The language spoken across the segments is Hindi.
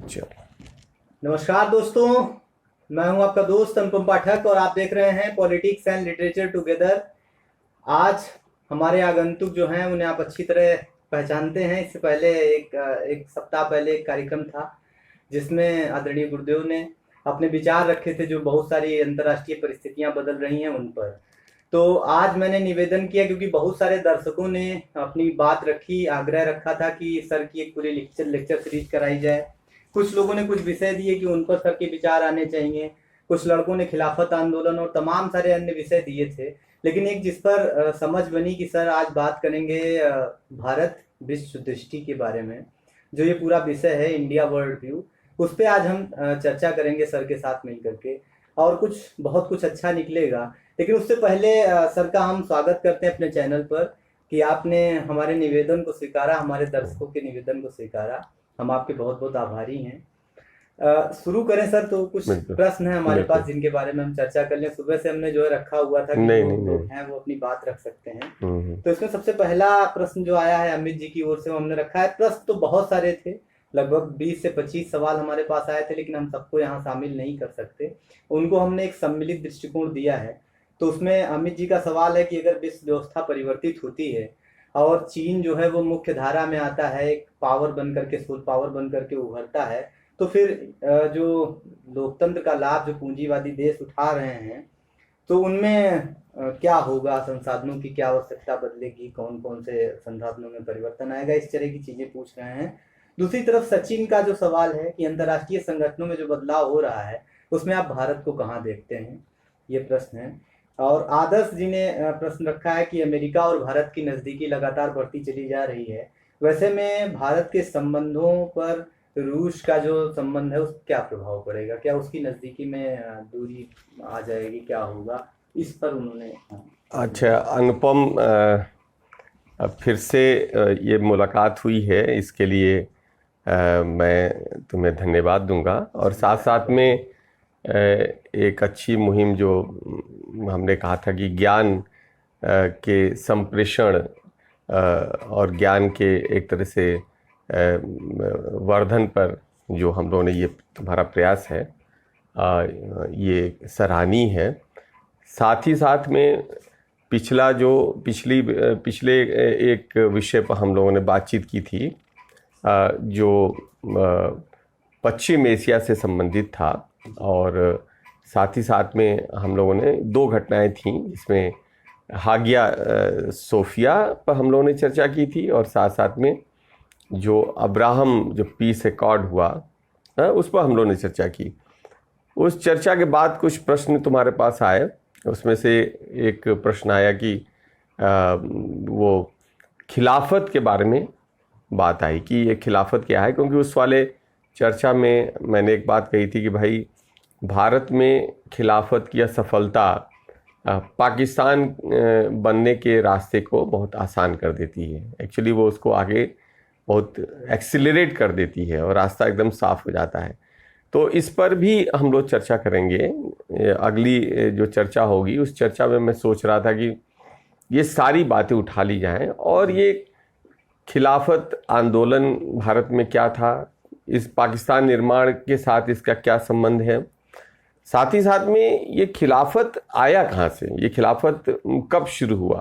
चलो। नमस्कार दोस्तों, मैं हूं आपका दोस्त अनुपम पाठक और आप देख रहे हैं पॉलिटिक्स एंड लिटरेचर टुगेदर। आज हमारे आगंतुक जो हैं उन्हें आप अच्छी तरह पहचानते हैं। इससे पहले एक सप्ताह पहले एक कार्यक्रम था जिसमें आदरणीय गुरुदेव ने अपने विचार रखे थे जो बहुत सारी अंतर्राष्ट्रीय परिस्थितियां बदल रही हैं उन पर। तो आज मैंने निवेदन किया क्योंकि बहुत सारे दर्शकों ने अपनी बात रखी, आग्रह रखा था कि सर की एक पूरी लेक्चर सीरीज कराई जाए। कुछ लोगों ने कुछ विषय दिए कि उन पर सर के विचार आने चाहिए। कुछ लड़कों ने खिलाफत आंदोलन और तमाम सारे अन्य विषय दिए थे, लेकिन एक जिस पर समझ बनी कि सर आज बात करेंगे भारत विश्व दृष्टि के बारे में। जो ये पूरा विषय है इंडिया वर्ल्ड व्यू, उस पर आज हम चर्चा करेंगे सर के साथ मिल करके और बहुत कुछ अच्छा निकलेगा। लेकिन उससे पहले सर का हम स्वागत करते हैं अपने चैनल पर कि आपने हमारे निवेदन को स्वीकारा, हमारे दर्शकों के निवेदन को स्वीकारा। हम आपके बहुत बहुत आभारी हैं। शुरू करें सर, तो कुछ प्रश्न है हमारे पास जिनके बारे में हम चर्चा कर लें। सुबह से हमने जो है रखा हुआ था कि जो लोग हैं वो अपनी बात रख सकते हैं। तो इसमें सबसे पहला प्रश्न जो आया है अमित जी की ओर से, वो हमने रखा है। प्रश्न तो बहुत सारे थे, लगभग 20 से 25 सवाल हमारे पास आए थे, लेकिन हम सबको यहाँ शामिल नहीं कर सकते। उनको हमने एक सम्मिलित दृष्टिकोण दिया है। तो उसमें अमित जी का सवाल है कि अगर विश्व व्यवस्था परिवर्तित होती है और चीन जो है वो मुख्य धारा में आता है, एक पावर बन करके, सोल पावर बन करके उभरता है, तो फिर जो लोकतंत्र का लाभ जो पूंजीवादी देश उठा रहे हैं, तो उनमें क्या होगा, संसाधनों की क्या आवश्यकता बदलेगी, कौन कौन से संसाधनों में परिवर्तन आएगा, इस तरह की चीजें पूछ रहे हैं। दूसरी तरफ सचिन का जो सवाल है कि अंतर्राष्ट्रीय संगठनों में जो बदलाव हो रहा है उसमें आप भारत को कहाँ देखते हैं, ये प्रश्न है। और आदर्श जी ने प्रश्न रखा है कि अमेरिका और भारत की नज़दीकी लगातार बढ़ती चली जा रही है, वैसे में भारत के संबंधों पर रूस का जो संबंध है उस क्या प्रभाव पड़ेगा, क्या उसकी नज़दीकी में दूरी आ जाएगी, क्या होगा, इस पर उन्होंने। अच्छा अनुपम, फिर से ये मुलाकात हुई है, इसके लिए मैं तुम्हें धन्यवाद दूंगा। और साथ साथ में एक अच्छी मुहिम जो हमने कहा था कि ज्ञान के संप्रेषण और ज्ञान के एक तरह से वर्धन पर जो हम लोगों ने ये तुम्हारा प्रयास है, ये सराहनीय है। साथ ही साथ में पिछले एक विषय पर हम लोगों ने बातचीत की थी जो पश्चिम एशिया से संबंधित था, और साथ ही साथ में हम लोगों ने दो घटनाएं थीं जिसमें हागिया सोफिया पर हम लोगों ने चर्चा की थी, और साथ साथ में जो अब्राहम जो पीस एकॉर्ड हुआ उस पर हम लोगों ने चर्चा की। उस चर्चा के बाद कुछ प्रश्न तुम्हारे पास आए। उसमें से एक प्रश्न आया कि वो खिलाफत के बारे में बात आई कि ये खिलाफत क्या है, क्योंकि उस वाले चर्चा में मैंने एक बात कही थी कि भाई भारत में खिलाफत की असफलता पाकिस्तान बनने के रास्ते को बहुत आसान कर देती है। एक्चुअली वो उसको आगे बहुत एक्सीलरेट कर देती है और रास्ता एकदम साफ हो जाता है। तो इस पर भी हम लोग चर्चा करेंगे। अगली जो चर्चा होगी उस चर्चा में मैं सोच रहा था कि ये सारी बातें उठा ली जाएं, और ये खिलाफत आंदोलन भारत में क्या था, इस पाकिस्तान निर्माण के साथ इसका क्या संबंध है, साथ ही साथ में ये खिलाफत आया कहाँ से, ये खिलाफत कब शुरू हुआ,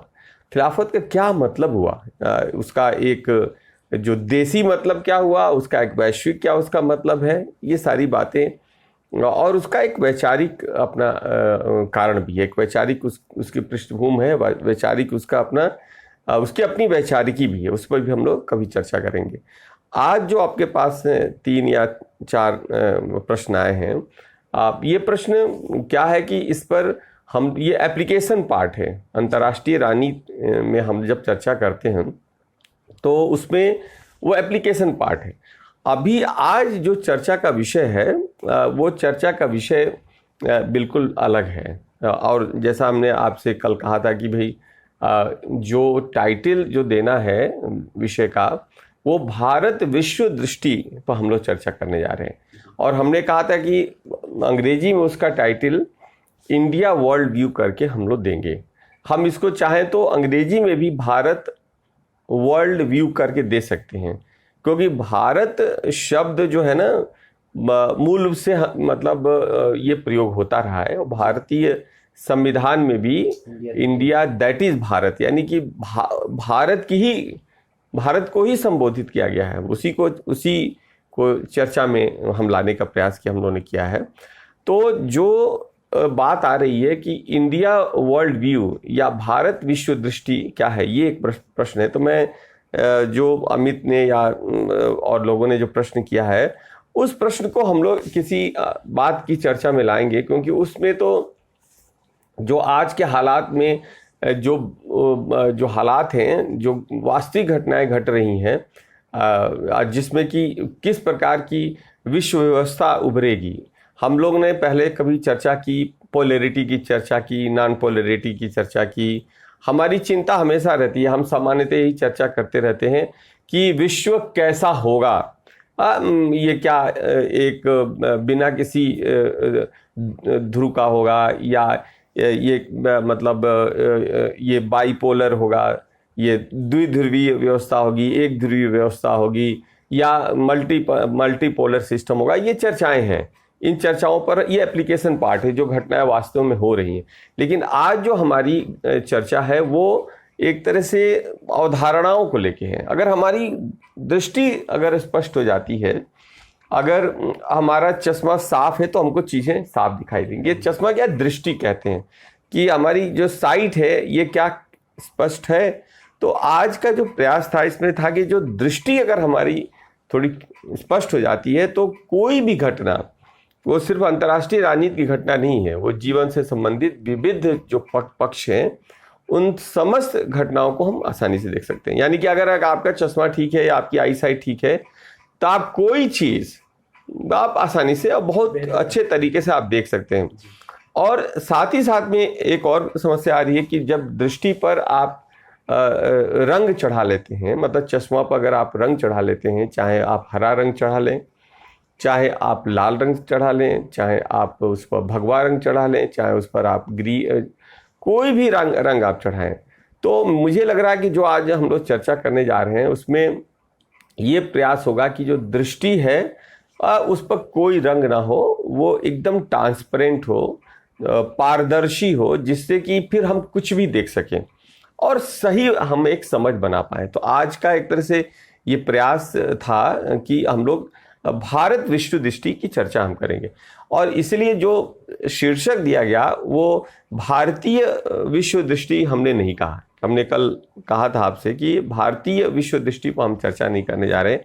खिलाफत का क्या मतलब हुआ, उसका एक जो देसी मतलब क्या हुआ, उसका एक वैश्विक क्या उसका मतलब है, ये सारी बातें। और उसका एक वैचारिक अपना कारण भी है, एक वैचारिक उसकी पृष्ठभूमि है, वैचारिक उसका अपना उसकी अपनी वैचारिकी भी है, उस पर भी हम लोग कभी चर्चा करेंगे। आज जो आपके पास 3 या 4 प्रश्न आए हैं, आप ये प्रश्न क्या है कि इस पर हम ये एप्लीकेशन पार्ट है। अंतर्राष्ट्रीय राजनीति में हम जब चर्चा करते हैं तो उसमें वो एप्लीकेशन पार्ट है। अभी आज जो चर्चा का विषय है वो चर्चा का विषय बिल्कुल अलग है। और जैसा हमने आपसे कल कहा था कि भाई जो टाइटल जो देना है विषय का, वो भारत विश्व दृष्टि पर हम लोग चर्चा करने जा रहे हैं। और हमने कहा था कि अंग्रेजी में उसका टाइटल इंडिया वर्ल्ड व्यू करके हम लोग देंगे। हम इसको चाहें तो अंग्रेजी में भी भारत वर्ल्ड व्यू करके दे सकते हैं, क्योंकि भारत शब्द जो है ना मूल रूप से मतलब ये प्रयोग होता रहा है। और भारतीय संविधान में भी इंडिया दैट इज भारत, यानी कि भारत को ही संबोधित किया गया है, उसी को चर्चा में हम लाने का प्रयास किया हम लोगों ने किया है। तो जो बात आ रही है कि इंडिया वर्ल्ड व्यू या भारत विश्व दृष्टि क्या है, ये एक प्रश्न है। तो मैं जो अमित ने या और लोगों ने जो प्रश्न किया है, उस प्रश्न को हम लोग किसी बात की चर्चा में लाएंगे, क्योंकि उसमें तो जो आज के हालात में जो हालात हैं, जो वास्तविक घटनाएं घट रही हैं, जिसमें कि किस प्रकार की विश्व व्यवस्था उभरेगी। हम लोग ने पहले कभी चर्चा की, पोलैरिटी की चर्चा की, नॉन पोलैरिटी की चर्चा की। हमारी चिंता हमेशा रहती है, हम सामान्यतः यही चर्चा करते रहते हैं कि विश्व कैसा होगा। ये क्या एक बिना किसी ध्रुव का होगा, या ये मतलब ये बाइपोलर होगा, ये द्विध्रुवीय व्यवस्था होगी, एक ध्रुवीय व्यवस्था होगी, या मल्टीपोलर सिस्टम होगा। ये चर्चाएं हैं, इन चर्चाओं पर ये एप्लीकेशन पार्ट है, जो घटनाएं वास्तव में हो रही हैं। लेकिन आज जो हमारी चर्चा है वो एक तरह से अवधारणाओं को लेके है। अगर हमारी दृष्टि अगर स्पष्ट हो जाती है, अगर हमारा चश्मा साफ है तो हमको चीज़ें साफ दिखाई देंगी। चश्मा क्या दृष्टि कहते हैं, कि हमारी जो साइट है ये क्या स्पष्ट है। तो आज का जो प्रयास था इसमें था कि जो दृष्टि अगर हमारी थोड़ी स्पष्ट हो जाती है, तो कोई भी घटना, वो सिर्फ अंतर्राष्ट्रीय राजनीति की घटना नहीं है, वो जीवन से संबंधित विविध जो पक्ष हैं, उन समस्त घटनाओं को हम आसानी से देख सकते हैं। यानी कि अगर आपका चश्मा ठीक है या आपकी आई साइट ठीक है, तो आप कोई चीज़ आप आसानी से और बहुत अच्छे तरीके से आप देख सकते हैं। और साथ ही साथ में एक और समस्या आ रही है कि जब दृष्टि पर आप रंग चढ़ा लेते हैं, मतलब चश्मा पर अगर आप रंग चढ़ा लेते हैं, चाहे आप हरा रंग चढ़ा लें, चाहे आप लाल रंग चढ़ा लें, चाहे आप उस पर भगवा रंग चढ़ा लें, चाहे उस पर आप कोई भी रंग आप चढ़ाएं, तो मुझे लग रहा है कि जो आज हम लोग चर्चा करने जा रहे हैं उसमें ये प्रयास होगा कि जो दृष्टि है उस पर कोई रंग ना हो, वो एकदम ट्रांसपेरेंट हो, पारदर्शी हो, जिससे कि फिर हम कुछ भी देख सकें और सही हम एक समझ बना पाए। तो आज का एक तरह से ये प्रयास था कि हम लोग भारत विश्व दृष्टि की चर्चा हम करेंगे, और इसलिए जो शीर्षक दिया गया वो भारतीय विश्व दृष्टि हमने नहीं कहा। हमने कल कहा था आपसे कि भारतीय विश्व दृष्टि पर हम चर्चा नहीं करने जा रहे,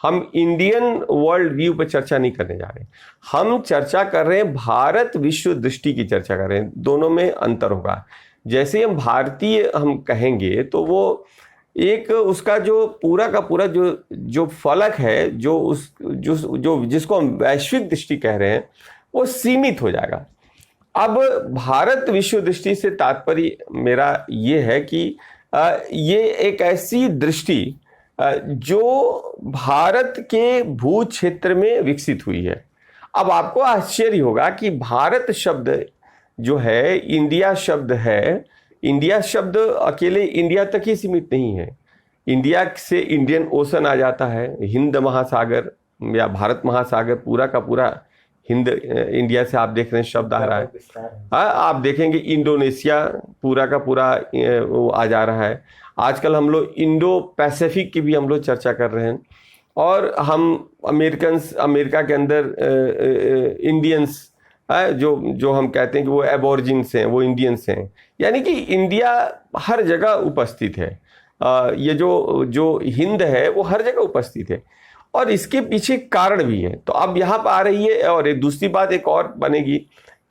हम इंडियन वर्ल्ड व्यू पर चर्चा नहीं करने जा रहे, हम चर्चा कर रहे हैं भारत विश्व दृष्टि की चर्चा कर रहे हैं। दोनों में अंतर होगा। जैसे हम भारतीय हम कहेंगे तो वो एक उसका जो पूरा का पूरा जो फलक है, जो जिसको हम वैश्विक दृष्टि कह रहे हैं, वो सीमित हो जाएगा। अब भारत विश्व दृष्टि से तात्पर्य मेरा ये है कि ये एक ऐसी दृष्टि जो भारत के भू क्षेत्र में विकसित हुई है। अब आपको आश्चर्य होगा कि भारत शब्द जो है, इंडिया शब्द है, इंडिया शब्द अकेले इंडिया तक ही सीमित नहीं है। इंडिया से इंडियन ओशन आ जाता है, हिंद महासागर या भारत महासागर, पूरा का पूरा इंडिया से आप देख रहे हैं शब्द आ रहा है। आप देखेंगे इंडोनेशिया पूरा का पूरा वो आ जा रहा है। आजकल हम लोग इंडो पैसिफिक की भी हम लोग चर्चा कर रहे हैं, और हम अमेरिका के अंदर इंडियंस जो हम कहते हैं कि वो एबोरिजिन्स हैं, वो इंडियंस हैं। यानी कि इंडिया हर जगह उपस्थित है। ये जो हिंद है वो हर जगह उपस्थित है, और इसके पीछे कारण भी है। तो अब यहाँ पर आ रही है, और एक दूसरी बात एक और बनेगी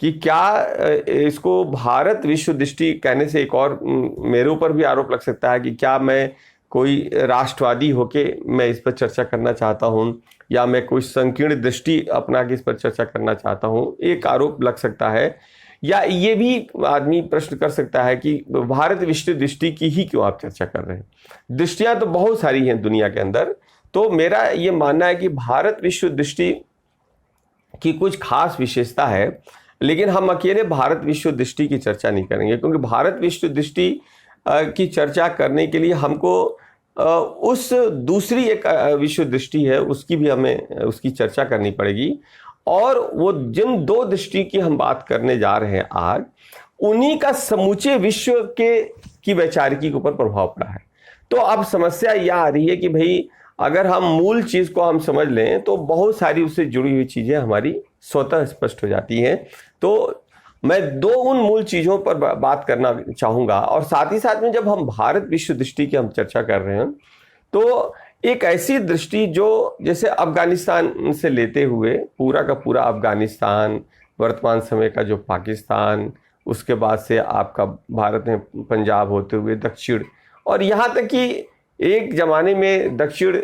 कि क्या इसको भारत विश्व दृष्टि कहने से एक और मेरे ऊपर भी आरोप लग सकता है कि क्या मैं कोई राष्ट्रवादी होके मैं इस पर चर्चा करना चाहता हूँ, या मैं कोई संकीर्ण दृष्टि अपना के इस पर चर्चा करना चाहता हूँ, एक आरोप लग सकता है। या ये भी आदमी प्रश्न कर सकता है कि भारत विश्व दृष्टि की ही क्यों आप चर्चा कर रहे हैं। दृष्टियाँ तो बहुत सारी हैं दुनिया के अंदर। तो मेरा ये मानना है कि भारत विश्व दृष्टि की कुछ खास विशेषता है, लेकिन हम अकेले भारत विश्व दृष्टि की चर्चा नहीं करेंगे, क्योंकि भारत विश्व दृष्टि की चर्चा करने के लिए हमको उस दूसरी एक विश्व दृष्टि है, उसकी भी हमें उसकी चर्चा करनी पड़ेगी। और वो जिन दो दृष्टि की हम बात करने जा रहे हैं आज, उन्हीं का समूचे विश्व की वैचारिकी के ऊपर प्रभाव पड़ा है। तो अब समस्या यह आ रही है कि भाई अगर हम मूल चीज को हम समझ लें तो बहुत सारी उससे जुड़ी हुई चीजें हमारी स्वतः स्पष्ट हो जाती हैं। तो मैं दो उन मूल चीजों पर बात करना चाहूंगा, और साथ ही साथ में जब हम भारत विश्व दृष्टि की हम चर्चा कर रहे हैं तो एक ऐसी दृष्टि जो जैसे अफगानिस्तान से लेते हुए पूरा का पूरा अफगानिस्तान, वर्तमान समय का जो पाकिस्तान, उसके बाद से आपका भारत में पंजाब होते हुए दक्षिण, और यहाँ तक कि एक जमाने में दक्षिण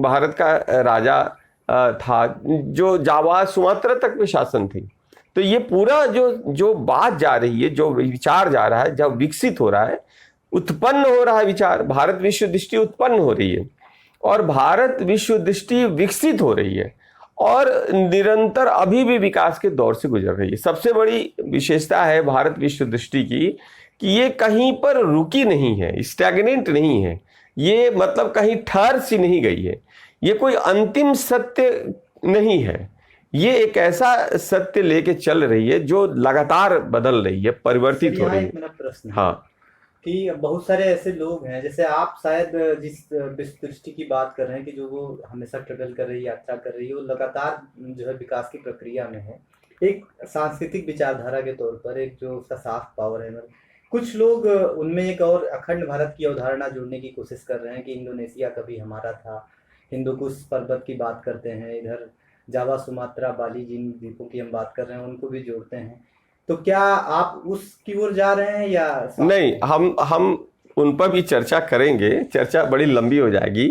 भारत का राजा था जो जावा सुमात्रा तक में शासन थी। तो ये पूरा जो बात जा रही है, जो विचार जा रहा है, जब विकसित हो रहा है, उत्पन्न हो रहा है विचार, भारत विश्व दृष्टि उत्पन्न हो रही है और भारत विश्व दृष्टि विकसित हो रही है और निरंतर अभी भी विकास के दौर से गुजर रही है। सबसे बड़ी विशेषता है भारत विश्व दृष्टि की कि ये कहीं पर रुकी नहीं है, स्टैग्नेंट नहीं है, ये मतलब कहीं ठहर सी नहीं गई है, ये कोई अंतिम सत्य नहीं है, ये एक ऐसा सत्य लेके चल रही है जो लगातार बदल रही है, परिवर्तित हो रही है। मेरा प्रश्न है हाँ कि बहुत सारे ऐसे लोग हैं, जैसे आप शायद जिस विश्व दृष्टि की बात कर रहे हैं कि जो वो हमेशा ट्रेवल कर रही है, यात्रा कर रही है, वो लगातार जो है विकास की प्रक्रिया में है, एक सांस्कृतिक विचारधारा के तौर पर एक जो उसका साफ पावर है। कुछ लोग उनमें एक और अखंड भारत की अवधारणा जोड़ने की कोशिश कर रहे हैं कि इंडोनेशिया कभी हमारा था, हिंदुकुश पर्वत की बात करते हैं, इधर जावा सुमात्रा बाली जिन द्वीपों की हम बात कर रहे हैं उनको भी जोड़ते हैं। तो क्या आप उसकी ओर जा रहे हैं या नहीं? हम उन पर भी चर्चा करेंगे, चर्चा बड़ी लंबी हो जाएगी।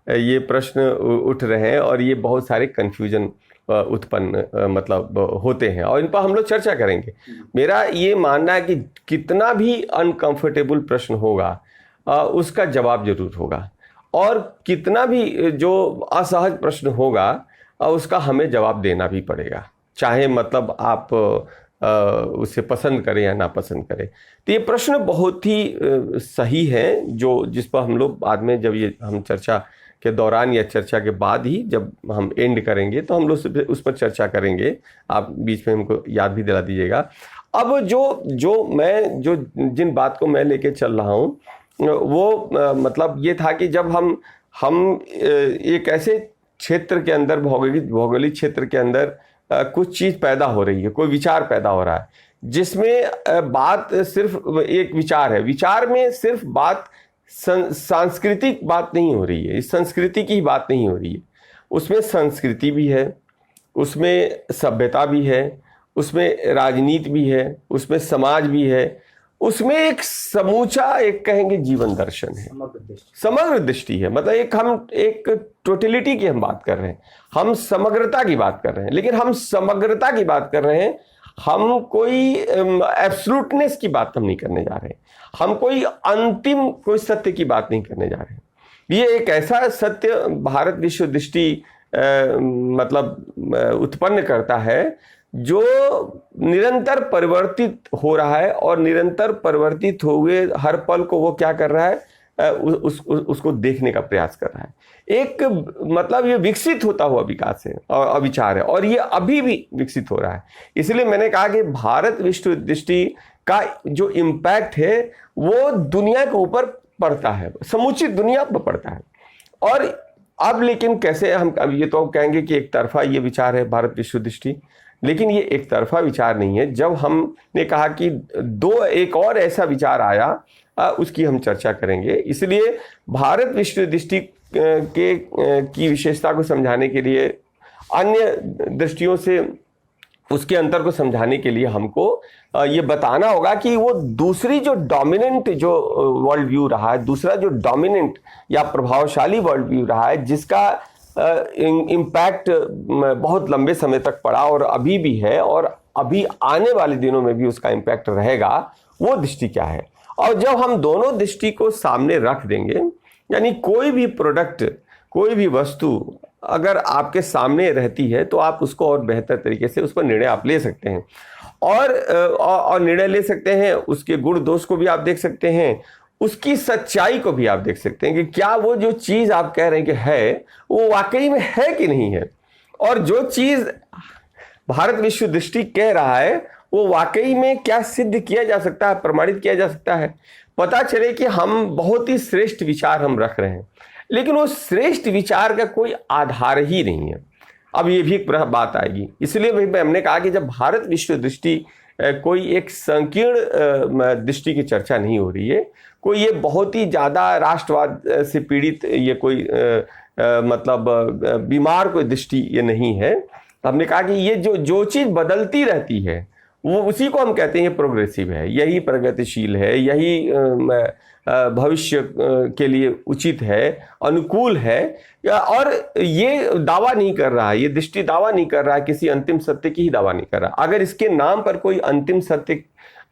ये प्रश्न उठ रहे हैं और ये बहुत सारे कंफ्यूजन उत्पन्न मतलब होते हैं और इन पर हम लोग चर्चा करेंगे। मेरा ये मानना है कि कितना भी अनकंफर्टेबल प्रश्न होगा उसका जवाब जरूर होगा, और कितना भी जो असहज प्रश्न होगा उसका हमें जवाब देना भी पड़ेगा, चाहे मतलब आप उसे पसंद करें या ना पसंद करें। तो ये प्रश्न बहुत ही सही है, जो जिस पर हम लोग बाद में जब ये हम चर्चा के दौरान या चर्चा के बाद ही जब हम एंड करेंगे तो हम लोग उस पर चर्चा करेंगे। आप बीच में हमको याद भी दिला दीजिएगा। अब जो जिन बात को मैं लेके चल रहा हूँ वो मतलब ये था कि जब हम एक ऐसे क्षेत्र के अंदर, भौगोलिक क्षेत्र के अंदर कुछ चीज पैदा हो रही है, कोई विचार पैदा हो रहा है जिसमें बात सिर्फ एक विचार है, विचार में सिर्फ बात सांस्कृतिक बात नहीं हो रही है, इस संस्कृति की बात नहीं हो रही है, उसमें संस्कृति भी है, उसमें सभ्यता भी है, उसमें राजनीति भी है, उसमें समाज भी है, उसमें एक समूचा एक कहेंगे जीवन दर्शन है, समग्र दृष्टि है। मतलब हम एक टोटलिटी की हम बात कर रहे हैं, हम समग्रता की बात कर रहे हैं, लेकिन हम समग्रता की बात कर रहे हैं, हम कोई एब्सोल्यूटनेस की बात हम नहीं करने जा रहे, हम कोई अंतिम कोई सत्य की बात नहीं करने जा रहे। ये एक ऐसा सत्य भारत विश्व दृष्टि मतलब उत्पन्न करता है जो निरंतर परिवर्तित हो रहा है और निरंतर परिवर्तित हुए हर पल को वो क्या कर रहा है, उसको देखने का प्रयास कर रहा है। एक मतलब ये विकसित होता हुआ विकास है और विचार है, और ये अभी भी विकसित हो रहा है। इसलिए मैंने कहा कि भारत विश्व दृष्टि का जो इम्पैक्ट है वो दुनिया के ऊपर पड़ता है, समुचित दुनिया पर पड़ता है। और अब लेकिन कैसे हम अब ये तो कहेंगे कि एक तरफा ये विचार है भारत विश्व दृष्टि, लेकिन ये एक तरफा विचार नहीं है। जब हमने कहा कि एक और ऐसा विचार आया उसकी हम चर्चा करेंगे। इसलिए भारत विश्व दृष्टि की विशेषता को समझाने के लिए, अन्य दृष्टियों से उसके अंतर को समझाने के लिए हमको ये बताना होगा कि वो दूसरी जो डोमिनेंट जो वर्ल्ड व्यू रहा है, दूसरा जो डोमिनेंट या प्रभावशाली वर्ल्ड व्यू रहा है, जिसका इम्पैक्ट बहुत लंबे समय तक पड़ा और अभी भी है और अभी आने वाले दिनों में भी उसका इम्पैक्ट रहेगा, वो दृष्टि क्या है। और जब हम दोनों दृष्टि को सामने रख देंगे, यानी कोई भी प्रोडक्ट, कोई भी वस्तु अगर आपके सामने रहती है तो आप उसको और बेहतर तरीके से उस पर निर्णय आप ले सकते हैं और निर्णय ले सकते हैं, उसके गुण दोष को भी आप देख सकते हैं, उसकी सच्चाई को भी आप देख सकते हैं कि क्या वो जो चीज आप कह रहे हैं कि है वो वाकई में है कि नहीं है, और जो चीज भारत विश्व दृष्टि कह रहा है वो वाकई में क्या सिद्ध किया जा सकता है, प्रमाणित किया जा सकता है। पता चले कि हम बहुत ही श्रेष्ठ विचार हम रख रहे हैं, लेकिन वो श्रेष्ठ विचार का कोई आधार ही नहीं है। अब ये भी एक बात आएगी, इसलिए भाई हमने कहा कि जब भारत विश्व दृष्टि कोई एक संकीर्ण दृष्टि की चर्चा नहीं हो रही है, कोई ये बहुत ही ज़्यादा राष्ट्रवाद से पीड़ित ये कोई मतलब बीमार कोई दृष्टि ये नहीं है। हमने कहा कि ये जो चीज़ बदलती रहती है वो उसी को हम कहते हैं प्रोग्रेसिव है, यही प्रगतिशील है, यही भविष्य के लिए उचित है, अनुकूल है। और ये दावा नहीं कर रहा है, ये दृष्टि दावा नहीं कर रहा है, किसी अंतिम सत्य की ही दावा नहीं कर रहा। अगर इसके नाम पर कोई अंतिम सत्य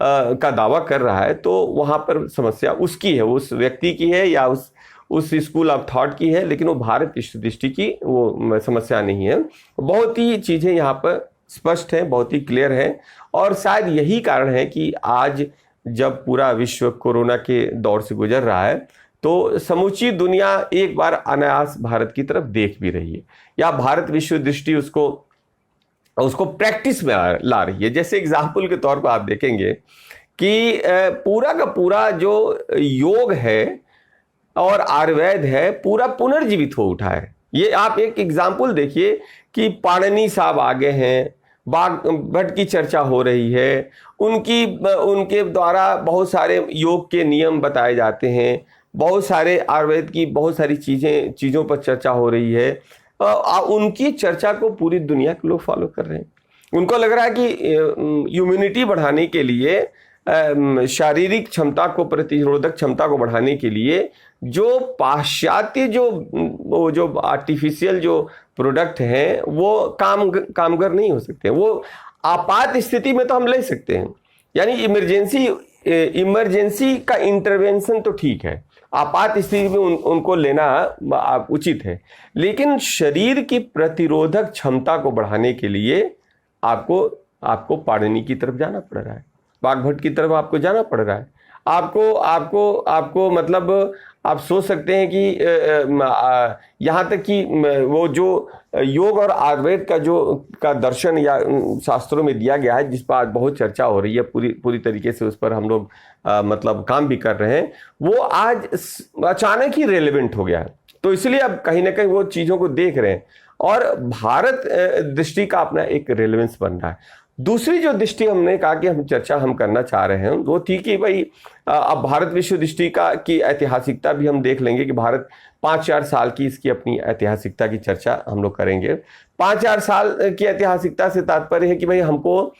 का दावा कर रहा है तो वहाँ पर समस्या उसकी है, उस व्यक्ति की है या उस स्कूल ऑफ थॉट की है, लेकिन वो भारत विश्व दृष्टि की वो समस्या नहीं है। बहुत ही चीज़ें यहाँ पर स्पष्ट हैं, बहुत ही क्लियर है, और शायद यही कारण है कि आज जब पूरा विश्व कोरोना के दौर से गुजर रहा है तो समूची दुनिया एक बार अनायास भारत की तरफ देख भी रही है, या भारत विश्व दृष्टि उसको प्रैक्टिस में ला रही है। जैसे एग्जाम्पल के तौर पर आप देखेंगे कि पूरा का पूरा जो योग है और आयुर्वेद है पूरा पुनर्जीवित हो उठा है। ये आप एक एग्जाम्पल देखिए कि पाणिनि साहब आगे हैं, बाघ भट्ट की चर्चा हो रही है, उनके द्वारा बहुत सारे योग के नियम बताए जाते हैं, बहुत सारे आयुर्वेद की बहुत सारी चीज़ों पर चर्चा हो रही है। उनकी चर्चा को पूरी दुनिया के लोग फॉलो कर रहे हैं। उनको लग रहा है कि इम्यूनिटी बढ़ाने के लिए, शारीरिक क्षमता को, प्रतिरोधक क्षमता को बढ़ाने के लिए जो पाश्चात्य जो आर्टिफिशियल जो प्रोडक्ट हैं वो कामगर नहीं हो सकते। वो आपात स्थिति में तो हम ले सकते हैं, यानी इमरजेंसी का इंटरवेंशन तो ठीक है, आपात स्थिति में उनको लेना उचित है, लेकिन शरीर की प्रतिरोधक क्षमता को बढ़ाने के लिए आपको पाणिनि की तरफ जाना पड़ रहा है, बाघभट्ट की तरफ आपको जाना पड़ रहा है। आपको मतलब आप सोच सकते हैं कि यहाँ तक कि वो जो योग और आयुर्वेद का दर्शन या शास्त्रों में दिया गया है, जिस पर आज बहुत चर्चा हो रही है, पूरी तरीके से उस पर हम लोग मतलब काम भी कर रहे हैं, वो आज अचानक ही रेलेवेंट हो गया है। तो इसलिए अब कहीं ना कहीं वो चीज़ों को देख रहे हैं और भारत दृष्टि का अपना एक रेलेवेंस बन रहा है। दूसरी जो दृष्टि हमने कहा कि हम करना चाह रहे हैं वो थी कि भाई अब भारत विश्व दृष्टि की ऐतिहासिकता भी हम देख लेंगे कि भारत 5-4 साल की इसकी अपनी ऐतिहासिकता की चर्चा हम लोग करेंगे। 5-4 साल की ऐतिहासिकता से तात्पर्य है कि भाई हमको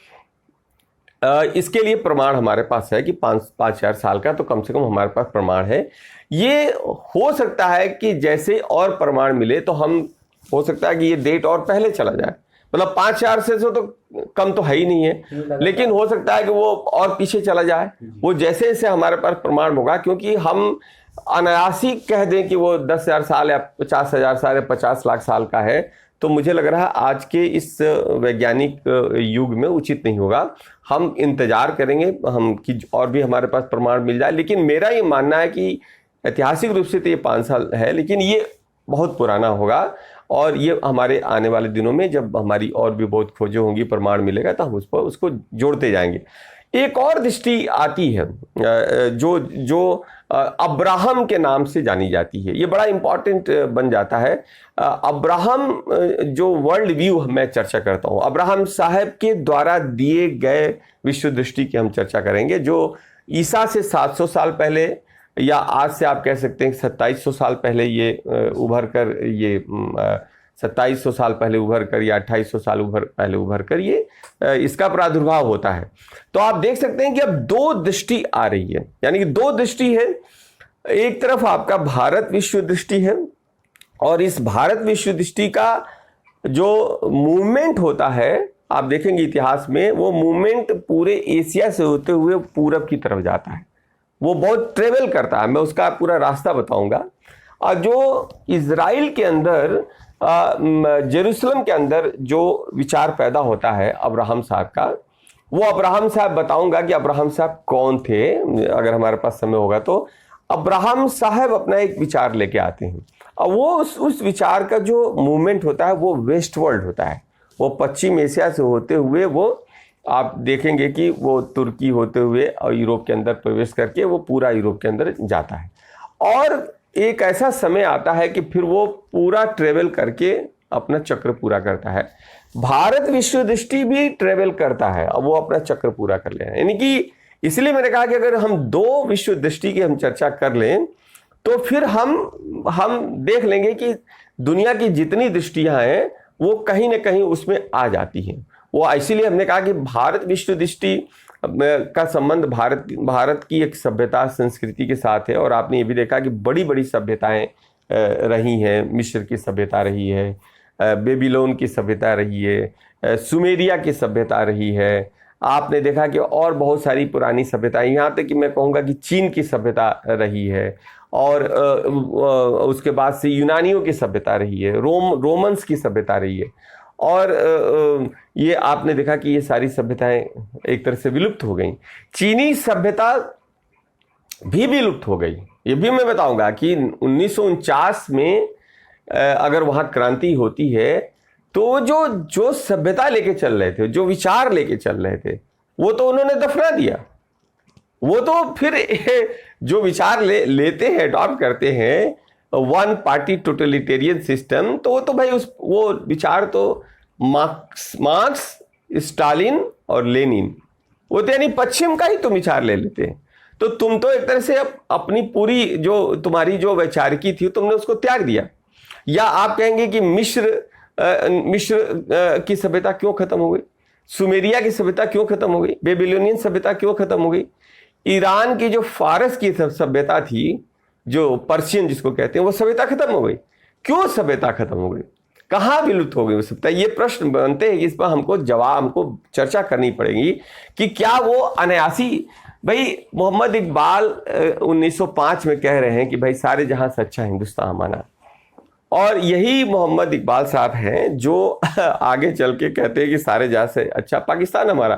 इसके लिए प्रमाण हमारे पास है कि 5-4 साल का तो कम से कम हमारे पास प्रमाण है। ये हो सकता है कि जैसे और प्रमाण मिले तो हो सकता है कि ये डेट और पहले चला जाए, मतलब 5-4 से तो कम तो है ही नहीं है, लेकिन हो सकता है कि वो और पीछे चला जाए। वो जैसे जैसे हमारे पास प्रमाण होगा, क्योंकि हम अनायासी कह दें कि वो 10,000 साल या 50,000 साल या 50 लाख साल का है, तो मुझे लग रहा है आज के इस वैज्ञानिक युग में उचित नहीं होगा। हम इंतजार करेंगे कि और भी हमारे पास प्रमाण मिल जाए, लेकिन मेरा ये मानना है कि ऐतिहासिक रूप से तो ये 5 साल है, लेकिन ये बहुत पुराना होगा और ये हमारे आने वाले दिनों में जब हमारी और भी बहुत खोजें होंगी, प्रमाण मिलेगा, तो हम उसको जोड़ते जाएंगे। एक और दृष्टि आती है जो अब्राहम के नाम से जानी जाती है। ये बड़ा इंपॉर्टेंट बन जाता है। अब्राहम जो वर्ल्ड व्यू मैं चर्चा करता हूँ, अब्राहम साहब के द्वारा दिए गए विश्व दृष्टि की हम चर्चा करेंगे, जो ईसा से 700 साल पहले या आज से आप कह सकते हैं 2700 साल पहले ये उभर कर, ये 2700 साल पहले उभर कर या 2800 साल पहले उभर कर ये इसका प्रादुर्भाव होता है। तो आप देख सकते हैं कि अब 2 दृष्टि आ रही है, यानी कि 2 दृष्टि है। एक तरफ आपका भारत विश्व दृष्टि है, और इस भारत विश्व दृष्टि का जो मूवमेंट होता है आप देखेंगे इतिहास में, वो मूवमेंट पूरे एशिया से होते हुए पूरब की तरफ जाता है, वो बहुत ट्रेवल करता है। मैं उसका पूरा रास्ता बताऊंगा। और जो इजराइल के अंदर जेरूसलम के अंदर जो विचार पैदा होता है अब्राहम साहब का, वो अब्राहम साहब बताऊंगा कि अब्राहम साहब कौन थे, अगर हमारे पास समय होगा तो। अब्राहम साहब अपना एक विचार लेके आते हैं और वो उस विचार का जो मूवमेंट होता है वो वेस्ट वर्ल्ड होता है, वो पश्चिम एशिया से होते हुए वो आप देखेंगे कि वो तुर्की होते हुए और यूरोप के अंदर प्रवेश करके वो पूरा यूरोप के अंदर जाता है और एक ऐसा समय आता है कि फिर वो पूरा ट्रेवल करके अपना चक्र पूरा करता है। भारत विश्व दृष्टि भी ट्रेवल करता है और वो अपना चक्र पूरा कर ले, यानी कि इसलिए मैंने कहा कि अगर हम दो विश्व दृष्टि की हम चर्चा कर लें तो फिर हम देख लेंगे कि दुनिया की जितनी दृष्टियां हैं वो कहीं ना कहीं उसमें आ जाती हैं। वो इसीलिए हमने कहा कि भारत विश्व दृष्टि का संबंध भारत की एक सभ्यता संस्कृति के साथ है। और आपने ये भी देखा कि बड़ी बड़ी सभ्यताएं रही हैं, मिस्र की सभ्यता रही है, बेबीलोन की सभ्यता रही है, सुमेरिया की सभ्यता रही है, आपने देखा कि और बहुत सारी पुरानी सभ्यताएं, यहाँ तक कि मैं कहूँगा कि चीन की सभ्यता रही है और उसके बाद से यूनानियों की सभ्यता रही है, रोमन्स की सभ्यता रही है और ये आपने देखा कि ये सारी सभ्यताएं एक तरह से विलुप्त हो गई। चीनी सभ्यता भी विलुप्त हो गई। ये भी मैं बताऊंगा कि 1949 में अगर वहाँ क्रांति होती है तो जो सभ्यता लेके चल रहे थे, जो विचार लेके चल रहे थे, वो तो उन्होंने दफना दिया। वो तो फिर जो विचार लेते हैं, अडॉप्ट करते हैं वन पार्टी टोटलिटेरियन सिस्टम, तो वो तो भाई वो विचार तो मार्क्स, स्टालिन और लेनिन, वो तो यानी पश्चिम का ही तुम विचार ले लेते हैं। तो तुम तो एक तरह से अपनी पूरी जो तुम्हारी जो वैचारिकी थी तुमने उसको त्याग दिया। या आप कहेंगे कि मिस्र की सभ्यता क्यों खत्म हो गई, सुमेरिया की सभ्यता क्यों खत्म हो गई, बेबीलोनियन सभ्यता क्यों खत्म हो गई, ईरान की जो फारस की सभ्यता थी, जो पर्शियन जिसको कहते हैं, वो सभ्यता खत्म हो गई। क्यों सभ्यता खत्म हो गई, कहाँ विलुप्त हो गई वो सभ्यता? ये प्रश्न बनते हैं, इस पर हमको चर्चा करनी पड़ेगी कि क्या वो अनायासी, भाई मोहम्मद इकबाल 1905 में कह रहे हैं कि भाई सारे जहां से अच्छा हिंदुस्तान हमारा, और यही मोहम्मद इकबाल साहब हैं जो आगे चल के कहते हैं कि सारे जहां से अच्छा पाकिस्तान हमारा।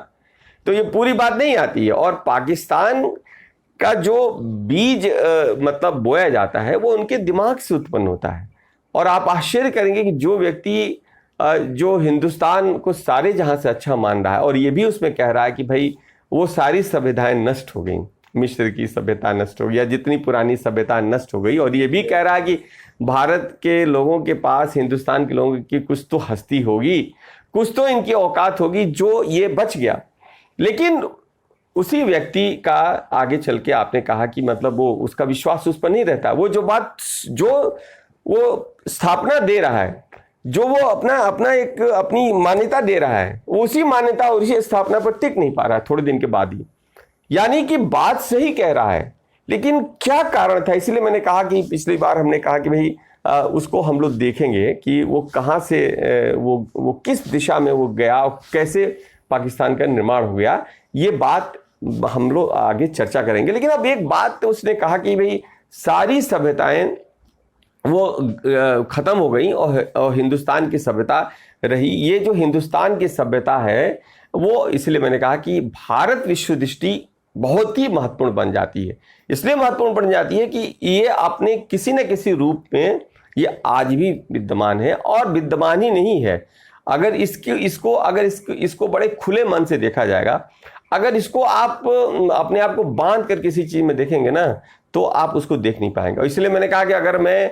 तो ये पूरी बात नहीं आती है और पाकिस्तान का जो बीज मतलब बोया जाता है वो उनके दिमाग से उत्पन्न होता है। और आप आश्चर्य करेंगे कि जो व्यक्ति जो हिंदुस्तान को सारे जहां से अच्छा मान रहा है और ये भी उसमें कह रहा है कि भाई वो सारी सभ्यताएं नष्ट हो गई, मिस्र की सभ्यता नष्ट हो गई या जितनी पुरानी सभ्यता नष्ट हो गई, और ये भी कह रहा है कि भारत के लोगों के पास, हिंदुस्तान के लोगों की कुछ तो हस्ती होगी, कुछ तो इनकी औकात होगी जो ये बच गया। लेकिन उसी व्यक्ति का आगे चल के आपने कहा कि मतलब वो उसका विश्वास उस पर नहीं रहता। वो जो बात जो वो स्थापना दे रहा है, जो वो अपनी मान्यता दे रहा है, वो उसी मान्यता और उसी स्थापना पर टिक नहीं पा रहा है थोड़े दिन के बाद ही। यानी कि बात सही कह रहा है, लेकिन क्या कारण था? इसलिए मैंने कहा कि पिछली बार हमने कहा कि भाई उसको हम लोग देखेंगे कि वो कहाँ से वो किस दिशा में वो गया और कैसे पाकिस्तान का निर्माण हो गया। ये बात हम लोग आगे चर्चा करेंगे। लेकिन अब एक बात तो उसने कहा कि भाई सारी सभ्यताएं वो खत्म हो गई और हिंदुस्तान की सभ्यता रही। ये जो हिंदुस्तान की सभ्यता है वो, इसलिए मैंने कहा कि भारत विश्व दृष्टि बहुत ही महत्वपूर्ण बन जाती है। इसलिए महत्वपूर्ण बन जाती है कि ये अपने किसी न किसी रूप में ये आज भी विद्यमान है, और विद्यमान ही नहीं है। अगर इसको बड़े खुले मन से देखा जाएगा, अगर इसको आप अपने आप को बांध कर किसी चीज में देखेंगे ना तो आप उसको देख नहीं पाएंगे। इसलिए मैंने कहा कि अगर मैं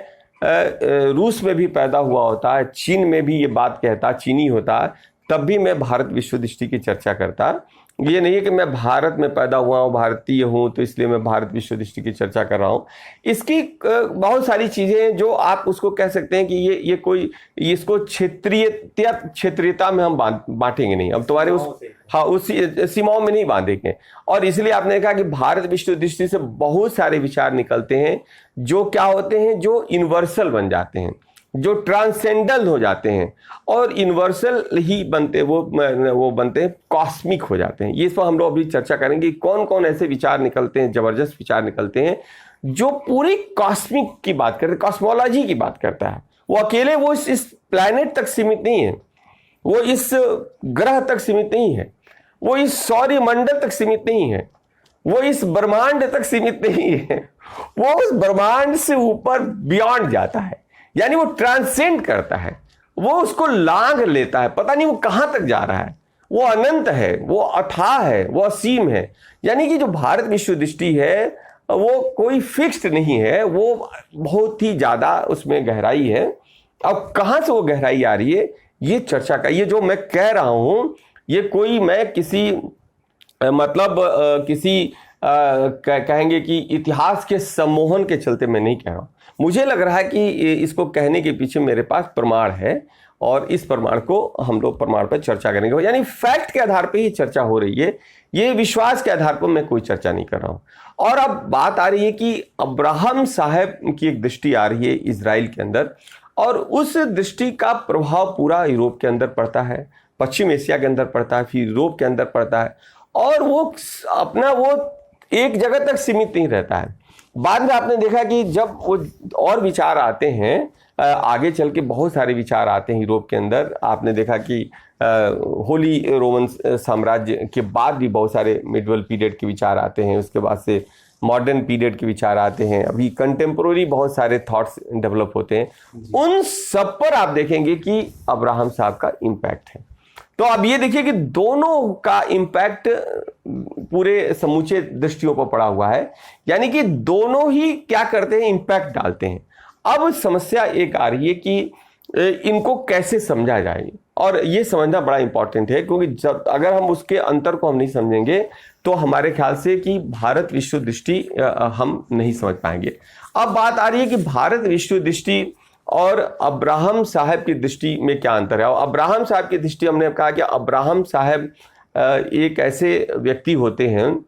रूस में भी पैदा हुआ होता, चीन में भी ये बात कहता, चीनी होता, तब भी मैं भारत विश्व दृष्टि की चर्चा करता। ये नहीं है कि मैं भारत में पैदा हुआ हूँ, भारतीय हूँ, तो इसलिए मैं भारत विश्व दृष्टि की चर्चा कर रहा हूँ। इसकी बहुत सारी चीजें जो आप उसको कह सकते हैं कि ये कोई इसको क्षेत्रीयता में हम बांटेंगे नहीं, अब तुम्हारे उस सीमाओं में नहीं बांधेंगे। और इसलिए आपने देखा कि भारत विश्व दृष्टि से बहुत सारे विचार निकलते हैं जो क्या होते हैं, जो यूनिवर्सल बन जाते हैं, जो ट्रांसेंडल हो जाते हैं, और यूनिवर्सल ही बनते वो बनते हैं, कॉस्मिक हो जाते हैं। ये इस पर हम लोग अभी चर्चा करेंगे कौन कौन ऐसे विचार निकलते हैं, जबरदस्त विचार निकलते हैं जो पूरी कॉस्मिक की बात करते हैं, कॉस्मोलॉजी की बात करता है। वो अकेले वो इस प्लैनेट तक सीमित नहीं है, वो इस ग्रह तक सीमित नहीं है, वो इस सौरमंडल तक सीमित नहीं है, वो इस ब्रह्मांड तक सीमित नहीं है, वो उस ब्रह्मांड से ऊपर बियॉन्ड जाता है, यानी वो ट्रांसेंड करता है, वो उसको लांघ लेता है, पता नहीं वो कहां तक जा रहा है। वो अनंत है, वो अथाह है, वो असीम है। यानी कि जो भारत विश्व दृष्टि है वो कोई फिक्स्ड नहीं है, वो बहुत ही ज्यादा उसमें गहराई है। अब कहां से वो गहराई आ रही है, ये चर्चा का, ये जो मैं कह रहा हूं, ये कोई मैं किसी मतलब किसी कहेंगे कि इतिहास के सम्मोहन के चलते मैं नहीं कह रहा हूं। मुझे लग रहा है कि इसको कहने के पीछे मेरे पास प्रमाण है, और इस प्रमाण को हम लोग प्रमाण पर चर्चा करेंगे, यानी फैक्ट के आधार पर ही चर्चा हो रही है, ये विश्वास के आधार पर मैं कोई चर्चा नहीं कर रहा हूं। और अब बात आ रही है कि अब्राहम साहब की एक दृष्टि आ रही है इजराइल के अंदर, और उस दृष्टि का प्रभाव पूरा यूरोप के अंदर पड़ता है, पश्चिम एशिया के अंदर पड़ता है, फिर यूरोप के अंदर पड़ता है, और वो अपना वो एक जगह तक सीमित नहीं रहता है। बाद में आपने देखा कि जब वो और विचार आते हैं, आगे चल के बहुत सारे विचार आते हैं यूरोप के अंदर। आपने देखा कि होली रोमन साम्राज्य के बाद भी बहुत सारे मिडवल पीरियड के विचार आते हैं, उसके बाद से मॉडर्न पीरियड के विचार आते हैं, अभी कंटेम्पोररी बहुत सारे थॉट्स डेवलप होते हैं। उन सब पर आप देखेंगे कि अब्राहम साहब का इम्पैक्ट है। तो अब ये देखिए कि दोनों का इम्पैक्ट पूरे समूचे दृष्टियों पर पड़ा हुआ है, यानी कि दोनों ही क्या करते हैं, इम्पैक्ट डालते हैं। अब समस्या एक आ रही है कि इनको कैसे समझा जाए, और ये समझना बड़ा इंपॉर्टेंट है, क्योंकि जब अगर हम उसके अंतर को हम नहीं समझेंगे तो हमारे ख्याल से कि भारत विश्व दृष्टि हम नहीं समझ पाएंगे। अब बात आ रही है कि भारत विश्व दृष्टि और अब्राहम साहब की दृष्टि में क्या अंतर है। और अब्राहम साहब की दृष्टि, हमने कहा कि अब्राहम साहब एक ऐसे व्यक्ति होते हैं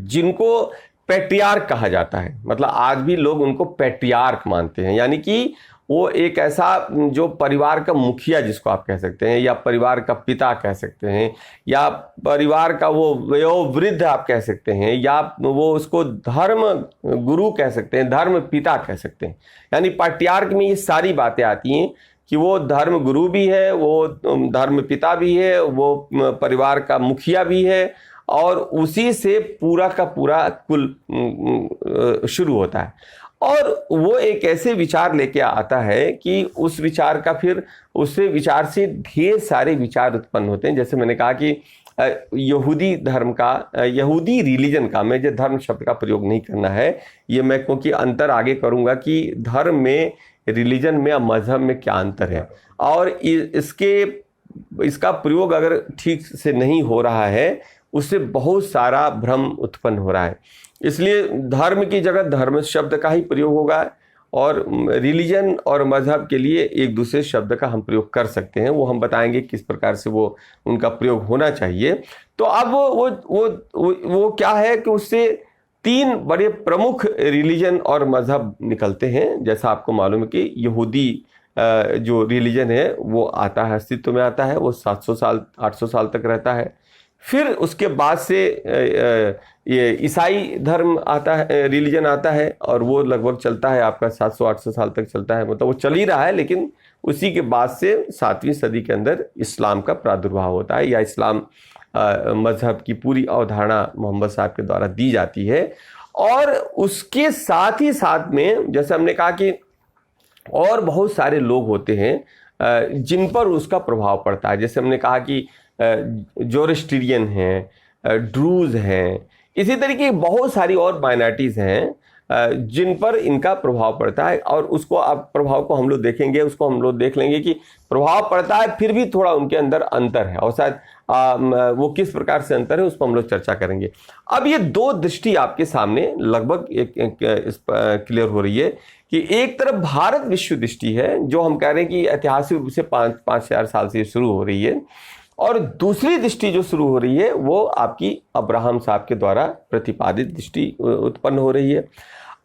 जिनको पैट्रियार्क कहा जाता है, मतलब आज भी लोग उनको पैट्रियार्क मानते हैं, यानी कि वो एक ऐसा जो परिवार का मुखिया जिसको आप कह सकते हैं, या परिवार का पिता कह सकते हैं, या परिवार का वो वयोवृद्ध आप कह सकते हैं, या वो उसको धर्म गुरु कह सकते हैं, धर्म पिता कह सकते हैं। यानी पैट्रियार्क में ये सारी बातें आती हैं कि वो धर्म गुरु भी है, वो धर्म पिता भी है, वो परिवार का मुखिया भी है, और उसी से पूरा का पूरा कुल शुरू होता है। और वो एक ऐसे विचार लेके आता है कि उस विचार का फिर उससे विचार से ढेर सारे विचार उत्पन्न होते हैं। जैसे मैंने कहा कि यहूदी धर्म का, यहूदी रिलीजन का, मैं जो धर्म शब्द का प्रयोग नहीं करना है, ये मैं क्योंकि अंतर आगे करूंगा कि धर्म में, रिलीजन में या मजहब में क्या अंतर है, और इसका प्रयोग अगर ठीक से नहीं हो रहा है उससे बहुत सारा भ्रम उत्पन्न हो रहा है। इसलिए धर्म की जगह धर्म शब्द का ही प्रयोग होगा, और रिलीजन और मजहब के लिए एक दूसरे शब्द का हम प्रयोग कर सकते हैं, वो हम बताएंगे किस प्रकार से वो उनका प्रयोग होना चाहिए। तो अब वो क्या है कि उससे तीन बड़े प्रमुख रिलीजन और मजहब निकलते हैं। जैसा आपको मालूम है कि यहूदी जो रिलीजन है वो आता है, अस्तित्व में आता है, वो 700 साल 800 साल तक रहता है। फिर उसके बाद से ये ईसाई धर्म आता है, रिलीजन आता है, और वो लगभग चलता है आपका 700-800 साल तक चलता है, मतलब वो चल ही रहा है। लेकिन उसी के बाद से 7वीं सदी के अंदर इस्लाम का प्रादुर्भाव होता है, या इस्लाम मजहब की पूरी अवधारणा मोहम्मद साहब के द्वारा दी जाती है। और उसके साथ ही साथ में जैसे हमने कहा कि और बहुत सारे लोग होते हैं जिन पर उसका प्रभाव पड़ता है। जैसे हमने कहा कि जोरोस्ट्रियन हैं, ड्रूज हैं, इसी तरीके बहुत सारी और माइनॉरिटीज़ हैं जिन पर इनका प्रभाव पड़ता है। और उसको आप प्रभाव को हम लोग देखेंगे, उसको हम लोग देख लेंगे कि प्रभाव पड़ता है, फिर भी थोड़ा उनके अंदर अंतर है, और शायद वो किस प्रकार से अंतर है उस पर हम लोग चर्चा करेंगे। अब ये दो दृष्टि आपके सामने लगभग एक क्लियर हो रही है कि एक तरफ भारत विश्व दृष्टि है जो हम कह रहे हैं कि ऐतिहासिक रूप से 5,000 साल से शुरू हो रही है, और दूसरी दृष्टि जो शुरू हो रही है वो आपकी अब्राहम साहब के द्वारा प्रतिपादित दृष्टि उत्पन्न हो रही है।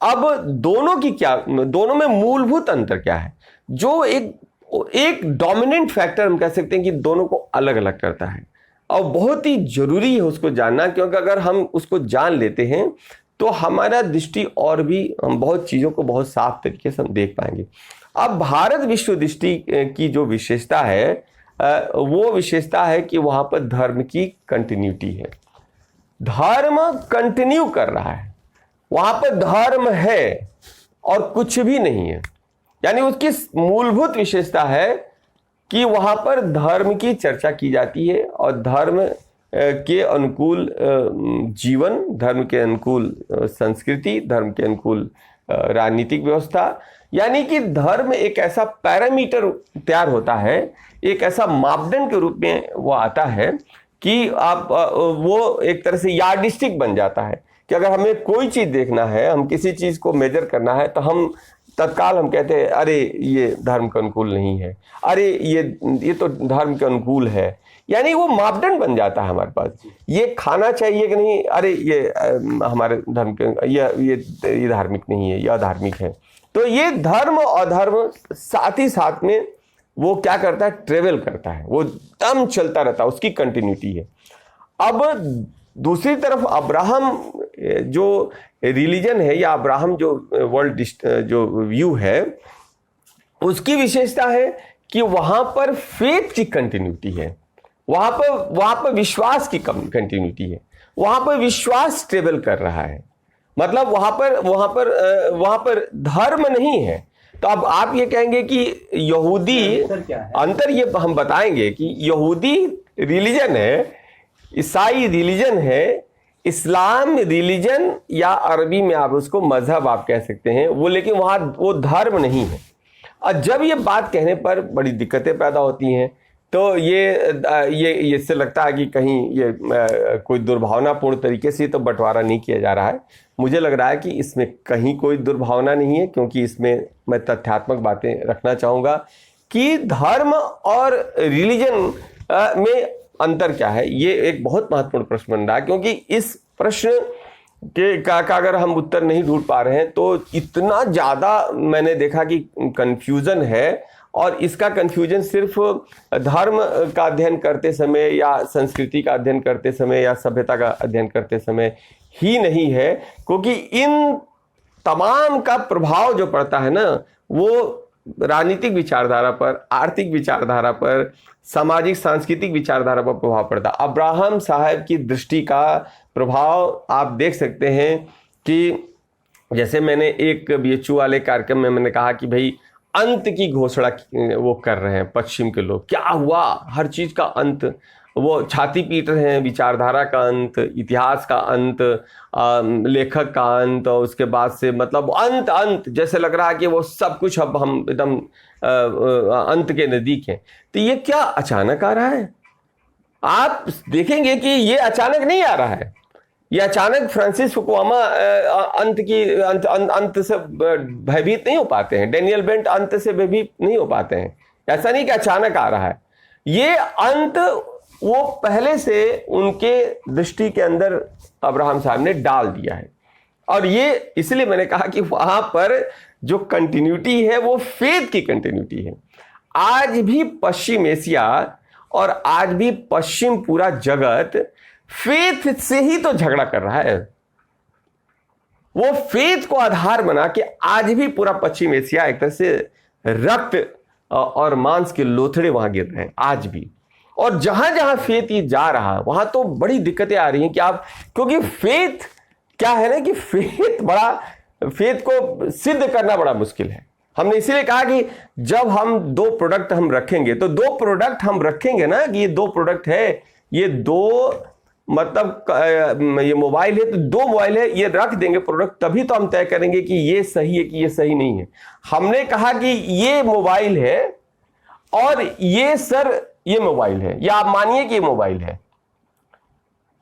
अब दोनों की क्या, दोनों में मूलभूत अंतर क्या है, जो एक डोमिनेंट फैक्टर हम कह सकते हैं कि दोनों को अलग अलग करता है, और बहुत ही जरूरी है उसको जानना, क्योंकि अगर हम उसको जान लेते हैं तो हमारा दृष्टि और भी, हम बहुत चीज़ों को बहुत साफ तरीके से हम देख पाएंगे। अब भारत विश्व दृष्टि की जो विशेषता है वो विशेषता है कि वहाँ पर धर्म की कंटिन्यूटी है। धर्म कंटिन्यू कर रहा है, वहां पर धर्म है और कुछ भी नहीं है। यानी उसकी मूलभूत विशेषता है कि वहां पर धर्म की चर्चा की जाती है और धर्म के अनुकूल जीवन, धर्म के अनुकूल संस्कृति, धर्म के अनुकूल राजनीतिक व्यवस्था, यानी कि धर्म एक ऐसा पैरामीटर तैयार होता है, एक ऐसा मापदंड के रूप में वो आता है कि आप वो एक तरह से यार्डस्टिक बन जाता है कि अगर हमें कोई चीज़ देखना है, हम किसी चीज़ को मेजर करना है, तो हम तत्काल हम कहते हैं अरे ये धर्म के अनुकूल नहीं है, अरे ये तो धर्म के अनुकूल है। यानी वो मापदंड बन जाता है हमारे पास, ये खाना चाहिए कि नहीं, अरे ये हमारे धर्म के ये धार्मिक नहीं है, यह धार्मिक है। तो ये धर्म और धर्म साथ ही साथ में वो क्या करता है, ट्रेवल करता है, वो दम चलता रहता है, उसकी कंटिन्यूटी है। अब दूसरी तरफ अब्राहम जो रिलीजन है या अब्राहम जो वर्ल्ड जो व्यू है, उसकी विशेषता है कि वहां पर फेथ की कंटिन्यूटी है, वहां पर विश्वास की कंटिन्यूटी है, वहां पर विश्वास ट्रेवल कर रहा है। मतलब वहां पर धर्म नहीं है। तो अब आप ये कहेंगे कि यहूदी अंतर ये हम बताएंगे कि यहूदी रिलीजन है, ईसाई रिलीजन है, इस्लाम रिलीजन या अरबी में आप उसको मजहब आप कह सकते हैं, वो लेकिन वहां वो धर्म नहीं है। और जब ये बात कहने पर बड़ी दिक्कतें पैदा होती हैं, तो ये इससे लगता है कि कहीं ये कोई दुर्भावनापूर्ण तरीके से तो बंटवारा नहीं किया जा रहा है। मुझे लग रहा है कि इसमें कहीं कोई दुर्भावना नहीं है, क्योंकि इसमें मैं तथ्यात्मक बातें रखना चाहूँगा कि धर्म और रिलीजन में अंतर क्या है। ये एक बहुत महत्वपूर्ण प्रश्न बन रहा है, क्योंकि इस प्रश्न का अगर हम उत्तर नहीं ढूंढ पा रहे हैं तो इतना ज़्यादा मैंने देखा कि कन्फ्यूज़न है। और इसका कन्फ्यूजन सिर्फ धर्म का अध्ययन करते समय या संस्कृति का अध्ययन करते समय या सभ्यता का अध्ययन करते समय ही नहीं है, क्योंकि इन तमाम का प्रभाव जो पड़ता है ना, वो राजनीतिक विचारधारा पर, आर्थिक विचारधारा पर, सामाजिक सांस्कृतिक विचारधारा पर प्रभाव पड़ता है। अब्राहम साहब की दृष्टि का प्रभाव आप देख सकते हैं कि जैसे मैंने एक BHU वाले कार्यक्रम में मैंने कहा कि भाई अंत की घोषणा वो कर रहे हैं पश्चिम के लोग, क्या हुआ, हर चीज का अंत, वो छाती पीट रहे हैं, विचारधारा का अंत, इतिहास का अंत, लेखक का अंत, और उसके बाद से मतलब अंत जैसे लग रहा है कि वो सब कुछ अब हम एकदम अंत के नजदीक हैं। तो ये क्या अचानक आ रहा है? आप देखेंगे कि ये अचानक नहीं आ रहा है, ये अचानक फ्रांसिस फुकुयामा अंत से भयभीत नहीं हो पाते हैं, डेनियल बेंट अंत से भयभीत नहीं हो पाते हैं। ऐसा नहीं कि अचानक आ रहा है, ये अंत वो पहले से उनके दृष्टि के अंदर अब्राहम साहब ने डाल दिया है। और ये इसलिए मैंने कहा कि वहां पर जो कंटिन्यूटी है वो फेथ की कंटिन्यूटी है। आज भी पश्चिम एशिया और आज भी पश्चिम पूरा जगत फेथ से ही तो झगड़ा कर रहा है। वो फेथ को आधार बना के आज भी पूरा पश्चिम एशिया एक तरह से रक्त और मांस के लोथड़े वहां गिर रहे हैं आज भी। और जहां जहां फेथ ये जा रहा है वहां तो बड़ी दिक्कतें आ रही हैं कि आप, क्योंकि फेथ क्या है ना कि फेथ को सिद्ध करना बड़ा मुश्किल है। हमने इसीलिए कहा कि जब हम दो प्रोडक्ट हम रखेंगे तो दो प्रोडक्ट हम रखेंगे ना कि ये दो प्रोडक्ट है, ये दो मतलब ये मोबाइल है तो दो मोबाइल है, ये रख देंगे प्रोडक्ट, तभी तो हम तय करेंगे कि ये सही है कि ये सही नहीं है। हमने कहा कि ये मोबाइल है और ये सर ये मोबाइल है, या आप मानिए कि ये मोबाइल है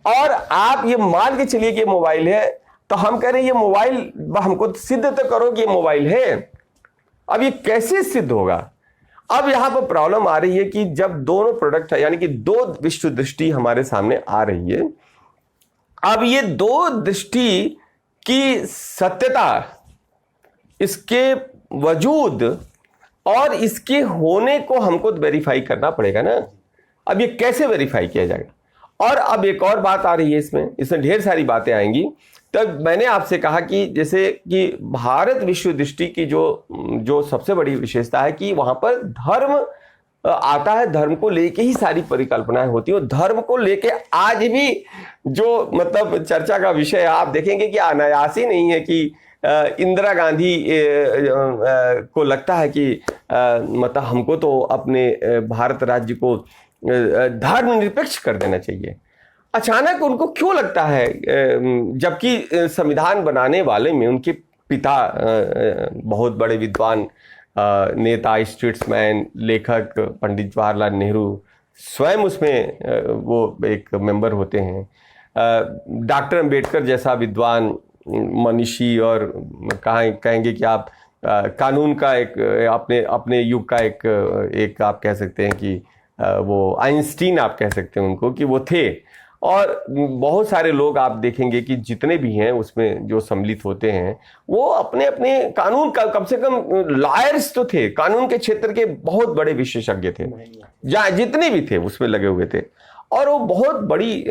और आप ये मान के चलिए कि ये मोबाइल है, तो हम कह रहे हैं ये मोबाइल, हमको सिद्ध तो करो कि ये मोबाइल है। अब ये कैसे सिद्ध होगा? अब यहां पर प्रॉब्लम आ रही है कि जब दोनों प्रोडक्ट है, यानी कि दो विश्व दृष्टि हमारे सामने आ रही है, अब ये दो दृष्टि की सत्यता, इसके वजूद और इसके होने को हमको वेरीफाई करना पड़ेगा ना। अब ये कैसे वेरीफाई किया जाएगा? और अब एक और बात आ रही है इसमें ढेर सारी बातें आएंगी। तब मैंने आपसे कहा कि जैसे कि भारत विश्व दृष्टि की जो सबसे बड़ी विशेषता है कि वहां पर धर्म आता है, धर्म को लेके ही सारी परिकल्पनाएं होती हैं। और धर्म को लेके आज भी जो मतलब चर्चा का विषय है, आप देखेंगे कि अनायास ही नहीं है कि इंदिरा गांधी को लगता है कि मतलब हमको तो अपने भारत राज्य को धर्मनिरपेक्ष कर देना चाहिए। अचानक उनको क्यों लगता है, जबकि संविधान बनाने वाले में उनके पिता बहुत बड़े विद्वान नेता, स्टेट्समैन, लेखक पंडित जवाहरलाल नेहरू स्वयं उसमें वो एक मेंबर होते हैं। डॉक्टर अंबेडकर जैसा विद्वान, मनीषी और कहेंगे कि आप कानून का एक अपने युग का एक आप कह सकते हैं कि वो आइंस्टीन आप कह सकते हैं उनको कि वो थे। और बहुत सारे लोग आप देखेंगे कि जितने भी हैं उसमें जो सम्मिलित होते हैं वो अपने अपने कानून का कम से कम लॉयर्स तो थे, कानून के क्षेत्र के बहुत बड़े विशेषज्ञ थे, जहाँ जितने भी थे उसमें लगे हुए थे। और वो बहुत बड़ी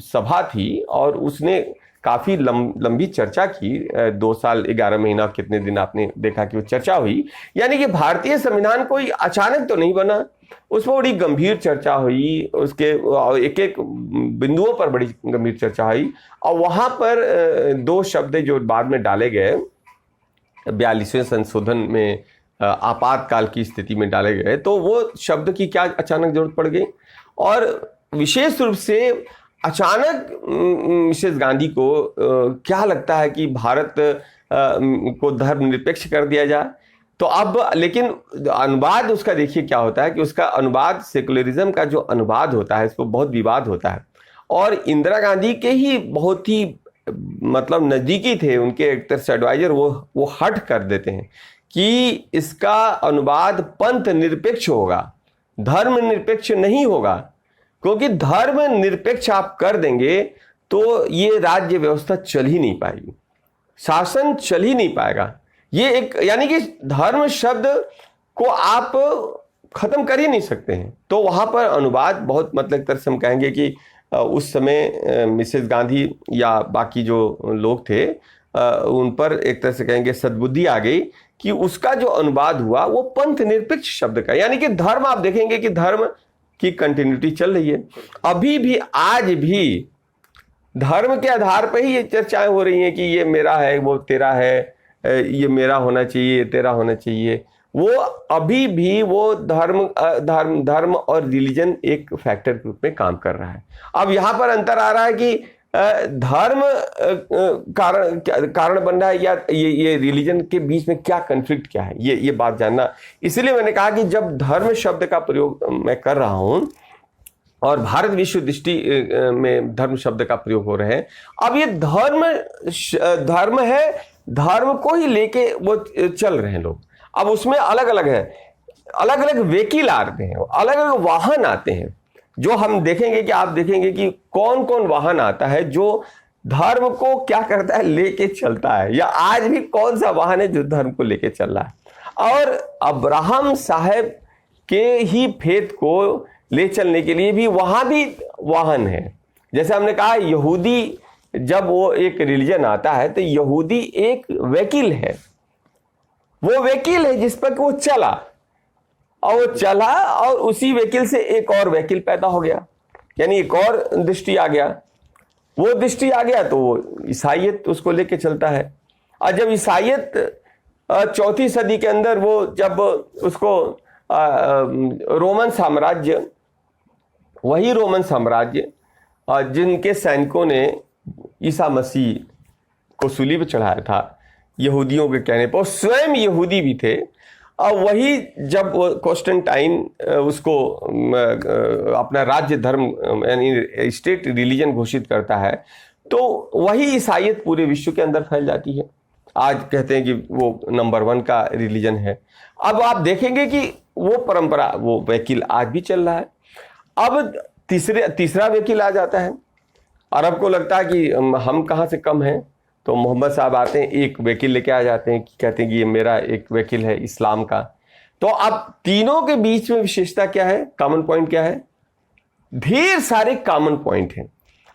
सभा थी और उसने काफ़ी लंबी चर्चा की, 2 साल 11 महीना कितने दिन आपने देखा कि वो चर्चा हुई। यानी कि भारतीय संविधान कोई अचानक तो नहीं बना, उसमें बड़ी गंभीर चर्चा हुई, उसके एक एक बिंदुओं पर बड़ी गंभीर चर्चा हुई। और वहाँ पर 2 शब्द जो बाद में डाले गए 42वें संशोधन में, आपातकाल की स्थिति में डाले गए, तो वो शब्द की क्या अचानक जरूरत पड़ गई। और विशेष रूप से अचानक मिसेस गांधी को क्या लगता है कि भारत को धर्मनिरपेक्ष कर दिया जाए। तो अब लेकिन अनुवाद उसका देखिए क्या होता है कि उसका अनुवाद, सेकुलरिज्म का जो अनुवाद होता है, इसको बहुत विवाद होता है। और इंदिरा गांधी के ही बहुत ही मतलब नज़दीकी थे, उनके एक तरह से एडवाइजर, वो हट कर देते हैं कि इसका अनुवाद पंथ निरपेक्ष होगा, धर्म निरपेक्ष नहीं होगा। क्योंकि धर्म निरपेक्ष आप कर देंगे तो ये राज्य व्यवस्था चल ही नहीं पाएगी, शासन चल ही नहीं पाएगा। ये एक यानी कि धर्म शब्द को आप खत्म कर ही नहीं सकते हैं। तो वहां पर अनुवाद बहुत मतलब एक तरह से हम कहेंगे कि उस समय मिसेस गांधी या बाकी जो लोग थे उन पर एक तरह से कहेंगे सद्बुद्धि आ गई कि उसका जो अनुवाद हुआ वो पंथ निरपेक्ष शब्द का, यानी कि धर्म आप देखेंगे कि धर्म की कंटिन्यूटी चल रही है। अभी भी आज भी धर्म के आधार पर ही ये चर्चाएं हो रही हैं कि ये मेरा है, वो तेरा है, ये मेरा होना चाहिए, ये तेरा होना चाहिए। वो अभी भी वो धर्म और रिलीजन एक फैक्टर के रूप में काम कर रहा है। अब यहाँ पर अंतर आ रहा है कि धर्म कारण बन रहा है या ये रिलीजन के बीच में क्या कन्फ्लिक्ट क्या है, ये बात जानना। इसलिए मैंने कहा कि जब धर्म शब्द का प्रयोग मैं कर रहा हूं और भारत विश्व दृष्टि में धर्म शब्द का प्रयोग हो रहे हैं, अब ये धर्म है, धर्म को ही लेके वो चल रहे हैं लोग। अब उसमें अलग अलग है, अलग अलग व्हीकल आते हैं, अलग अलग वाहन आते हैं, जो हम देखेंगे कि आप देखेंगे कि कौन कौन वाहन आता है जो धर्म को क्या करता है, लेके चलता है, या आज भी कौन सा वाहन है जो धर्म को लेके चल रहा है। और अब्राहम साहब के ही फेथ को ले चलने के लिए भी वहां भी वाहन है। जैसे हमने कहा यहूदी जब वो एक रिलीजन आता है तो यहूदी एक वकील है, वो वकील है जिस पर वो चला और वो चला और उसी वकील से एक और वकील पैदा हो गया, यानी एक और दृष्टि आ गया। वो दृष्टि आ गया तो वो ईसाईयत उसको लेके चलता है। और जब ईसाईयत 4वीं सदी के अंदर वो जब उसको रोमन साम्राज्य, वही रोमन साम्राज्य जिनके सैनिकों ने ईसा मसीह को सूली पर चढ़ाया था यहूदियों के कहने पर, स्वयं यहूदी भी थे, और वही जब कॉन्स्टेंटाइन उसको अपना राज्य धर्म यानी स्टेट रिलीजन घोषित करता है तो वही ईसाईयत पूरे विश्व के अंदर फैल जाती है। आज कहते हैं कि वो नंबर 1 का रिलीजन है। अब आप देखेंगे कि वो परंपरा, वो वकील आज भी चल रहा है। अब तीसरा वकील आ जाता है। अरब को लगता है कि हम कहाँ से कम हैं, तो मोहम्मद साहब आते हैं, एक वकील लेके आ जाते हैं कि कहते हैं कि ये मेरा एक वकील है इस्लाम का। तो अब तीनों के बीच में विशेषता क्या है, कॉमन पॉइंट क्या है? ढेर सारे कॉमन पॉइंट हैं।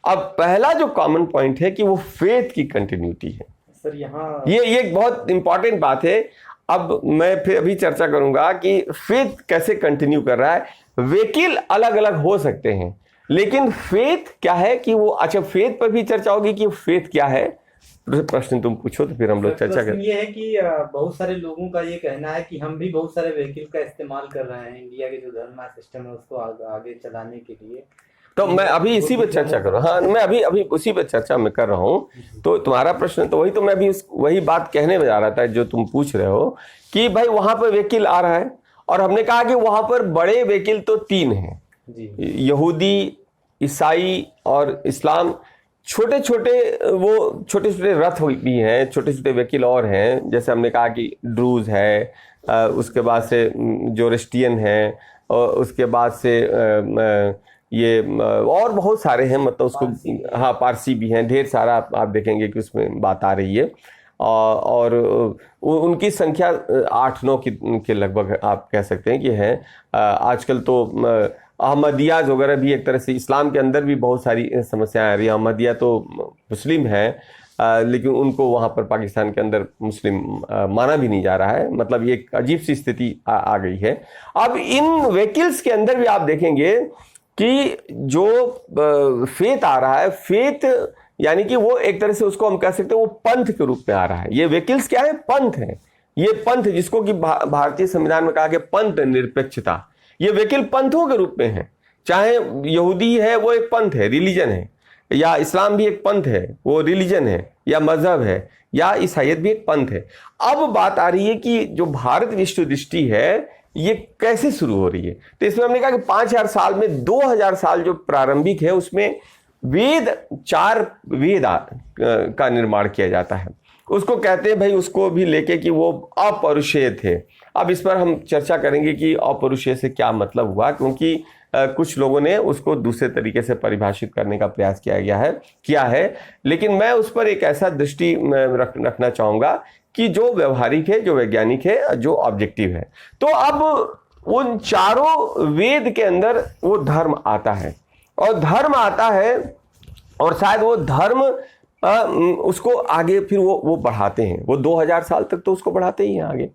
अब पहला जो कॉमन पॉइंट है कि वो फेथ की कंटिन्यूटी है। सर यहाँ ये एक बहुत इंपॉर्टेंट बात है। अब मैं फिर अभी चर्चा करूंगा कि फेथ कैसे कंटिन्यू कर रहा है। वकील अलग अलग हो सकते हैं, लेकिन फेथ क्या है कि वो, अच्छा फेथ पर भी चर्चा होगी कि फेथ क्या है। प्रश्न तुम पूछो तो फिर हम लोग चर्चा करें। ये है कि बहुत सारे लोगों का ये कहना है कि हम भी बहुत सारे व्हीकल का इस्तेमाल कर रहे हैं इंडिया के जो धर्म सिस्टम है उसको आगे चलाने के लिए। तो मैं अभी इसी पर चर्चा करूँ, हाँ मैं अभी अभी उसी पर चर्चा मैं कर रहा हूँ। तो तुम्हारा प्रश्न तो वही, तो मैं भी वही बात कहने में जा रहा था जो तुम पूछ रहे हो कि भाई वहां पर वकील आ रहा है, और हमने कहा कि वहां पर बड़े वकील तो 3 हैं, यहूदी, ईसाई और इस्लाम। छोटे छोटे वो छोटे छोटे रथ भी हैं, छोटे छोटे वकील और हैं, जैसे हमने कहा कि ड्रूज है, उसके बाद से जोरेस्टियन है, और उसके बाद से ये और बहुत सारे हैं, मतलब उसको हाँ पारसी भी हैं, ढेर सारा आप देखेंगे कि उसमें बात आ रही है। और उनकी संख्या 8-9 के लगभग आप कह सकते हैं कि है। आजकल तो अहमदियाज वगैरह भी एक तरह से, इस्लाम के अंदर भी बहुत सारी समस्याएं आ रही हैं। अहमदिया तो मुस्लिम है, लेकिन उनको वहाँ पर पाकिस्तान के अंदर मुस्लिम माना भी नहीं जा रहा है, मतलब ये एक अजीब सी स्थिति आ गई है। अब इन वकील्स के अंदर भी आप देखेंगे कि जो फेथ आ रहा है, फेथ यानी कि वो एक तरह से उसको हम कह सकते हैं वो पंथ के रूप में आ रहा है। ये वकील्स क्या है? पंथ है। ये पंथ जिसको कि भारतीय संविधान में कहा गया पंथ निरपेक्षता, ये वकील पंथों के रूप में है। चाहे यहूदी है वो एक पंथ है, रिलीजन है, या इस्लाम भी एक पंथ है, वो रिलीजन है या मजहब है, या ईसाईयत भी एक पंथ है। अब बात आ रही है कि जो भारत विश्व दृष्टि है ये कैसे शुरू हो रही है। तो इसमें हमने कहा कि 5000 साल में 2000 साल जो प्रारंभिक है उसमें वेद, 4 वेद का निर्माण किया जाता है। उसको कहते हैं भाई, उसको भी लेके कि वो अपौरुषेय थे। अब इस पर हम चर्चा करेंगे कि अपौरुषेय से क्या मतलब हुआ, क्योंकि कुछ लोगों ने उसको दूसरे तरीके से परिभाषित करने का प्रयास किया है। लेकिन मैं उस पर एक ऐसा दृष्टि रखना चाहूँगा कि जो व्यवहारिक है, जो वैज्ञानिक है, जो ऑब्जेक्टिव है। तो अब उन चारों वेद के अंदर वो धर्म आता है, और धर्म आता है, और शायद वो धर्म उसको आगे फिर वो बढ़ाते हैं। वो 2000 साल तक तो उसको बढ़ाते ही हैं आगे।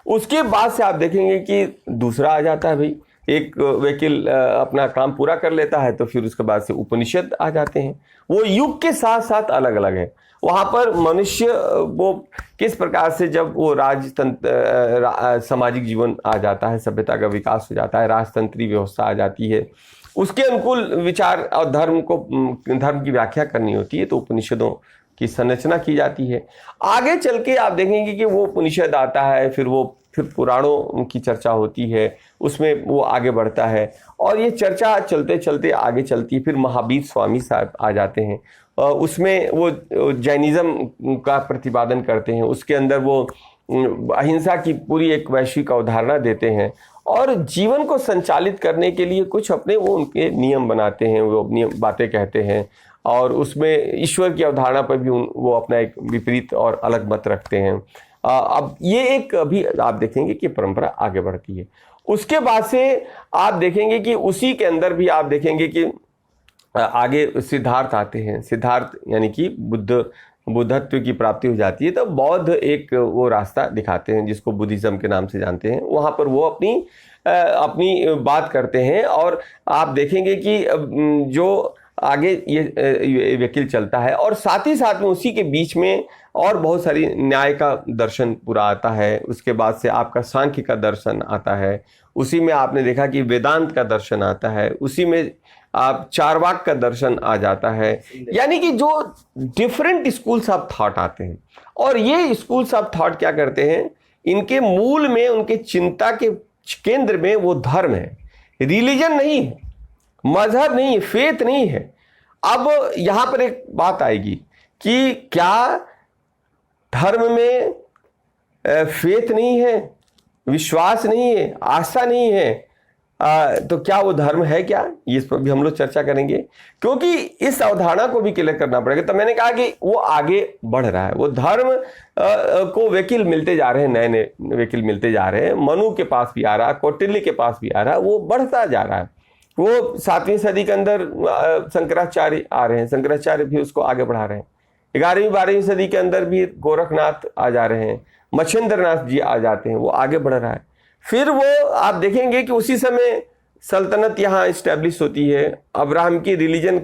उसके बाद से आप देखेंगे कि दूसरा आ जाता है भाई, एक वकील अपना काम पूरा कर लेता है, तो फिर उसके बाद से उपनिषद आ जाते हैं। वो युग के साथ साथ अलग अलग है। वहाँ पर मनुष्य वो किस प्रकार से, जब वो राजतंत्र सामाजिक जीवन आ जाता है, सभ्यता का विकास हो जाता है, राजतंत्री व्यवस्था आ जाती है, उसके अनुकूल विचार और धर्म की व्याख्या करनी होती है, तो उपनिषदों की संरचना की जाती है। आगे चल के आप देखेंगे कि वो उपनिषद आता है, फिर पुराणों की चर्चा होती है, उसमें वो आगे बढ़ता है, और ये चर्चा चलते चलते आगे चलती है। फिर महावीर स्वामी साहब आ जाते हैं, उसमें वो जैनिज्म का प्रतिपादन करते हैं। उसके अंदर वो अहिंसा की पूरी एक वैश्विक अवधारणा देते हैं, और जीवन को संचालित करने के लिए कुछ अपने वो उनके नियम बनाते हैं, वो अपनी बातें कहते हैं, और उसमें ईश्वर की अवधारणा पर भी वो अपना एक विपरीत और अलग मत रखते हैं। अब ये एक अभी आप देखेंगे कि परंपरा आगे बढ़ती है। उसके बाद से आप देखेंगे कि उसी के अंदर भी आप देखेंगे कि आगे सिद्धार्थ आते हैं। सिद्धार्थ यानी कि बुद्धत्व की प्राप्ति हो जाती है, तो बौद्ध एक वो रास्ता दिखाते हैं जिसको बुद्धिज्म के नाम से जानते हैं। वहाँ पर वो अपनी बात करते हैं, और आप देखेंगे कि जो आगे ये वकील चलता है, और साथ ही साथ में उसी के बीच में और बहुत सारी न्याय का दर्शन पूरा आता है। उसके बाद से आपका सांख्य का दर्शन आता है, उसी में आपने देखा कि वेदांत का दर्शन आता है, उसी में आप चारवाक का दर्शन आ जाता है। यानी कि जो डिफरेंट स्कूल्स ऑफ थॉट आते हैं, और ये स्कूल्स ऑफ थॉट क्या करते हैं, इनके मूल में, उनके चिंता के केंद्र में वो धर्म है, रिलीजन नहीं है, मजहब नहीं है, फेथ नहीं है। अब यहां पर एक बात आएगी कि क्या धर्म में फेथ नहीं है, विश्वास नहीं है, आस्था नहीं है, तो क्या वो धर्म है क्या? इस पर भी हम लोग चर्चा करेंगे, क्योंकि इस अवधारणा को भी क्लियर करना पड़ेगा। तो मैंने कहा कि वो आगे बढ़ रहा है, वो धर्म को वकील मिलते जा रहे हैं, नए नए वकील मिलते जा रहे हैं। मनु के पास भी आ रहा है, कौटिल्य के पास भी आ रहा है, वो बढ़ता जा रहा है। वो 7वीं सदी के अंदर शंकराचार्य आ रहे हैं, शंकराचार्य भी उसको आगे बढ़ा रहे हैं। 11वीं 12वीं सदी के अंदर भी गोरखनाथ आ जा रहे हैं, मच्छेंद्रनाथ जी आ जाते हैं, वो आगे बढ़ रहा है। फिर वो आप देखेंगे कि उसी समय सल्तनत यहाँ इस्टेब्लिश होती है। अब्राहम की रिलीजन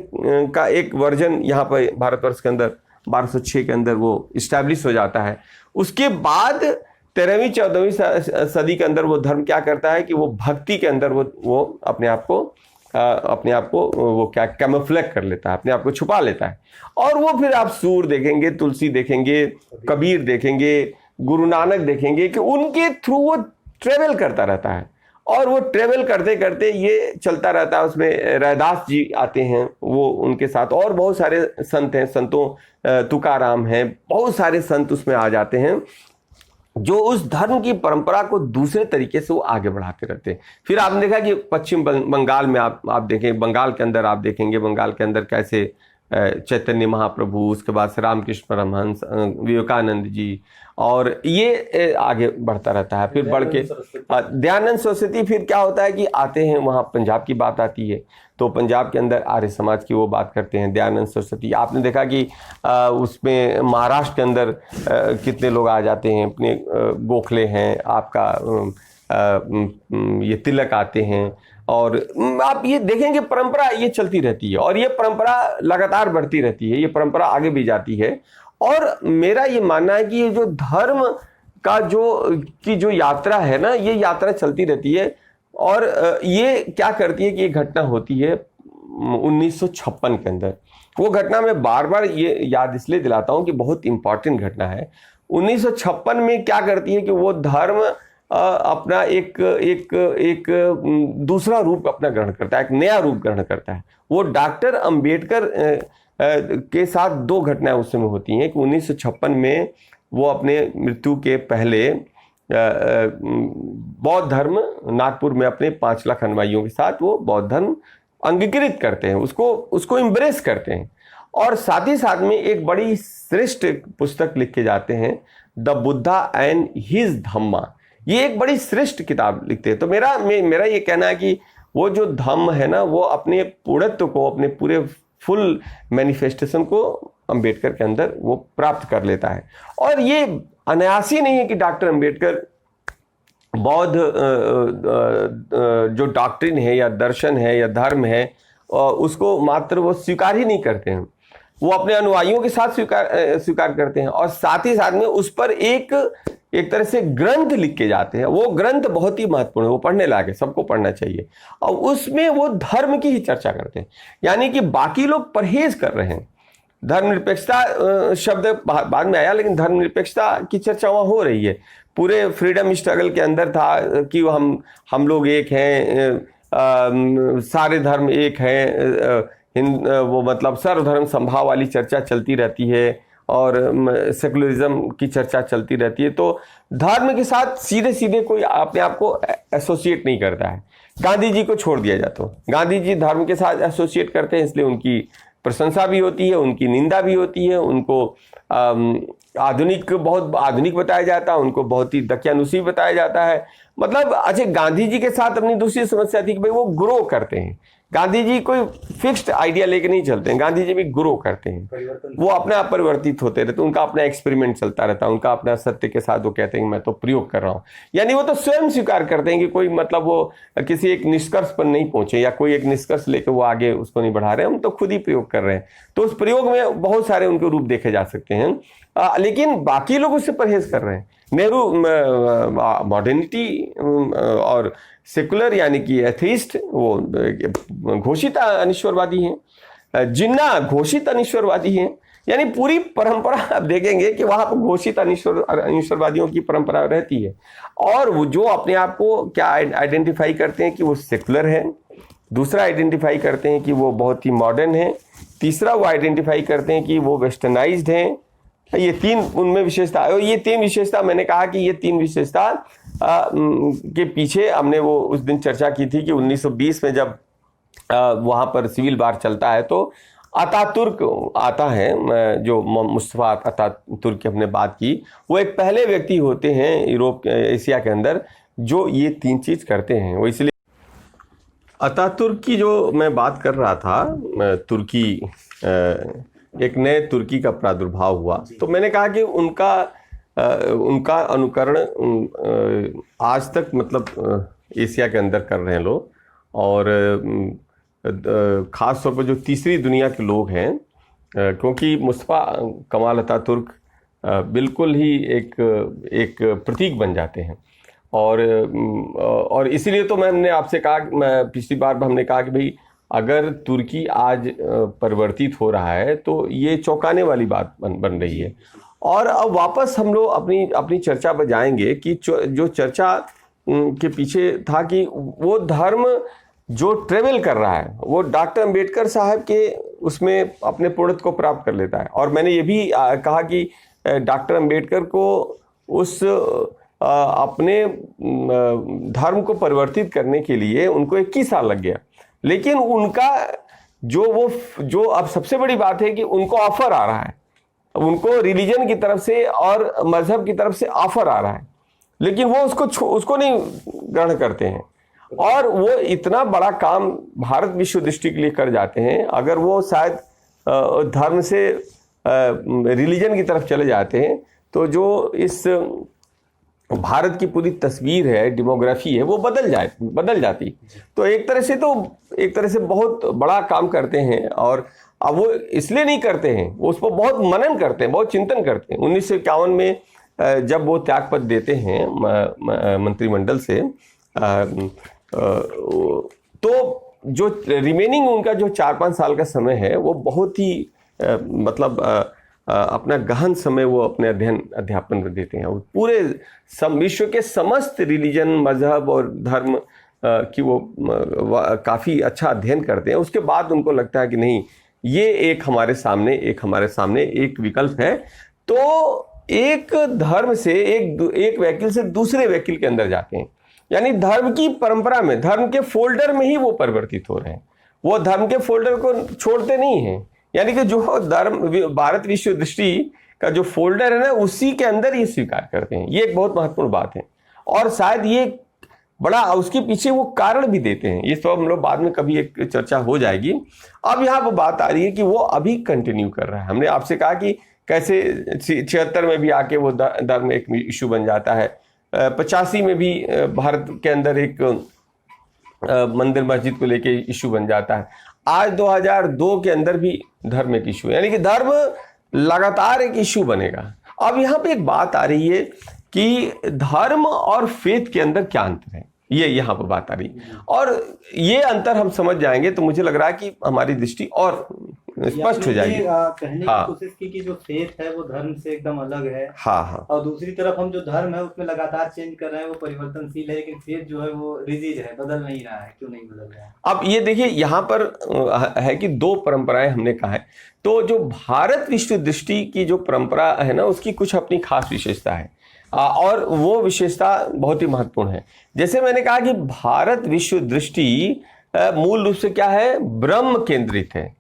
का एक वर्जन यहाँ पर भारतवर्ष के अंदर 1206 के अंदर वो इस्टेब्लिश हो जाता है। उसके बाद 13वीं 14वीं सदी के अंदर वो धर्म क्या करता है कि वो भक्ति के अंदर वो अपने आप को वो क्या कैमोफ्लेग कर लेता है, अपने आप को छुपा लेता है। और वो फिर आप सूर देखेंगे, तुलसी देखेंगे, कबीर देखेंगे, गुरु नानक देखेंगे कि उनके थ्रू वो ट्रेवल करता रहता है। और वो ट्रेवल करते करते ये चलता रहता है। उसमें रैदास जी आते हैं, वो उनके साथ और बहुत सारे संत हैं, संतों तुकाराम हैं, बहुत सारे संत उसमें आ जाते हैं जो उस धर्म की परंपरा को दूसरे तरीके से वो आगे बढ़ाते रहते हैं। फिर आपने देखा कि पश्चिम बंगाल में आप देखें, बंगाल के अंदर आप देखेंगे, बंगाल के अंदर कैसे चैतन्य महाप्रभु, उसके बाद से रामकृष्ण परमहंस, विवेकानंद जी, और ये आगे बढ़ता रहता है। फिर बढ़ के दयानंद सरस्वती, फिर क्या होता है कि आते हैं, वहाँ पंजाब की बात आती है, तो पंजाब के अंदर आर्य समाज की वो बात करते हैं, दयानंद सरस्वती। आपने देखा कि उसमें महाराष्ट्र के अंदर कितने लोग आ जाते हैं, अपने गोखले हैं, आपका ये तिलक आते हैं, और आप ये देखेंगे परंपरा ये चलती रहती है, और ये परंपरा लगातार बढ़ती रहती है, ये परंपरा आगे भी जाती है। और मेरा ये मानना है कि ये जो धर्म का जो यात्रा है ना, ये यात्रा चलती रहती है। और ये क्या करती है कि ये घटना होती है 1956 के अंदर। वो घटना मैं बार बार ये याद इसलिए दिलाता हूँ कि बहुत इंपॉर्टेंट घटना है। 1956 में क्या करती है कि वो धर्म अपना एक दूसरा रूप अपना ग्रहण करता है, एक नया रूप ग्रहण करता है। वो डॉक्टर अंबेडकर के साथ दो घटनाएं उस समय होती हैं कि 1956 में वो अपने मृत्यु के पहले बौद्ध धर्म नागपुर में अपने 5 लाख अनुयायियों के साथ वो बौद्ध धर्म अंगीकृत करते हैं, उसको एम्ब्रेस करते हैं। और साथ ही साथ में एक बड़ी श्रेष्ठ पुस्तक लिख के जाते हैं, द बुद्धा एंड हिज धम्मा। ये एक बड़ी श्रेष्ठ किताब लिखते हैं। तो मेरा ये कहना है कि वो जो धम्म है ना, वो अपने पूर्णत्व को, अपने पूरे फुल मैनिफेस्टेशन को अंबेडकर के अंदर वो प्राप्त कर लेता है। और ये अनायासी नहीं है कि डॉक्टर अंबेडकर बौद्ध जो डॉक्ट्रिन है या दर्शन है या धर्म है उसको मात्र वो स्वीकार ही नहीं करते हैं, वो अपने अनुयायियों के साथ स्वीकार करते हैं। और साथ ही साथ में उस पर एक तरह से ग्रंथ लिख के जाते हैं। वो ग्रंथ बहुत ही महत्वपूर्ण है, वो पढ़ने लायक है, सबको पढ़ना चाहिए। और उसमें वो धर्म की ही चर्चा करते हैं, यानी कि बाकी लोग परहेज कर रहे हैं। धर्मनिरपेक्षता शब्द बाद में आया, लेकिन धर्मनिरपेक्षता की चर्चा वहाँ हो रही है। पूरे फ्रीडम स्ट्रगल के अंदर था कि हम लोग एक हैं, सारे धर्म एक हैं, वो मतलब सर्वधर्म संभाव वाली चर्चा चलती रहती है, और सेकुलरिज्म की चर्चा चलती रहती है। तो धर्म के साथ सीधे सीधे कोई अपने आप को एसोसिएट नहीं करता है। गांधी जी को छोड़ दिया जाता, गांधी जी धर्म के साथ एसोसिएट करते हैं, इसलिए उनकी प्रशंसा भी होती है, उनकी निंदा भी होती है, उनको बहुत आधुनिक बताया जाता है, उनको बहुत ही दकियानुसी बताया जाता है। मतलब अच्छा, गांधी जी के साथ अपनी दूसरी समस्या थी कि भाई वो ग्रो करते हैं। गांधी जी कोई फिक्स्ड आइडिया लेके नहीं चलते हैं, गांधी जी भी ग्रो करते हैं, वो अपने आप परिवर्तित होते रहते, उनका अपना एक्सपेरिमेंट चलता रहता है, उनका अपना सत्य के साथ वो कहते हैं कि मैं तो प्रयोग कर रहा हूँ। यानी वो तो स्वयं स्वीकार करते हैं कि कोई मतलब वो किसी एक निष्कर्ष पर नहीं पहुंचे, या कोई एक निष्कर्ष लेकर वो आगे उसको नहीं बढ़ा रहे हैं, हम तो खुद ही प्रयोग कर रहे हैं। तो उस प्रयोग में बहुत सारे उनके रूप देखे जा सकते हैं, लेकिन बाकी लोग उससे परहेज कर रहे हैं। नेहरू मॉडर्निटी और सेकुलर यानी कि एथीस्ट, वो घोषित अनिश्वरवादी हैं। जिन्ना घोषित अनिश्वरवादी हैं। यानी पूरी परंपरा आप देखेंगे कि वहां पर घोषित अनिश्वरवादियों की परंपरा रहती है। और वो जो अपने आप को क्या आइडेंटिफाई करते हैं कि वो सेकुलर है, दूसरा आइडेंटिफाई करते हैं कि वो बहुत ही मॉडर्न है, तीसरा वो आइडेंटिफाई करते हैं कि वो वेस्टर्नाइज्ड हैं। ये तीन उनमें विशेषता है। और ये तीन विशेषता, मैंने कहा कि ये तीन विशेषता के पीछे हमने वो उस दिन चर्चा की थी कि 1920 में जब वहाँ पर सिविल वार चलता है तो अतातुर्क आता है, जो मुस्तफा अतातुर्क की हमने बात की, वो एक पहले व्यक्ति होते हैं यूरोप एशिया के अंदर जो ये तीन चीज करते हैं। वो इसलिए अतातुर्क की जो मैं बात कर रहा था, तुर्की एक नए तुर्की का प्रादुर्भाव हुआ। तो मैंने कहा कि उनका अनुकरण आज तक मतलब एशिया के अंदर कर रहे हैं लोग, और ख़ास तौर पर जो तीसरी दुनिया के लोग हैं, क्योंकि मुस्तफ़ा कमाल अतातुर्क बिल्कुल ही एक प्रतीक बन जाते हैं। और इसीलिए तो मैंने आपसे कहा, मैं पिछली बार हमने कहा कि भाई अगर तुर्की आज परिवर्तित हो रहा है तो ये चौंकाने वाली बात बन रही है। और अब वापस हम लोग अपनी चर्चा पर जाएंगे कि जो चर्चा के पीछे था कि वो धर्म जो ट्रेवल कर रहा है वो डॉक्टर अंबेडकर साहब के उसमें अपने पूर्णत्व को प्राप्त कर लेता है। और मैंने ये भी कहा कि डॉक्टर अंबेडकर को उस अपने धर्म को परिवर्तित करने के लिए उनको 21 साल लग गया, लेकिन उनका जो अब सबसे बड़ी बात है कि उनको ऑफर आ रहा है, उनको रिलीजन की तरफ से और मजहब की तरफ से ऑफर आ रहा है, लेकिन वो उसको नहीं ग्रहण करते हैं। और वो इतना बड़ा काम भारत विश्व दृष्टि के लिए कर जाते हैं। अगर वो शायद धर्म से रिलीजन की तरफ चले जाते हैं तो जो इस भारत की पूरी तस्वीर है, डेमोग्राफी है, वो बदल जाती। तो एक तरह से बहुत बड़ा काम करते हैं। और अब वो इसलिए नहीं करते हैं, वो उस पर बहुत मनन करते हैं, बहुत चिंतन करते हैं। 1951 में जब वो त्यागपत्र देते हैं मंत्रिमंडल से, तो जो रिमेनिंग उनका जो 4-5 साल का समय है वो बहुत ही मतलब अपना गहन समय वो अपने अध्यापन में देते हैं। पूरे विश्व के समस्त रिलीजन, मजहब और धर्म की वो काफ़ी अच्छा अध्ययन करते हैं। उसके बाद उनको लगता है कि नहीं, ये एक हमारे सामने एक विकल्प है। तो एक धर्म से एक वकील से दूसरे वकील के अंदर जाते हैं, यानी धर्म की परंपरा में, धर्म के फोल्डर में ही वो परिवर्तित हो रहे हैं। वो धर्म के फोल्डर को छोड़ते नहीं हैं, यानी कि जो धर्म भारत विश्व दृष्टि का जो फोल्डर है ना, उसी के अंदर ये स्वीकार करते हैं। ये एक बहुत महत्वपूर्ण बात है। और शायद ये बड़ा उसके पीछे वो कारण भी देते हैं। ये तो हम लोग बाद में कभी एक चर्चा हो जाएगी। अब यहाँ पर बात आ रही है कि वो अभी कंटिन्यू कर रहा है। हमने आपसे कहा कि कैसे 76 में भी आके वो धर्म एक इशू बन जाता है, 85 में भी भारत के अंदर एक मंदिर मस्जिद को लेके इशू बन जाता है। आज 2002 के अंदर भी धर्म एक इशू है, यानी कि धर्म लगातार एक इशू बनेगा। अब यहाँ पे एक बात आ रही है कि धर्म और फेथ के अंदर क्या अंतर है, ये यहाँ पर बात आ रही है। और ये अंतर हम समझ जाएंगे तो मुझे लग रहा है कि हमारी दृष्टि और स्पष्ट हो जाएगी। कहने की कोशिश की कि जो फेथ है वो धर्म से एकदम अलग है। हाँ। और दूसरी तरफ हम जो धर्म है उसमें लगातार चेंज कर रहे हैं, वो परिवर्तनशील है, लेकिन फेथ जो है वो रिजिड है, बदल नहीं रहा है। क्यों नहीं बदल रहा है? अब ये देखिए, यहाँ पर है कि 2 परंपराएं हमने कहा है। तो जो भारत विश्व दृष्टि की जो परंपरा है ना, उसकी कुछ अपनी खास विशेषता है, और वो विशेषता बहुत ही महत्वपूर्ण है। जैसे मैंने कहा कि भारत विश्व दृष्टि मूल रूप से क्या है, ब्रह्म केंद्रित है,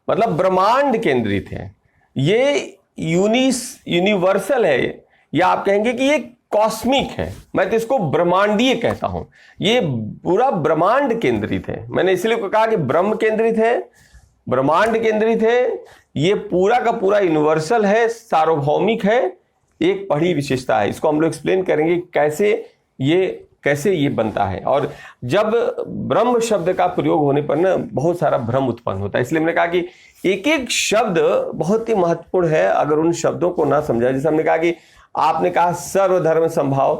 मतलब ब्रह्मांड केंद्रित है। ये यूनिवर्सल है, या आप कहेंगे कि ये कॉस्मिक है। मैं तो इसको ब्रह्मांडीय कहता हूं। ये पूरा ब्रह्मांड केंद्रित है। मैंने इसलिए कहा कि ब्रह्म केंद्रित है, ब्रह्मांड केंद्रित है, ये पूरा का पूरा यूनिवर्सल है, सार्वभौमिक है। एक बड़ी विशेषता है, इसको हम लोग एक्सप्लेन करेंगे कैसे ये बनता है। और जब ब्रह्म शब्द का प्रयोग होने पर ना बहुत सारा भ्रम उत्पन्न होता है, इसलिए मैंने कहा कि एक एक शब्द बहुत ही महत्वपूर्ण है। अगर उन शब्दों को ना समझा, जैसे हमने कहा कि आपने कहा सर्वधर्म संभाव,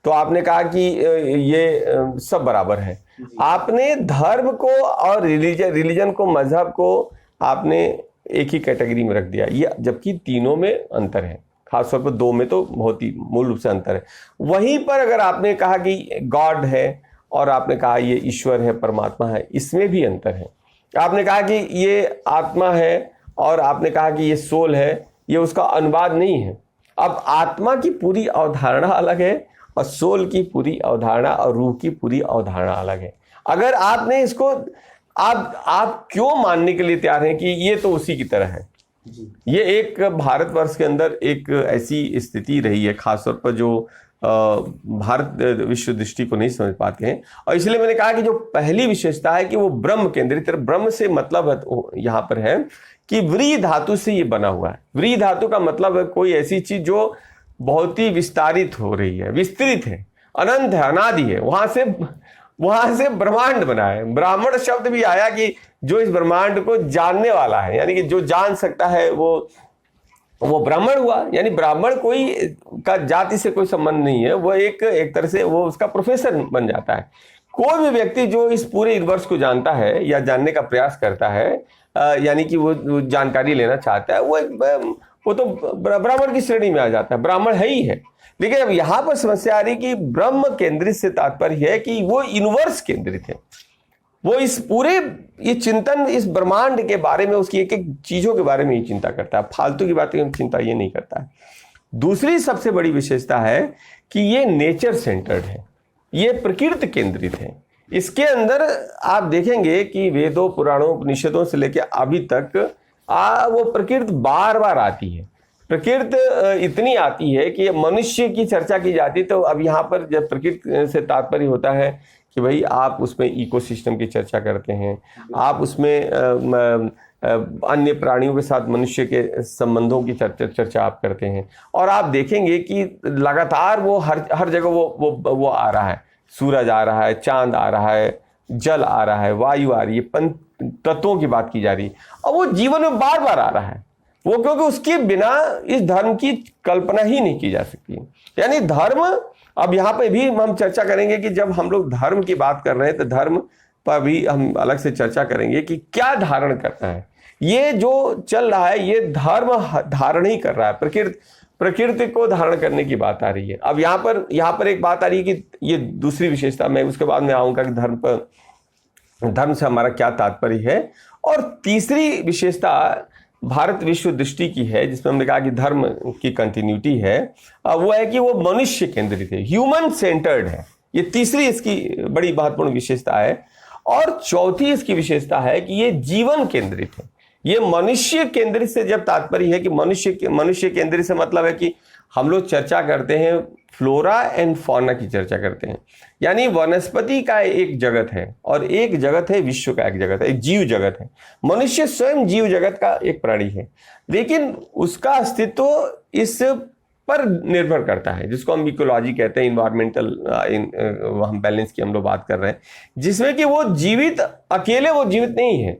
तो आपने कहा कि ये सब बराबर है। आपने धर्म को और रिलीजन को, मजहब को आपने एक ही कैटेगरी में रख दिया, ये जबकि तीनों में अंतर है। खासतौर पर 2 में तो बहुत ही मूल रूप से अंतर है। वहीं पर अगर आपने कहा कि गॉड है और आपने कहा ये ईश्वर है, परमात्मा है, इसमें भी अंतर है। आपने कहा कि ये आत्मा है और आपने कहा कि ये सोल है, ये उसका अनुवाद नहीं है। अब आत्मा की पूरी अवधारणा अलग है और सोल की पूरी अवधारणा और रूह की पूरी अवधारणा अलग है। अगर आपने इसको आप क्यों मानने के लिए तैयार हैं कि ये तो उसी की तरह है? ये एक भारतवर्ष के अंदर एक ऐसी स्थिति रही है, खासतौर पर जो भारत विश्व दृष्टि को नहीं समझ पाते हैं। और इसलिए मैंने कहा कि जो पहली विशेषता है कि वो ब्रह्म केंद्रित, ब्रह्म से मतलब यहाँ पर है कि व्री धातु से ये बना हुआ है। व्री धातु का मतलब है कोई ऐसी चीज जो बहुत ही विस्तारित हो रही है, विस्तृत है, अनंत है, अनादि है। वहां से ब्रह्मांड बना है। ब्राह्मण शब्द भी आया कि जो इस ब्रह्मांड को जानने वाला है, यानी कि जो जान सकता है वो ब्राह्मण हुआ। यानी ब्राह्मण कोई का जाति से कोई संबंध नहीं है, वो एक तरह से वो उसका प्रोफेसर बन जाता है। कोई भी व्यक्ति जो इस पूरे यूनिवर्स को जानता है या जानने का प्रयास करता है, यानी कि वो जानकारी लेना चाहता है, वो तो ब्राह्मण की श्रेणी में आ जाता है, ब्राह्मण है ही है। लेकिन अब यहां पर समस्या आ रही कि ब्रह्म केंद्रित से तात्पर्य है कि वो यूनिवर्स केंद्रित है। वो इस पूरे ये चिंतन इस ब्रह्मांड के बारे में, उसकी एक एक चीजों के बारे में ही चिंता करता है, फालतू की बातें की चिंता ये नहीं करता है। दूसरी सबसे बड़ी विशेषता है कि ये नेचर सेंटर्ड है, ये प्रकृति केंद्रित है। इसके अंदर आप देखेंगे कि वेदों, पुराणों, उपनिषदों से लेकर अभी तक वो प्रकृति बार बार आती है। प्रकृति इतनी आती है कि मनुष्य की चर्चा की जाती है, तो अब यहाँ पर जब प्रकृति से तात्पर्य होता है कि भाई आप उसमें इकोसिस्टम की चर्चा करते हैं, आप उसमें अन्य प्राणियों के साथ मनुष्य के संबंधों की चर्चा आप करते हैं। और आप देखेंगे कि लगातार वो हर जगह वो आ रहा है। सूरज आ रहा है, चांद आ रहा है, जल आ रहा है, वायु आ रही है, पंच तत्वों की बात की जा रही है, और वो जीवन में बार बार आ रहा है। वो क्योंकि उसके बिना इस धर्म की कल्पना ही नहीं की जा सकती। यानी धर्म, अब यहाँ पे भी हम चर्चा करेंगे कि जब हम लोग धर्म की बात कर रहे हैं तो धर्म पर भी हम अलग से चर्चा करेंगे कि क्या धारण करना है। ये जो चल रहा है ये धर्म धारण ही कर रहा है, प्रकृति को धारण करने की बात आ रही है। अब यहाँ पर एक बात आ रही है कि ये दूसरी विशेषता, मैं उसके बाद में आऊंगा कि धर्म से हमारा क्या तात्पर्य है। और तीसरी विशेषता भारत विश्व दृष्टि की है, जिसमें हमने कहा कि धर्म की कंटिन्यूटी है, वो है कि वो मनुष्य केंद्रित है, ह्यूमन सेंटर्ड है। ये तीसरी इसकी बड़ी महत्वपूर्ण विशेषता है। और चौथी इसकी विशेषता है कि ये जीवन केंद्रित है। ये मनुष्य केंद्रित से जब तात्पर्य है कि मनुष्य केंद्रित से मतलब है कि हम लोग चर्चा करते हैं फ्लोरा एंड फौना की चर्चा करते हैं, यानी वनस्पति का एक जगत है और एक जगत है विश्व का, एक जगत है, एक जीव जगत है। मनुष्य स्वयं जीव जगत का एक प्राणी है, लेकिन उसका अस्तित्व इस पर निर्भर करता है, जिसको हम इकोलॉजी कहते हैं, इन्वायरमेंटल हम बैलेंस की हम लोग बात कर रहे हैं, जिसमें कि वो जीवित, अकेले वो जीवित नहीं है।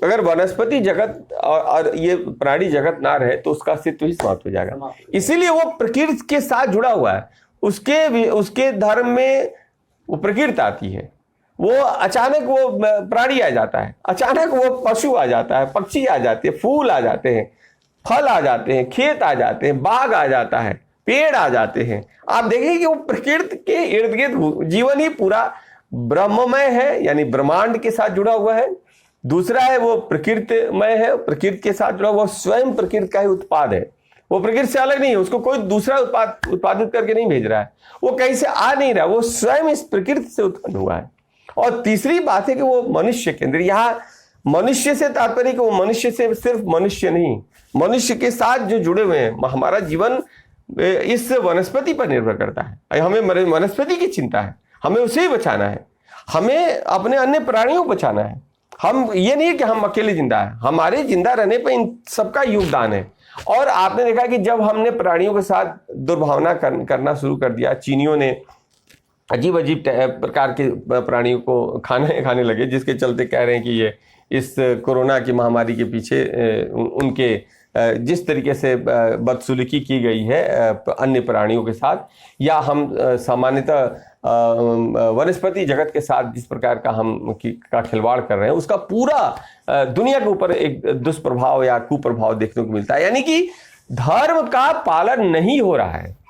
अगर वनस्पति जगत और ये प्राणी जगत ना रहे तो उसका अस्तित्व ही समाप्त हो जाएगा। इसीलिए वो प्रकृति के साथ जुड़ा हुआ है। उसके धर्म में वो प्रकृति आती है, वो अचानक वो प्राणी आ जाता है, अचानक वो पशु आ जाता है, पक्षी आ जाते हैं, फूल आ जाते हैं, फल आ जाते हैं, खेत आ जाते हैं, बाग आ जाता है, पेड़ आ जाते हैं। आप देखेंगे कि वो प्रकृति के इर्द गिर्द जीवन ही पूरा ब्रह्ममय है, यानी ब्रह्मांड के साथ जुड़ा हुआ है। दूसरा है वो प्रकृतिमय है, प्रकृति के साथ जुड़ा हुआ, स्वयं प्रकृति का ही उत्पाद है, वो प्रकृति से अलग नहीं है, उसको कोई दूसरा उत्पादित करके नहीं भेज रहा है, वो कहीं से आ नहीं रहा, वो स्वयं इस प्रकृति से उत्पन्न हुआ है। और तीसरी बात है कि वो मनुष्य केंद्रित, यहाँ मनुष्य से तात्पर्य कि वो मनुष्य से सिर्फ मनुष्य नहीं, मनुष्य के साथ जो जुड़े हुए हैं। हमारा जीवन इस वनस्पति पर निर्भर करता है, हमें वनस्पति की चिंता है, हमें उसे ही बचाना है, हमें अपने अन्य प्राणियों को बचाना है। हम ये नहीं है कि हम अकेले जिंदा है, हमारे जिंदा रहने पर इन सबका योगदान है। और आपने देखा कि जब हमने प्राणियों के साथ दुर्भावना करना शुरू कर दिया, चीनियों ने अजीब अजीब प्रकार के प्राणियों को खाने लगे, जिसके चलते कह रहे हैं कि ये इस कोरोना की महामारी के पीछे उनके जिस तरीके से बदसलूकी की गई है अन्य प्राणियों के साथ, या हम सामान्यतः वनस्पति जगत के साथ जिस प्रकार का खिलवाड़ कर रहे हैं, उसका पूरा दुनिया के ऊपर एक दुष्प्रभाव या कुप्रभाव देखने को मिलता है। यानी कि धर्म का पालन नहीं हो रहा है।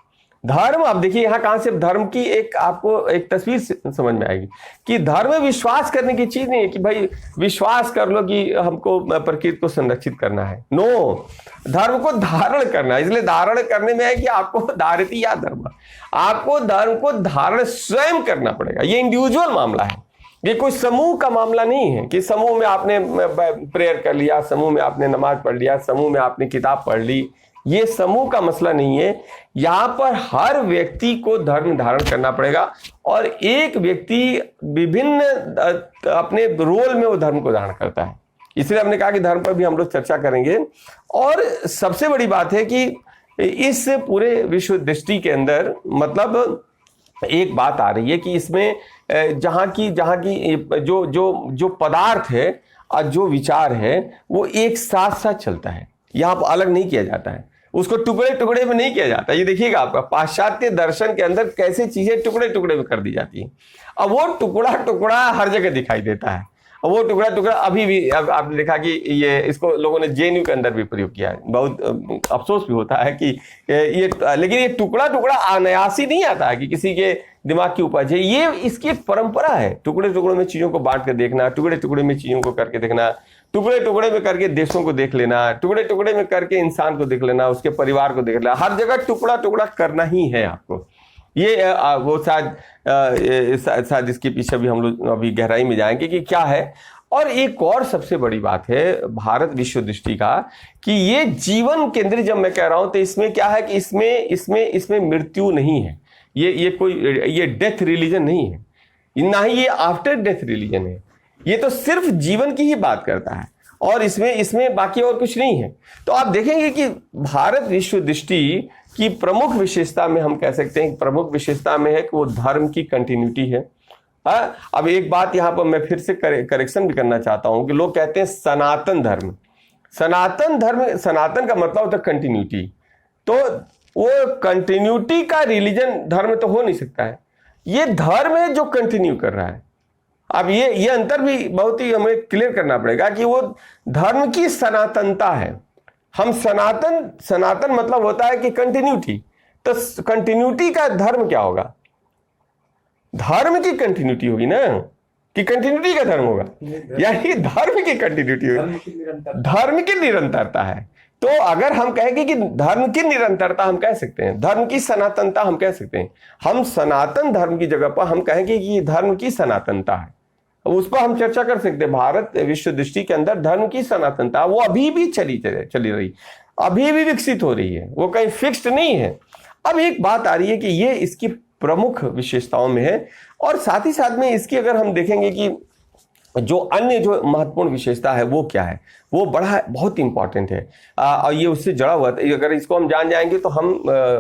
धर्म, अब देखिए यहाँ कहां से धर्म की आपको एक तस्वीर समझ में आएगी कि धर्म विश्वास करने की चीज नहीं है कि भाई विश्वास कर लो कि हमको प्रकृति को संरक्षित करना है। नो, धर्म को धारण करना है। इसलिए धारण करने में है कि आपको धारती या धर्म, आपको धर्म को धारण स्वयं करना पड़ेगा। ये इंडिविजुअल मामला है, ये कोई समूह का मामला नहीं है कि समूह में आपने प्रेयर कर लिया, समूह में आपने नमाज पढ़ लिया, समूह में आपने किताब पढ़ ली। ये समूह का मसला नहीं है। यहां पर हर व्यक्ति को धर्म धारण करना पड़ेगा और एक व्यक्ति विभिन्न अपने रोल में वो धर्म को धारण करता है। इसलिए हमने कहा कि धर्म पर भी हम लोग चर्चा करेंगे। और सबसे बड़ी बात है कि इस पूरे विश्व दृष्टि के अंदर मतलब एक बात आ रही है कि इसमें जहाँ की जो जो जो पदार्थ है और जो विचार है वो एक साथ साथ चलता है, यहाँ पर अलग नहीं किया जाता है, उसको टुकड़े टुकड़े में नहीं किया जाता। ये देखिएगा आपका पाश्चात्य दर्शन के अंदर कैसे चीजें टुकड़े टुकड़े में कर दी जाती हैं। अब वो टुकड़ा टुकड़ा हर जगह दिखाई देता है। और वो टुकड़ा टुकड़ा अभी भी अब आपने देखा कि ये इसको लोगों ने जेएनयू के अंदर भी प्रयोग किया है। बहुत अफसोस भी होता है कि ये, लेकिन ये टुकड़ा टुकड़ा अनायासी नहीं आता है कि किसी के दिमाग की उपज है। ये इसकी एक परंपरा है, टुकड़े टुकड़े में चीजों को बांट कर देखना, टुकड़े टुकड़े में चीजों को करके देखना, टुकड़े टुकड़े में करके देशों को देख लेना, टुकड़े टुकड़े में करके इंसान को देख लेना, उसके परिवार को देख लेना। हर जगह टुकड़ा टुकड़ा करना ही है आपको। ये वो शायद इसके पीछे भी हम लोग अभी गहराई में जाएंगे कि क्या है। और एक और सबसे बड़ी बात है भारत विश्व दृष्टि का कि ये जीवन केंद्रित जब मैं कह रहा हूं तो इसमें क्या है कि इसमें मृत्यु नहीं है। ये डेथ रिलीजन नहीं है, ना ही ये आफ्टर डेथ रिलीजन है। ये तो सिर्फ जीवन की ही बात करता है और इसमें बाकी और कुछ नहीं है। तो आप देखेंगे कि भारत विश्व दृष्टि की प्रमुख विशेषता में हम कह सकते हैं, प्रमुख विशेषता में है कि वो धर्म की कंटिन्यूटी है। अब एक बात यहां पर मैं फिर से करेक्शन भी करना चाहता हूं कि लोग कहते हैं सनातन धर्म। सनातन का मतलब होता है कंटिन्यूटी। तो वो कंटिन्यूटी का रिलीजन धर्म तो हो नहीं सकता है। ये धर्म है जो कंटिन्यू कर रहा है। अब ये अंतर भी बहुत ही हमें क्लियर करना पड़ेगा कि वो धर्म की सनातनता है। हम सनातन मतलब होता है कि कंटिन्यूटी। तो कंटिन्यूटी का धर्म क्या होगा? धर्म की कंटिन्यूटी होगी ना, कि कंटिन्यूटी का धर्म होगा, यानी धर्म की कंटिन्यूटी होगी, धर्म की निरंतरता है। तो अगर हम कहेंगे कि धर्म की निरंतरता हम कह सकते हैं, धर्म की सनातनता हम कह सकते हैं। हम सनातन धर्म की जगह पर हम कहेंगे कि धर्म की सनातनता है, उस पर हम चर्चा कर सकते हैं। भारत विश्व दृष्टि के अंदर धर्म की सनातनता वो अभी भी चली रही, अभी भी विकसित हो रही है, वो कहीं फिक्स्ड नहीं है। अब एक बात आ रही है कि ये इसकी प्रमुख विशेषताओं में है। और साथ ही साथ में इसकी अगर हम देखेंगे कि जो अन्य जो महत्वपूर्ण विशेषता है वो क्या है, वो बहुत इंपॉर्टेंट है और ये उससे जुड़ा हुआ है। अगर इसको हम जान जाएंगे तो हम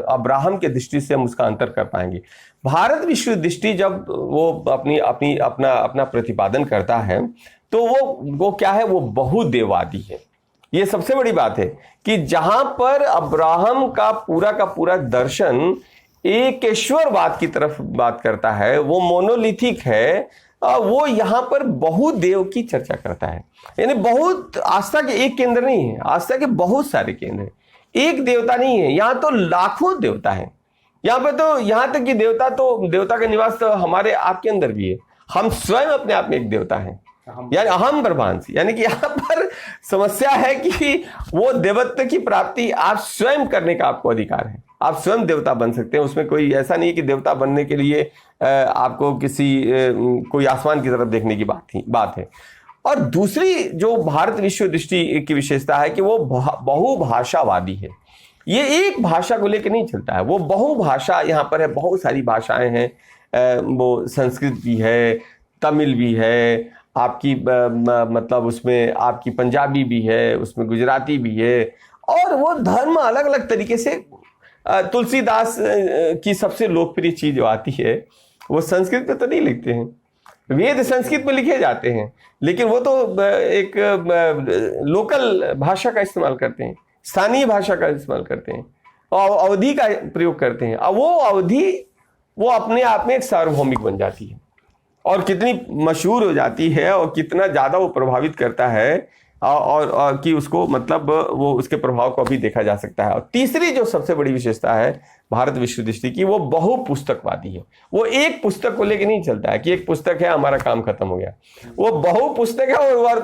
अब्राहम के दृष्टि से हम उसका अंतर कर पाएंगे। भारत विश्व दृष्टि जब वो अपना प्रतिपादन करता है तो वो क्या है, वो बहुदेववादी है। ये सबसे बड़ी बात है कि जहां पर अब्राहम का पूरा दर्शन एकेश्वरवाद की तरफ बात करता है, वो मोनोलिथिक है, वो यहां पर बहुदेव की चर्चा करता है। यानी बहुत आस्था के एक केंद्र नहीं है, आस्था के बहुत सारे केंद्र हैं, एक देवता नहीं है, यहां तो लाखों देवता है। यहां पे तो यहां तक कि देवता का निवास तो हमारे आपके अंदर भी है। हम स्वयं अपने आप में एक देवता है, यानी अहम ब्रह्मांसी। यानी कि यहाँ पर समस्या है कि वो देवत्व की प्राप्ति आप स्वयं करने का आपको अधिकार है। आप स्वयं देवता बन सकते हैं, उसमें कोई ऐसा नहीं है कि देवता बनने के लिए आपको कोई आसमान की तरफ देखने की बात है। और दूसरी जो भारत विश्व दृष्टि की विशेषता है कि वो बहुभाषावादी है। ये एक भाषा को लेकर नहीं चलता है, वो बहुभाषा यहाँ पर है, बहुत सारी भाषाएं हैं। वो संस्कृत भी है, तमिल भी है, आपकी मतलब उसमें आपकी पंजाबी भी है, उसमें गुजराती भी है। और वो धर्म अलग अलग तरीके से, तुलसीदास की सबसे लोकप्रिय चीज जो आती है वो संस्कृत में तो नहीं लिखते हैं, वेद संस्कृत में लिखे जाते हैं, लेकिन वो तो एक लोकल भाषा का इस्तेमाल करते हैं, स्थानीय भाषा का इस्तेमाल करते हैं और अवधि का प्रयोग करते हैं। और वो अवधि वो अपने आप में एक सार्वभौमिक बन जाती है और कितनी मशहूर हो जाती है और कितना ज़्यादा वो प्रभावित करता है और कि उसको मतलब वो उसके प्रभाव को भी देखा जा सकता है। और तीसरी जो सबसे बड़ी विशेषता है भारत विश्व दृष्टि की, वो बहुपुस्तकवादी है। वो एक पुस्तक को लेकर नहीं चलता है कि एक पुस्तक है हमारा काम खत्म हो गया। वो बहुपुस्तक है और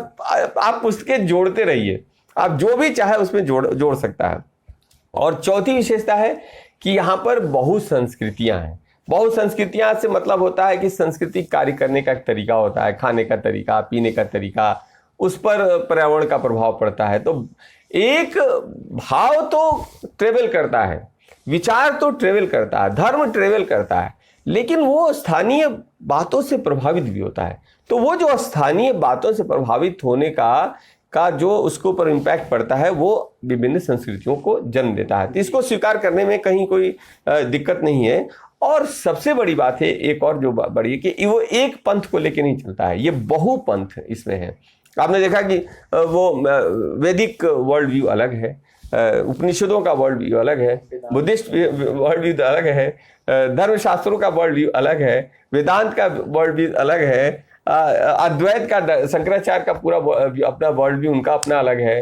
आप पुस्तकें जोड़ते रहिए, आप जो भी चाहे उसमें जोड़ सकता है। और चौथी विशेषता है कि यहाँ पर बहुसंस्कृतियां हैं। बहुसंस्कृतियां से मतलब होता है कि संस्कृति कार्य करने का एक तरीका होता है, खाने का तरीका, पीने का तरीका, उस पर पर्यावरण का प्रभाव पड़ता है। तो एक भाव तो ट्रेवल करता है, विचार तो ट्रेवल करता है, धर्म ट्रेवल करता है, लेकिन वो स्थानीय बातों से प्रभावित भी होता है। तो वो जो स्थानीय बातों से प्रभावित होने का का जो उसके ऊपर इम्पैक्ट पड़ता है वो विभिन्न संस्कृतियों को जन्म देता है। तो इसको स्वीकार करने में कहीं कोई दिक्कत नहीं है। और सबसे बड़ी बात है, एक और जो बड़ी है कि वो एक पंथ को लेकर नहीं चलता है, ये बहुपंथ इसमें है। आपने देखा कि वो वैदिक वर्ल्ड व्यू अलग है, उपनिषदों का वर्ल्ड व्यू अलग है, बुद्धिस्ट वर्ल्ड व्यू अलग है, धर्मशास्त्रों का वर्ल्ड व्यू अलग है, वेदांत का वर्ल्ड व्यू अलग है, अद्वैत का, शंकराचार्य का पूरा अपना वर्ल्ड व्यू उनका अपना अलग है,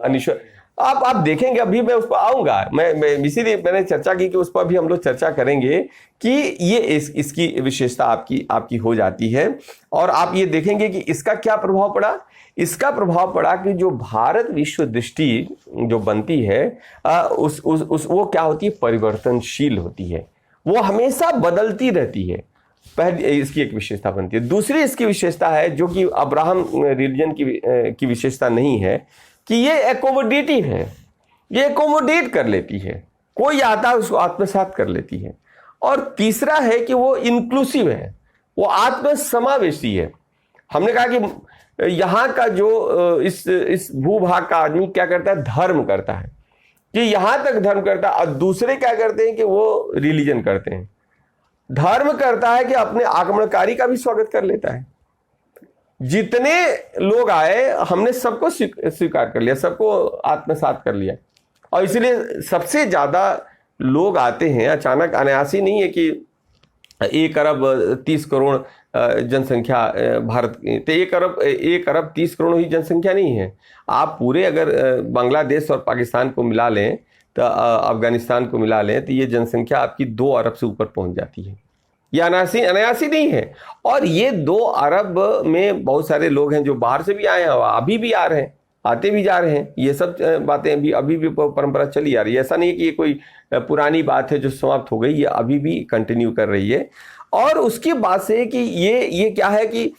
अनिश्वर। आप देखेंगे, अभी मैं उस पर आऊंगा, मैं इसीलिए मैंने चर्चा की कि उस पर भी हम लोग चर्चा करेंगे कि ये इसकी विशेषता आपकी हो जाती है। और आप ये देखेंगे कि इसका क्या प्रभाव पड़ा। इसका प्रभाव पड़ा कि जो भारत विश्व दृष्टि जो बनती है वो क्या होती है, परिवर्तनशील होती है, वो हमेशा बदलती रहती है। पहली इसकी एक विशेषता बनती है। दूसरी इसकी विशेषता है जो कि अब्राहम रिलीजन की विशेषता नहीं है, कि ये एकोमोडेटिव है, ये एकोमोडेट कर लेती है, कोई आता है उसको आत्मसात कर लेती है। और तीसरा है कि वो इंक्लूसिव है, वो आत्मसमावेशी है। हमने कहा कि यहाँ का जो इस भूभाग का आदमी क्या करता है, धर्म करता है, कि यहाँ तक धर्म करता है, और दूसरे क्या करते हैं कि वो रिलीजन करते हैं। धर्म करता है कि अपने आक्रमणकारी का भी स्वागत कर लेता है। जितने लोग आए हमने सबको स्वीकार कर लिया, सबको आत्मसात कर लिया। और इसलिए सबसे ज्यादा लोग आते हैं, अचानक अनायासी नहीं है कि 1 अरब 30 करोड़ जनसंख्या भारत की, तो 1 अरब 30 करोड़ ही जनसंख्या नहीं है। आप पूरे अगर बांग्लादेश और पाकिस्तान को मिला लें, तो अफगानिस्तान को मिला लें, तो ये जनसंख्या आपकी 2 अरब से ऊपर पहुंच जाती है। ये अनायासी नहीं है। और ये 2 अरब में बहुत सारे लोग हैं जो बाहर से भी आए हैं, अभी भी आ रहे हैं, आते भी जा रहे हैं। ये सब बातें अभी भी परंपरा चली आ रही है। ऐसा नहीं है कि ये कोई पुरानी बात है जो समाप्त हो गई, ये अभी भी कंटिन्यू कर रही है। और उसकी बात से कि ये क्या है कि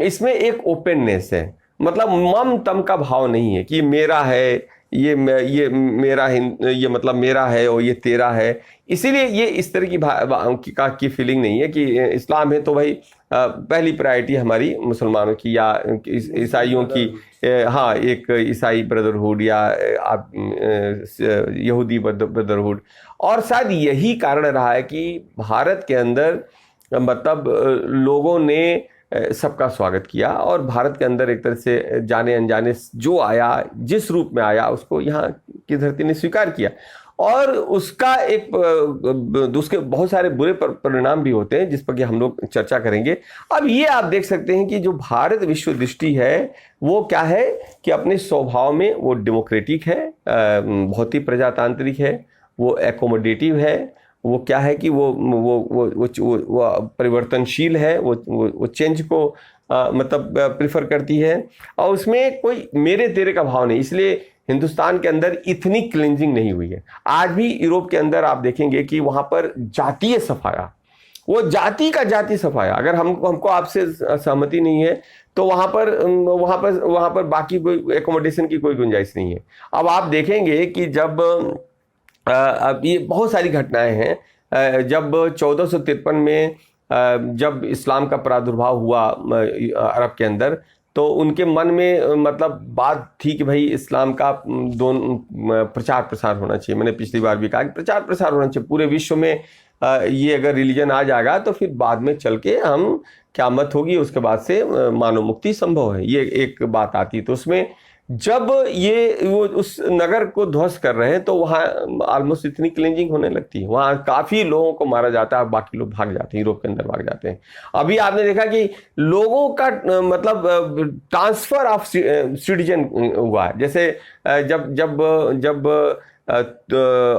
इसमें एक ओपननेस है, मतलब मम तम का भाव नहीं है कि मेरा है, ये मेरा ये मतलब मेरा है और ये तेरा है। इसीलिए ये इस तरह की फीलिंग नहीं है कि इस्लाम है तो भाई पहली प्रायोरिटी हमारी मुसलमानों की या ईसाइयों की, हाँ, एक ईसाई ब्रदरहुड या आप यहूदी ब्रदरहुड। और शायद यही कारण रहा है कि भारत के अंदर मतलब लोगों ने सबका स्वागत किया, और भारत के अंदर एक तरह से जाने अनजाने जो आया, जिस रूप में आया, उसको यहाँ की धरती ने स्वीकार किया। और उसका उसके बहुत सारे बुरे परिणाम भी होते हैं, जिस पर कि हम लोग चर्चा करेंगे। अब ये आप देख सकते हैं कि जो भारत विश्व दृष्टि है वो क्या है कि अपने स्वभाव में वो डेमोक्रेटिक है, बहुत ही प्रजातांत्रिक है, वो एकोमोडेटिव है, वो क्या है कि वो परिवर्तनशील है, वो चेंज को मतलब प्रिफर करती है, और उसमें कोई मेरे तेरे का भाव नहीं। इसलिए हिंदुस्तान के अंदर इतनी क्लिंजिंग नहीं हुई है। आज भी यूरोप के अंदर आप देखेंगे कि वहां पर जातीय सफाया, वो जाति का जाति सफाया, अगर हमको आपसे सहमति नहीं है तो वहां पर बाकी कोई एकोमोडेशन की कोई गुंजाइश नहीं है। अब आप देखेंगे कि जब अब ये बहुत सारी घटनाएं हैं। जब 1453 में जब इस्लाम का प्रादुर्भाव हुआ अरब के अंदर, तो उनके मन में मतलब बात थी कि भाई इस्लाम का दोनों प्रचार प्रसार होना चाहिए। मैंने पिछली बार भी कहा कि प्रचार प्रसार होना चाहिए पूरे विश्व में। ये अगर रिलीजन आ जाएगा तो फिर बाद में चल के हम क़यामत होगी, उसके बाद से मानव मुक्ति संभव है, ये एक बात आती। तो उसमें जब वो उस नगर को ध्वस्त कर रहे हैं तो वहाँ ऑलमोस्ट इतनी क्लिंजिंग होने लगती है, वहाँ काफ़ी लोगों को मारा जाता है, बाकी लोग भाग जाते हैं, यूरोप के अंदर भाग जाते हैं। अभी आपने देखा कि लोगों का मतलब ट्रांसफर ऑफ सिटीजन हुआ है। जैसे जब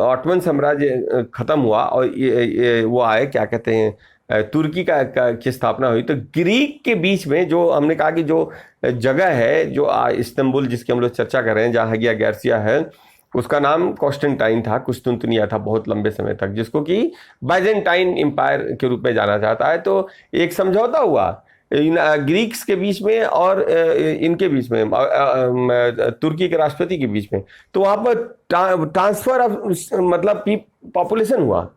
ऑटोमन साम्राज्य खत्म हुआ और वो आए, क्या कहते हैं, तुर्की की स्थापना हुई, तो ग्रीक के बीच में जो हमने कहा कि जो जगह है, जो इस्तांबुल जिसकी हम लोग चर्चा कर रहे हैं, जहाँ हगिया गार्सिया है, उसका नाम कॉन्स्टेंटाइन था, कुस्तुनतुनिया था बहुत लंबे समय तक, जिसको कि बाइजेंटाइन एम्पायर के रूप में जाना जाता है। तो एक समझौता हुआ ग्रीक्स के बीच में और इनके बीच में, तुर्की के राष्ट्रपति के बीच में। तो वहाँ पर ट्रांसफर ऑफ मतलब पॉपुलेशन हुआ,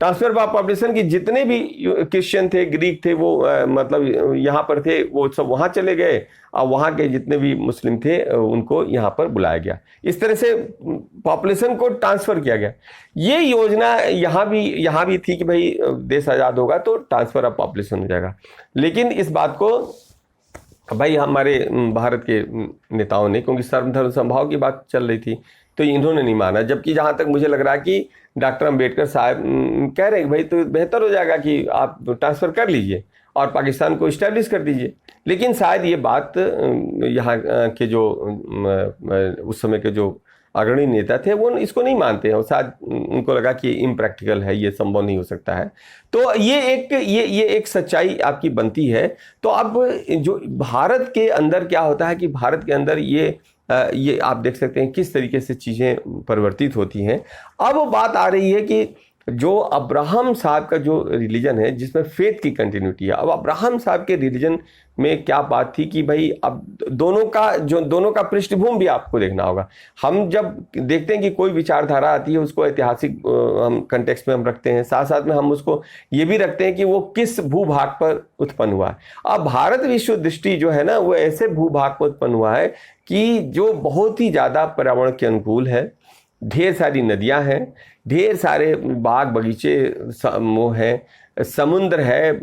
ट्रांसफर ऑफ पॉपुलेशन की जितने भी क्रिश्चियन थे, ग्रीक थे, वो मतलब यहाँ पर थे, वो सब वहाँ चले गए, और वहाँ के जितने भी मुस्लिम थे उनको यहाँ पर बुलाया गया। इस तरह से पॉपुलेशन को ट्रांसफर किया गया। ये योजना यहाँ भी थी कि भाई देश आज़ाद होगा तो ट्रांसफर ऑफ पॉपुलेशन हो जाएगा। लेकिन इस बात को भाई हमारे भारत के नेताओं ने, क्योंकि सर्वधर्म समभाव की बात चल रही थी, तो इन्होंने नहीं माना। जबकि जहाँ तक मुझे लग रहा है कि डॉक्टर अंबेडकर साहब कह रहे हैं कि भाई तो बेहतर हो जाएगा कि आप ट्रांसफ़र कर लीजिए और पाकिस्तान को इस्टेब्लिश कर दीजिए। लेकिन शायद ये बात यहाँ के जो उस समय के जो अग्रणी नेता थे वो इसको नहीं मानते हैं, और शायद उनको लगा कि इम्प्रैक्टिकल है, ये संभव नहीं हो सकता है। तो ये एक सच्चाई आपकी बनती है। तो अब जो भारत के अंदर क्या होता है कि भारत के अंदर ये आप देख सकते हैं किस तरीके से चीज़ें परिवर्तित होती हैं। अब बात आ रही है कि जो अब्राहम साहब का जो रिलीजन है, जिसमें फेथ की कंटिन्यूटी है, अब अब्राहम साहब के रिलीजन में क्या बात थी कि भाई अब दोनों का पृष्ठभूमि भी आपको देखना होगा। हम जब देखते हैं कि कोई विचारधारा आती है, उसको ऐतिहासिक हम कंटेक्स्ट में हम रखते हैं, साथ साथ में हम उसको ये भी रखते हैं कि वो किस भूभाग पर उत्पन्न हुआ है। अब भारत विश्व दृष्टि जो है ना, वो ऐसे भूभाग पर उत्पन्न हुआ है कि जो बहुत ही ज़्यादा पर्यावरण के अनुकूल है, ढेर सारी नदियाँ हैं, ढेर सारे बाग बगीचे वो हैं, समुद्र है,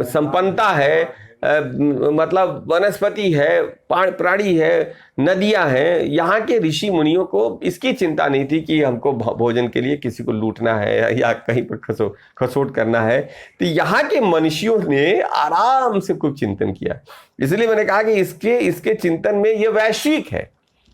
संपन्नता है, मतलब वनस्पति है, प्राणी है, नदियां हैं। यहाँ के ऋषि मुनियों को इसकी चिंता नहीं थी कि हमको भोजन के लिए किसी को लूटना है या कहीं पर खसोट करना है। तो यहाँ के मनुष्यों ने आराम से खूब चिंतन किया। इसलिए मैंने कहा कि इसके चिंतन में ये वैश्विक है,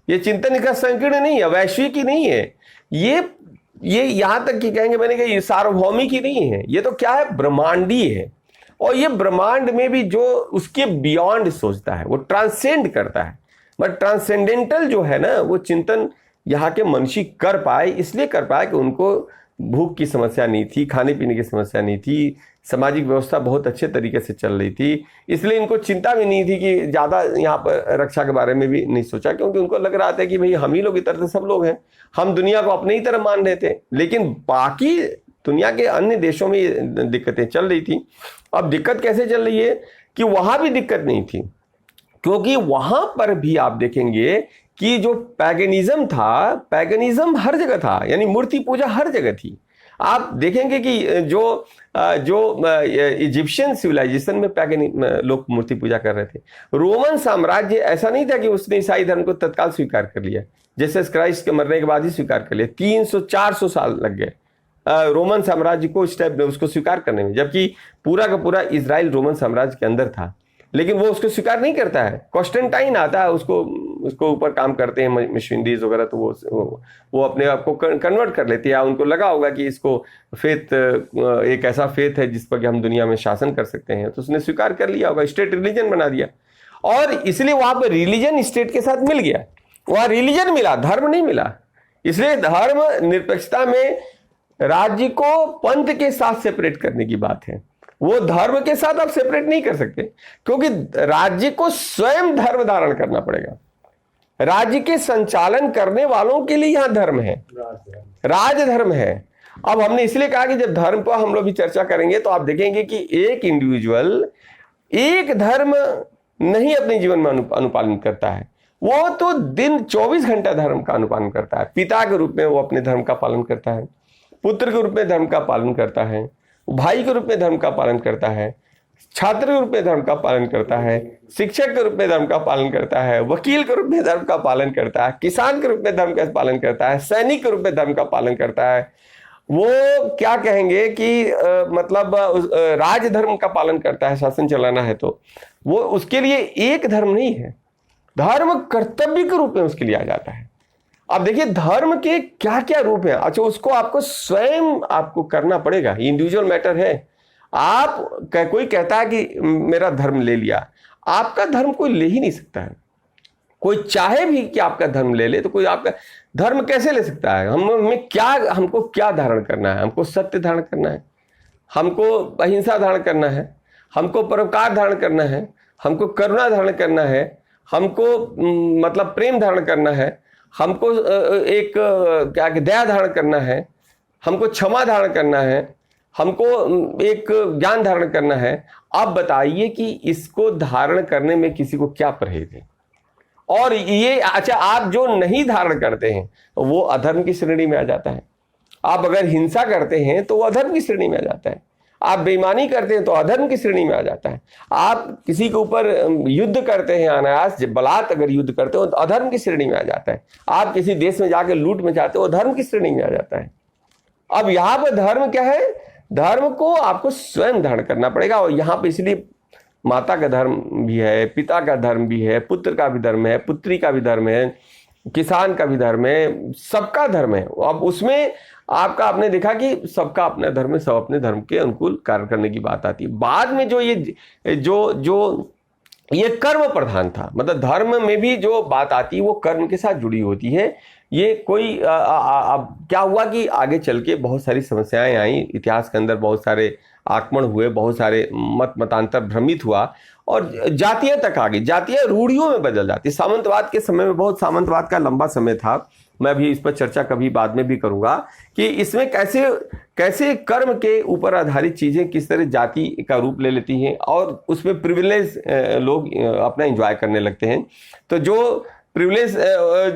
ये चिंतन इसका संकीर्ण नहीं है, वैश्विक ही नहीं है, ये यहाँ तक कि कहेंगे मैंने कहा ये सार्वभौमिक ही नहीं है, ये तो क्या है, ब्रह्मांडीय है। और ये ब्रह्मांड में भी जो उसके बियॉन्ड सोचता है, वो ट्रांसेंड करता है। बट ट्रांसेंडेंटल जो है ना, वो चिंतन यहाँ के मनुष्य कर पाए, इसलिए कर पाए कि उनको भूख की समस्या नहीं थी, खाने पीने की समस्या नहीं थी, सामाजिक व्यवस्था बहुत अच्छे तरीके से चल रही थी, इसलिए इनको चिंता भी नहीं थी कि ज़्यादा यहाँ पर रक्षा के बारे में भी नहीं सोचा, क्योंकि उनको लग रहा था कि भाई हम ही लोग इधर से सब लोग हैं, हम दुनिया को अपने ही तरह मान रहे थे। लेकिन बाकी दुनिया के अन्य देशों में दिक्कतें चल रही थी। अब दिक्कत कैसे चल रही है कि वहां भी दिक्कत नहीं थी, क्योंकि वहां पर भी आप देखेंगे कि जो पैगनिज्म था, पैगनिज्म हर जगह था, यानी मूर्ति पूजा हर जगह थी। आप देखेंगे कि जो इजिप्शियन सिविलाइजेशन में पैगन लोग मूर्ति पूजा कर रहे थे। रोमन साम्राज्य ऐसा नहीं था कि उसने ईसाई धर्म को तत्काल स्वीकार कर लिया, जैसे क्राइस्ट के मरने के बाद ही स्वीकार कर लिया। 300-400 साल लग गए रोमन साम्राज्य को उसको स्वीकार करने में, जबकि पूरा का पूरा इजराइल रोमन साम्राज्य के अंदर था, लेकिन वो उसको स्वीकार नहीं करता है। कॉन्स्टेंटाइन आता है, उसको ऊपर काम करते हैं मशीनरीज वगैरह, तो वो अपने आप को कन्वर्ट कर लेते हैं। उनको लगा होगा कि इसको फेथ एक ऐसा फेथ है जिस पर कि हम दुनिया में शासन कर सकते हैं, तो उसने स्वीकार कर लिया होगा, स्टेट रिलीजन बना दिया। और इसलिए वहां पर रिलीजन स्टेट के साथ मिल गया, वहां रिलीजन मिला, धर्म नहीं मिला। इसलिए धर्म निरपेक्षता में राज्य को पंथ के साथ सेपरेट करने की बात है, वो धर्म के साथ आप सेपरेट नहीं कर सकते, क्योंकि राज्य को स्वयं धर्म धारण करना पड़ेगा। राज्य के संचालन करने वालों के लिए यहां धर्म है, राजधर्म है। अब हमने इसलिए कहा कि जब धर्म पर हम लोग भी चर्चा करेंगे तो आप देखेंगे कि एक इंडिविजुअल एक धर्म नहीं अपने जीवन में अनुपालन करता है, वो तो दिन 24 घंटा धर्म का अनुपालन करता है। पिता के रूप में वो अपने धर्म का पालन करता है, पुत्र के रूप में धर्म का पालन करता है, भाई के रूप में धर्म का पालन करता है, छात्र के रूप में धर्म का पालन करता है, शिक्षक के रूप में धर्म का पालन करता है, वकील के रूप में धर्म का पालन करता है, किसान के रूप में धर्म का पालन करता है, सैनिक के रूप में धर्म का पालन करता है। वो क्या कहेंगे कि मतलब राजधर्म का पालन करता है, शासन चलाना है तो वो उसके लिए एक धर्म नहीं है, धर्म कर्तव्य के रूप में उसके लिए आ जाता है। अब देखिए धर्म के क्या क्या रूप हैं। अच्छा, उसको आपको स्वयं आपको करना पड़ेगा, इंडिविजुअल मैटर है। कोई कहता है कि मेरा धर्म ले लिया, आपका धर्म कोई ले ही नहीं सकता है। कोई चाहे भी कि आपका धर्म ले ले तो कोई आपका धर्म कैसे ले सकता है। हमको क्या धारण करना है, हमको सत्य धारण करना है, हमको अहिंसा धारण करना है, हमको परोपकार धारण करना है, हमको करुणा धारण करना है, हमको मतलब प्रेम धारण करना है, हमको एक दया धारण करना है, हमको क्षमा धारण करना है, हमको एक ज्ञान धारण करना है। अब बताइए कि इसको धारण करने में किसी को क्या परहेज है। और ये अच्छा, आप जो नहीं धारण करते हैं वो अधर्म की श्रेणी में आ जाता है। आप अगर हिंसा करते हैं तो वो अधर्म की श्रेणी में आ जाता है। आप बेईमानी करते हैं तो अधर्म की श्रेणी में आ जाता है। आप किसी के ऊपर युद्ध करते हैं, अनायास बलात् अगर युद्ध करते हो तो अधर्म की श्रेणी में आ जाता है। आप किसी देश में जाकर लूट मचाते हो, धर्म की श्रेणी में आ जाता है। अब यहाँ पर धर्म क्या है? धर्म को आपको स्वयं धारण करना पड़ेगा। और यहाँ पे इसलिए माता का धर्म भी है, पिता का धर्म भी है, पुत्र का भी धर्म है, पुत्री का भी धर्म है, किसान का भी धर्म है, सबका धर्म है। अब उसमें आपका आपने देखा कि सबका अपना धर्म है, सब अपने धर्म के अनुकूल कार्य करने की बात आती है। बाद में जो ये कर्म प्रधान था, मतलब धर्म में भी जो बात आती है वो कर्म के साथ जुड़ी होती है। ये कोई अब क्या हुआ कि आगे चल के बहुत सारी समस्याएं आई, इतिहास के अंदर बहुत सारे आक्रमण हुए, बहुत सारे मतांतर भ्रमित हुआ और जातीय तक आ गई, जातीय रूढ़ियों में बदल जाती। सामंतवाद के समय में बहुत सामंतवाद का लंबा समय था, मैं भी इस पर चर्चा कभी बाद में भी करूंगा कि इसमें कैसे कैसे कर्म के ऊपर आधारित चीजें किस तरह जाति का रूप ले लेती हैं और उसमें प्रिविलेज लोग अपना एंजॉय करने लगते हैं। तो जो प्रिविलेज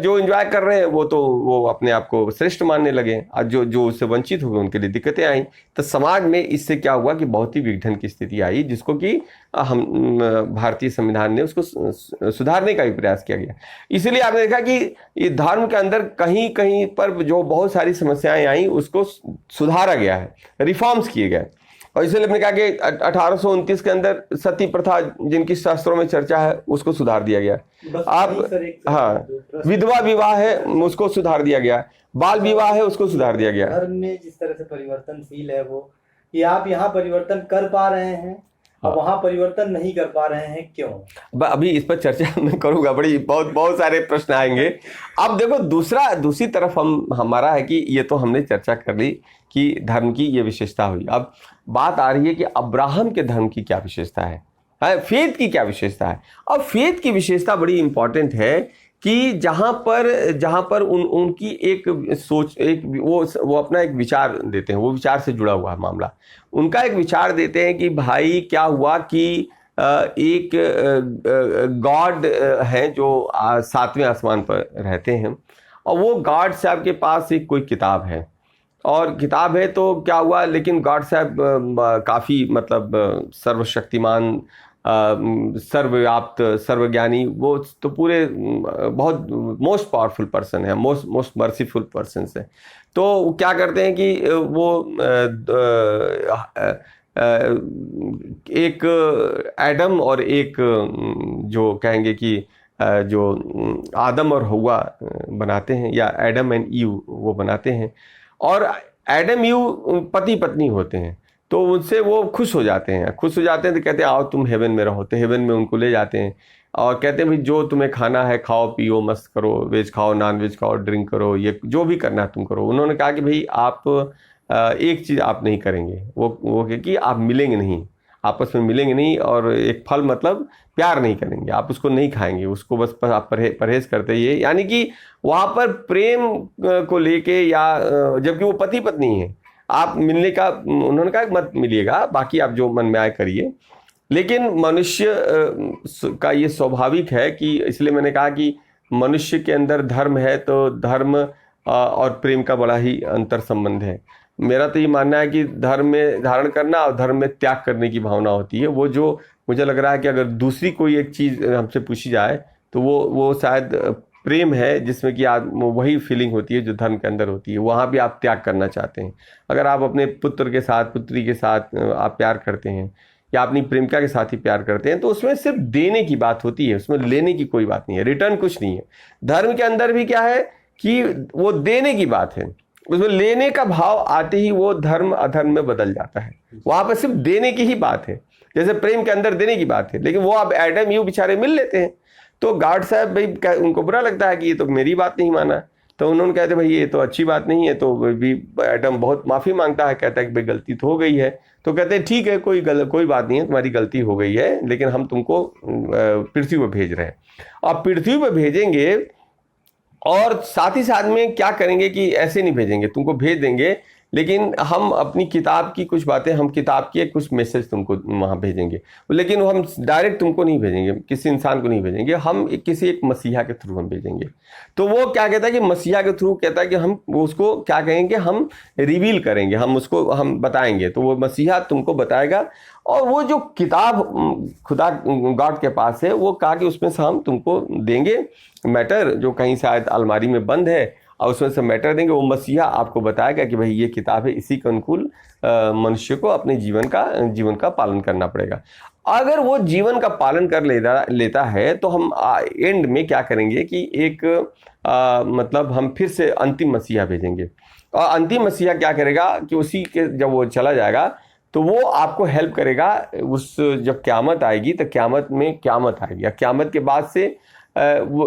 जो एंजॉय कर रहे हैं वो अपने आप को श्रेष्ठ मानने लगे और जो उससे वंचित हुए उनके लिए दिक्कतें आई। तो समाज में इससे क्या हुआ कि बहुत ही विघटन की स्थिति आई, जिसको कि हम भारतीय संविधान ने उसको सुधारने का भी प्रयास किया गया। इसलिए आपने देखा कि ये धर्म के अंदर कहीं कहीं पर जो बहुत सारी समस्याएं आई उसको सुधारा गया है, रिफॉर्म्स किए गए। और इसलिए हमने कहा कि 1829 के अंदर सती प्रथा जिनकी शास्त्रों में चर्चा है उसको सुधार दिया गया। आप हाँ, विधवा विवाह है उसको सुधार दिया गया, बाल विवाह है उसको सुधार दिया गया। धर्म में जिस तरह से परिवर्तनशील है वो कि आप यहाँ परिवर्तन कर पा रहे हैं और वहां परिवर्तन नहीं कर पा रहे हैं, क्यों? अभी इस पर चर्चा मैं करूंगा, बहुत सारे प्रश्न आएंगे। अब देखो दूसरी तरफ हमारा है कि ये तो हमने चर्चा कर ली कि धर्म की ये विशेषता हुई। अब बात आ रही है कि अब्राहम के धर्म की क्या विशेषता है, फेथ की क्या विशेषता है। अब फेथ की विशेषता बड़ी इंपॉर्टेंट है कि जहां पर उनकी एक सोच, एक वो अपना एक विचार देते हैं, वो विचार से जुड़ा हुआ है मामला। उनका एक विचार देते हैं कि भाई क्या हुआ कि एक गॉड है जो 7वें आसमान पर रहते हैं और वो गॉड साहब के पास एक कोई किताब है और किताब है तो क्या हुआ, लेकिन गॉड साहब काफ़ी मतलब सर्वशक्तिमान, सर्वव्याप्त, सर्वज्ञानी, वो तो पूरे बहुत मोस्ट पावरफुल पर्सन है, मोस्ट मर्सीफुल पर्सन है। तो क्या करते हैं कि वो एक एडम और एक जो कहेंगे कि जो आदम और हव्वा बनाते हैं, या एडम एंड ईव वो बनाते हैं। और एडम ईव पति पत्नी होते हैं तो उनसे वो खुश हो जाते हैं तो कहते हैं आओ तुम हेवन में रहो। तो हेवन में उनको ले जाते हैं और कहते हैं भाई जो तुम्हें खाना है खाओ पियो मस्त करो, वेज खाओ नॉन वेज खाओ, ड्रिंक करो, ये जो भी करना है तुम करो। उन्होंने कहा कि भाई आप एक चीज़ आप नहीं करेंगे, वो कि आप मिलेंगे नहीं, आपस में मिलेंगे नहीं, और एक फल मतलब प्यार नहीं करेंगे, आप उसको नहीं खाएंगे, उसको बस आप परहेज करते ये। यानी कि वहाँ पर प्रेम को लेके, या जबकि वो पति पत्नी है, आप मिलने का उन्होंने कहा मत मिलिएगा, बाकी आप जो मन में आए करिए। लेकिन मनुष्य का ये स्वाभाविक है कि, इसलिए मैंने कहा कि मनुष्य के अंदर धर्म है तो धर्म और प्रेम का बड़ा ही अंतर संबंध है। मेरा तो ये मानना है कि धर्म में धारण करना और धर्म में त्याग करने की भावना होती है। वो जो मुझे लग रहा है कि अगर दूसरी कोई एक चीज़ हमसे पूछी जाए तो वो शायद प्रेम है, जिसमें कि वही फीलिंग होती है जो धर्म के अंदर होती है। वहाँ भी आप त्याग करना चाहते हैं। अगर आप अपने पुत्र के साथ, पुत्री के साथ आप प्यार करते हैं या अपनी प्रेमिका के साथ ही प्यार करते हैं तो उसमें सिर्फ देने की बात होती है, उसमें लेने की कोई बात नहीं है, रिटर्न कुछ नहीं है। धर्म के अंदर भी क्या है कि वो देने की बात है, उसमें लेने का भाव आते ही वो धर्म अधर्म में बदल जाता है। वहाँ पर सिर्फ देने की ही बात है, जैसे प्रेम के अंदर देने की बात है। लेकिन वो अब एडम ईव बेचारे मिल लेते हैं तो गॉड साहब भाई उनको बुरा लगता है कि ये तो मेरी बात नहीं माना। तो उन्होंने कहते भाई ये तो अच्छी बात नहीं है। तो भी एडम बहुत माफ़ी मांगता है, कहता है कि भाई गलती तो हो गई है। तो कहते हैं ठीक है, कोई बात नहीं है, तुम्हारी गलती हो गई है, लेकिन हम तुमको पृथ्वी पर भेज रहे हैं। अब पृथ्वी पर भेजेंगे और साथ ही साथ में क्या करेंगे कि ऐसे नहीं भेजेंगे, तुमको भेज देंगे लेकिन हम अपनी किताब की कुछ बातें, हम किताब की कुछ मैसेज तुमको वहाँ भेजेंगे, लेकिन वो हम डायरेक्ट तुमको नहीं भेजेंगे, किसी इंसान को नहीं भेजेंगे, हम किसी एक मसीहा के थ्रू हम भेजेंगे। तो वो क्या कहता है कि मसीहा के थ्रू कहता है कि हम उसको क्या कहेंगे, हम रिवील करेंगे, हम उसको हम बताएंगे, तो वो मसीहा तुमको बताएगा। और वो जो किताब खुदा गॉड के पास है, वो कहा कि उसमें से हम तुमको देंगे मैटर, जो कहीं शायद अलमारी में बंद है, और उसमें से मैटर देंगे। वो मसीहा आपको बताएगा कि भाई ये किताब है, इसी के अनुकूल मनुष्य को अपने जीवन का पालन करना पड़ेगा। अगर वो जीवन का पालन कर लेता है तो हम एंड में क्या करेंगे कि एक मतलब हम फिर से अंतिम मसीहा भेजेंगे। और अंतिम मसीहा क्या करेगा कि उसी के जब वो चला जाएगा तो वो आपको हेल्प करेगा। उस जब क़यामत आएगी तो क़यामत में क़यामत आएगी, क़यामत के बाद से वो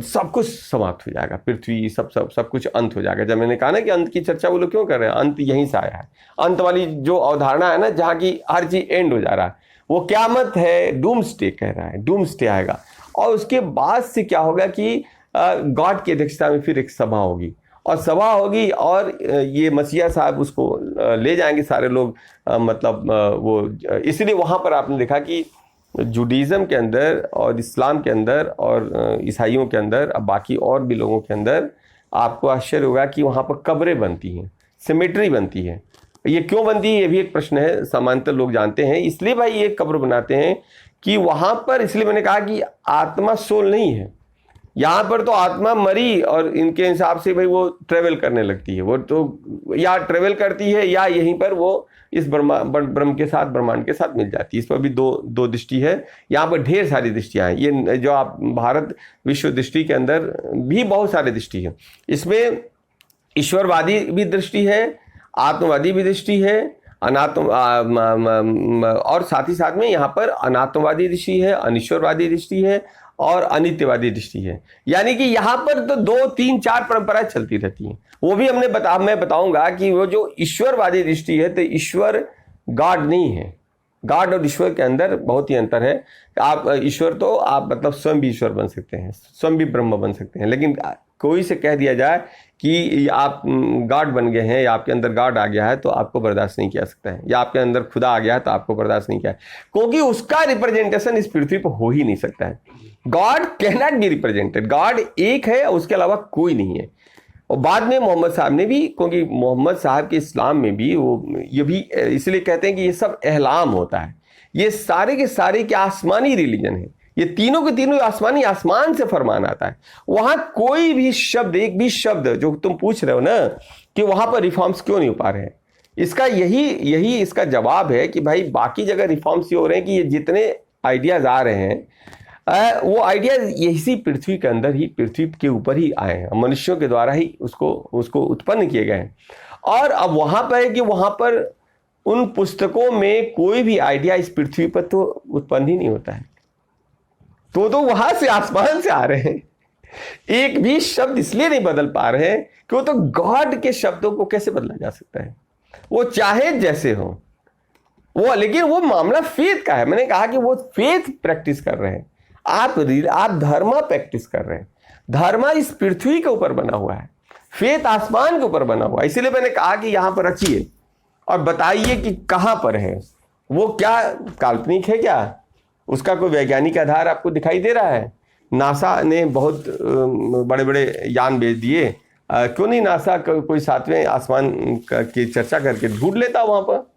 सब कुछ समाप्त हो जाएगा, पृथ्वी सब कुछ अंत हो जाएगा। जब मैंने कहा ना कि अंत की चर्चा वो लोग क्यों कर रहे हैं, अंत यहीं से आया है। अंत वाली जो अवधारणा है ना, जहाँ की हर चीज एंड हो जा रहा है, वो क़यामत है, डूम्सडे कह रहा है, डूम्सडे आएगा। और उसके बाद से क्या होगा कि गॉड की अध्यक्षता में फिर एक सभा होगी, और सभा होगी, और ये मसीहा साहब उसको ले जाएंगे सारे लोग। मतलब वो इसलिए वहाँ पर आपने देखा कि जुडिज़म के अंदर और इस्लाम के अंदर और ईसाइयों के अंदर, अब बाकी और भी लोगों के अंदर, आपको आश्चर्य होगा कि वहाँ पर कब्रें बनती हैं, सिमेट्री बनती है। ये क्यों बनती है, ये भी एक प्रश्न है। सामान्यतः लोग जानते हैं इसलिए भाई ये कब्र बनाते हैं कि वहाँ पर, इसलिए मैंने कहा कि आत्मा सोल नहीं है। यहाँ पर तो आत्मा मरी और इनके हिसाब से भाई वो ट्रेवल करने लगती है, वो तो या ट्रेवल करती है या यहीं पर वो इस ब्रह्म के साथ, ब्रह्मांड के साथ मिल जाती है। इस पर भी दो दृष्टि है। यहाँ पर ढेर सारी दृष्टियाँ हैं। ये जो आप भारत विश्व दृष्टि के अंदर भी बहुत सारी दृष्टि है। इसमें ईश्वरवादी भी दृष्टि है, आत्मवादी भी दृष्टि है, और साथ ही साथ में यहाँ पर अनात्मवादी दृष्टि है, अनिश्वरवादी दृष्टि है और अनित्यवादी दृष्टि है। यानी कि यहाँ पर तो 2, 3, 4 परंपराएं चलती रहती हैं। वो भी मैं बताऊंगा कि वो जो ईश्वरवादी दृष्टि है, तो ईश्वर गॉड नहीं है। गॉड और ईश्वर के अंदर बहुत ही अंतर है। आप ईश्वर तो आप मतलब स्वयं भी ईश्वर बन सकते हैं, स्वयं भी ब्रह्म बन सकते हैं, लेकिन कोई से कह दिया जाए कि आप गॉड बन गए हैं या आपके अंदर गॉड आ गया है तो आपको बर्दाश्त नहीं किया सकता है, या आपके अंदर खुदा आ गया है तो आपको बर्दाश्त नहीं किया है, क्योंकि उसका रिप्रेजेंटेशन इस पृथ्वी पर हो ही नहीं सकता है। God can not be represented. God एक है, उसके अलावा कोई नहीं है। और बाद में मोहम्मद साहब ने भी, क्योंकि मोहम्मद साहब के इस्लाम में भी वो ये भी इसलिए कहते हैं कि ये सब एहलाम होता है। ये सारे के सारे के आसमानी रिलीजन है, ये तीनों के तीनों आसमान से फरमान आता है। वहां कोई भी शब्द, एक भी शब्द जो तुम पूछ रहे हो ना कि वहां पर रिफॉर्म्स क्यों नहीं हो पा रहे हैं, इसका यही इसका जवाब है कि भाई बाकी जगह रिफॉर्म्स ये हो रहे हैं कि ये जितने आइडियाज आ रहे हैं वो आइडियाज इसी पृथ्वी के अंदर ही, पृथ्वी के ऊपर ही आए हैं, मनुष्यों के द्वारा ही उसको उत्पन्न किए गए हैं। और अब वहां पर है कि वहां पर उन पुस्तकों में कोई भी आइडिया इस पृथ्वी पर तो उत्पन्न ही नहीं होता है, तो वहां से आसमान से आ रहे हैं। एक भी शब्द इसलिए नहीं बदल पा रहे हैं कि वो तो गॉड के शब्दों को कैसे बदला जा सकता है, वो चाहे जैसे हो वो, लेकिन वो मामला फेथ का है। मैंने कहा कि वो फेथ प्रैक्टिस कर रहे हैं, आप धर्मा प्रैक्टिस कर रहे हैं। धर्मा इस पृथ्वी के ऊपर बना हुआ है, फेथ आसमान के ऊपर बना हुआ है। इसीलिए मैंने कहा कि यहां पर रखिए और बताइए कि कहां पर है वो, क्या काल्पनिक है, क्या उसका कोई वैज्ञानिक आधार आपको दिखाई दे रहा है। नासा ने बहुत बड़े बड़े यान भेज दिए, क्यों नहीं नासा कोई 7वें आसमान की चर्चा करके ढूंढ लेता वहां पर,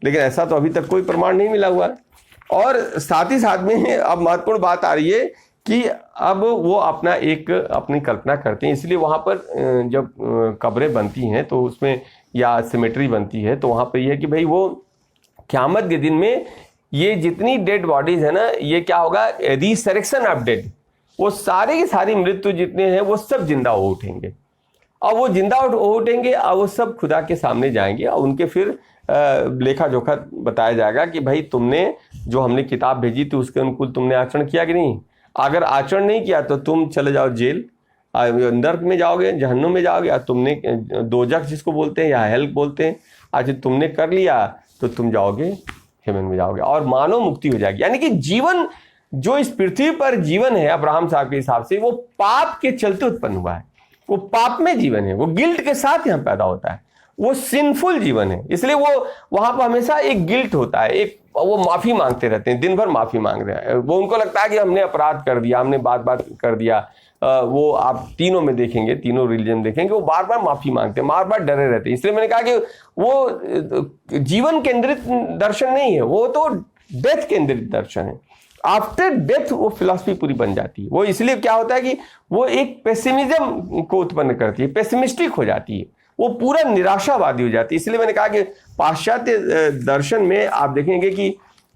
लेकिन ऐसा तो अभी तक कोई प्रमाण नहीं मिला हुआ है। और साथ ही साथ में अब महत्वपूर्ण बात आ रही है कि अब वो अपनी कल्पना करते हैं। इसलिए वहाँ पर जब कब्रें बनती हैं तो उसमें या सिमेट्री बनती है तो वहाँ पर यह है कि भाई वो क़यामत के दिन में ये जितनी डेड बॉडीज है ना, ये क्या होगा, रिसरेक्शन ऑफ डेड, वो सारे की सारी मृत्यु जितने हैं वो सब जिंदा हो उठेंगे, और वो जिंदा हो उठेंगे और वो सब खुदा के सामने जाएंगे, और उनके फिर लेखा जोखा बताया जाएगा कि भाई तुमने जो हमने किताब भेजी थी उसके अनुकूल तुमने आचरण किया कि नहीं। अगर आचरण नहीं किया तो तुम चले जाओ जेल, नर्क में जाओगे, जहन्नुम में जाओगे, या तुमने दोजख जिसको बोलते हैं या हेल बोलते हैं, आज तुमने कर लिया तो तुम जाओगे हेवन में जाओगे और मानव मुक्ति हो जाएगी। यानी कि जीवन जो इस पृथ्वी पर जीवन है अब्राहम साहब के हिसाब से, वो पाप के चलते उत्पन्न हुआ है, वो पाप में जीवन है, वो गिल्ट के साथ यहाँ पैदा होता है। वो सिंफुल जीवन है, इसलिए वो वहां पर हमेशा एक गिल्ट होता है, एक वो माफी मांगते रहते हैं, दिन भर माफी मांग रहे हैं। वो उनको लगता है कि हमने अपराध कर दिया, हमने बात कर दिया। वो आप तीनों में देखेंगे, तीनों रिलीजन देखेंगे, वो बार बार माफी मांगते हैं, बार बार डरे रहते हैं। इसलिए मैंने कहा कि वो जीवन केंद्रित दर्शन नहीं है, वो तो डेथ केंद्रित दर्शन है। आफ्टर डेथ वो फिलॉसफी पूरी बन जाती है। वो इसलिए क्या होता है कि वो एक पेसिमिज्म को उत्पन्न करती है, पेसिमिस्टिक हो जाती है, वो पूरा निराशावादी हो जाती है। इसलिए मैंने कहा कि पाश्चात्य दर्शन में आप देखेंगे कि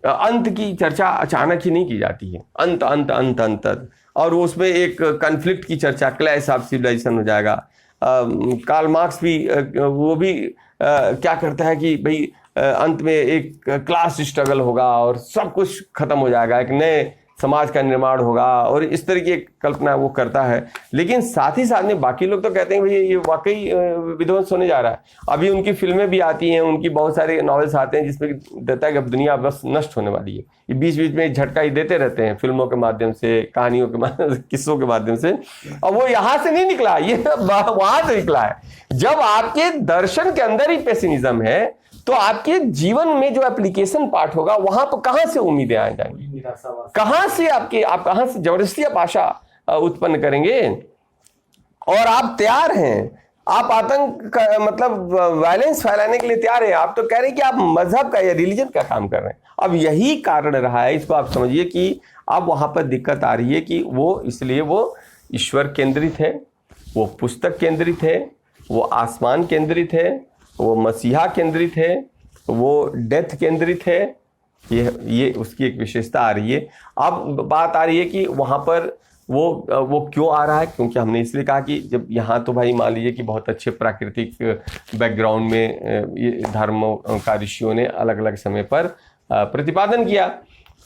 अंत की चर्चा अचानक ही नहीं की जाती है, अंत अंत अंत अंत, और उसमें एक कन्फ्लिक्ट की चर्चा, क्लैश ऑफ सिविलाइजेशन हो जाएगा। कार्ल मार्क्स भी वो भी क्या करता है कि भाई अंत में एक क्लास स्ट्रगल होगा और सब कुछ खत्म हो जाएगा, एक नए समाज का निर्माण होगा, और इस तरह की एक कल्पना वो करता है। लेकिन साथ ही साथ में बाकी लोग तो कहते हैं भाई ये वाकई विध्वंस होने जा रहा है। अभी उनकी फिल्में भी आती हैं, उनकी बहुत सारे नॉवेल्स आते हैं जिसमें देता है कि अब दुनिया बस नष्ट होने वाली है। ये बीच बीच में झटका ही देते रहते हैं फिल्मों के माध्यम से, कहानियों के माध्यम से, किस्सों के माध्यम से। और वो यहाँ से नहीं निकला, ये वहां से निकला है। जब आपके दर्शन के अंदर ही पेसिमिज्म है तो आपके जीवन में जो एप्लीकेशन पार्ट होगा वहां पर कहां से उम्मीदें आ जाएंगी, कहां से आप कहां से जबरदस्ती आप आशा उत्पन्न करेंगे। और आप तैयार हैं, आप आतंक का मतलब वायलेंस फैलाने के लिए तैयार हैं। आप तो कह रहे हैं कि आप मजहब का या रिलीजन का काम कर रहे हैं। अब यही कारण रहा है, इसको आप समझिए कि अब वहां पर दिक्कत आ रही है कि वो इसलिए वो ईश्वर केंद्रित है, वो पुस्तक केंद्रित है, वो आसमान केंद्रित है, वो मसीहा केंद्रित है, वो डेथ केंद्रित है। ये उसकी एक विशेषता आ रही है। अब बात आ रही है कि वहाँ पर वो क्यों आ रहा है, क्योंकि हमने इसलिए कहा कि जब यहाँ तो भाई मान लीजिए कि बहुत अच्छे प्राकृतिक बैकग्राउंड में ये धर्म का ऋषियों ने अलग अलग समय पर प्रतिपादन किया।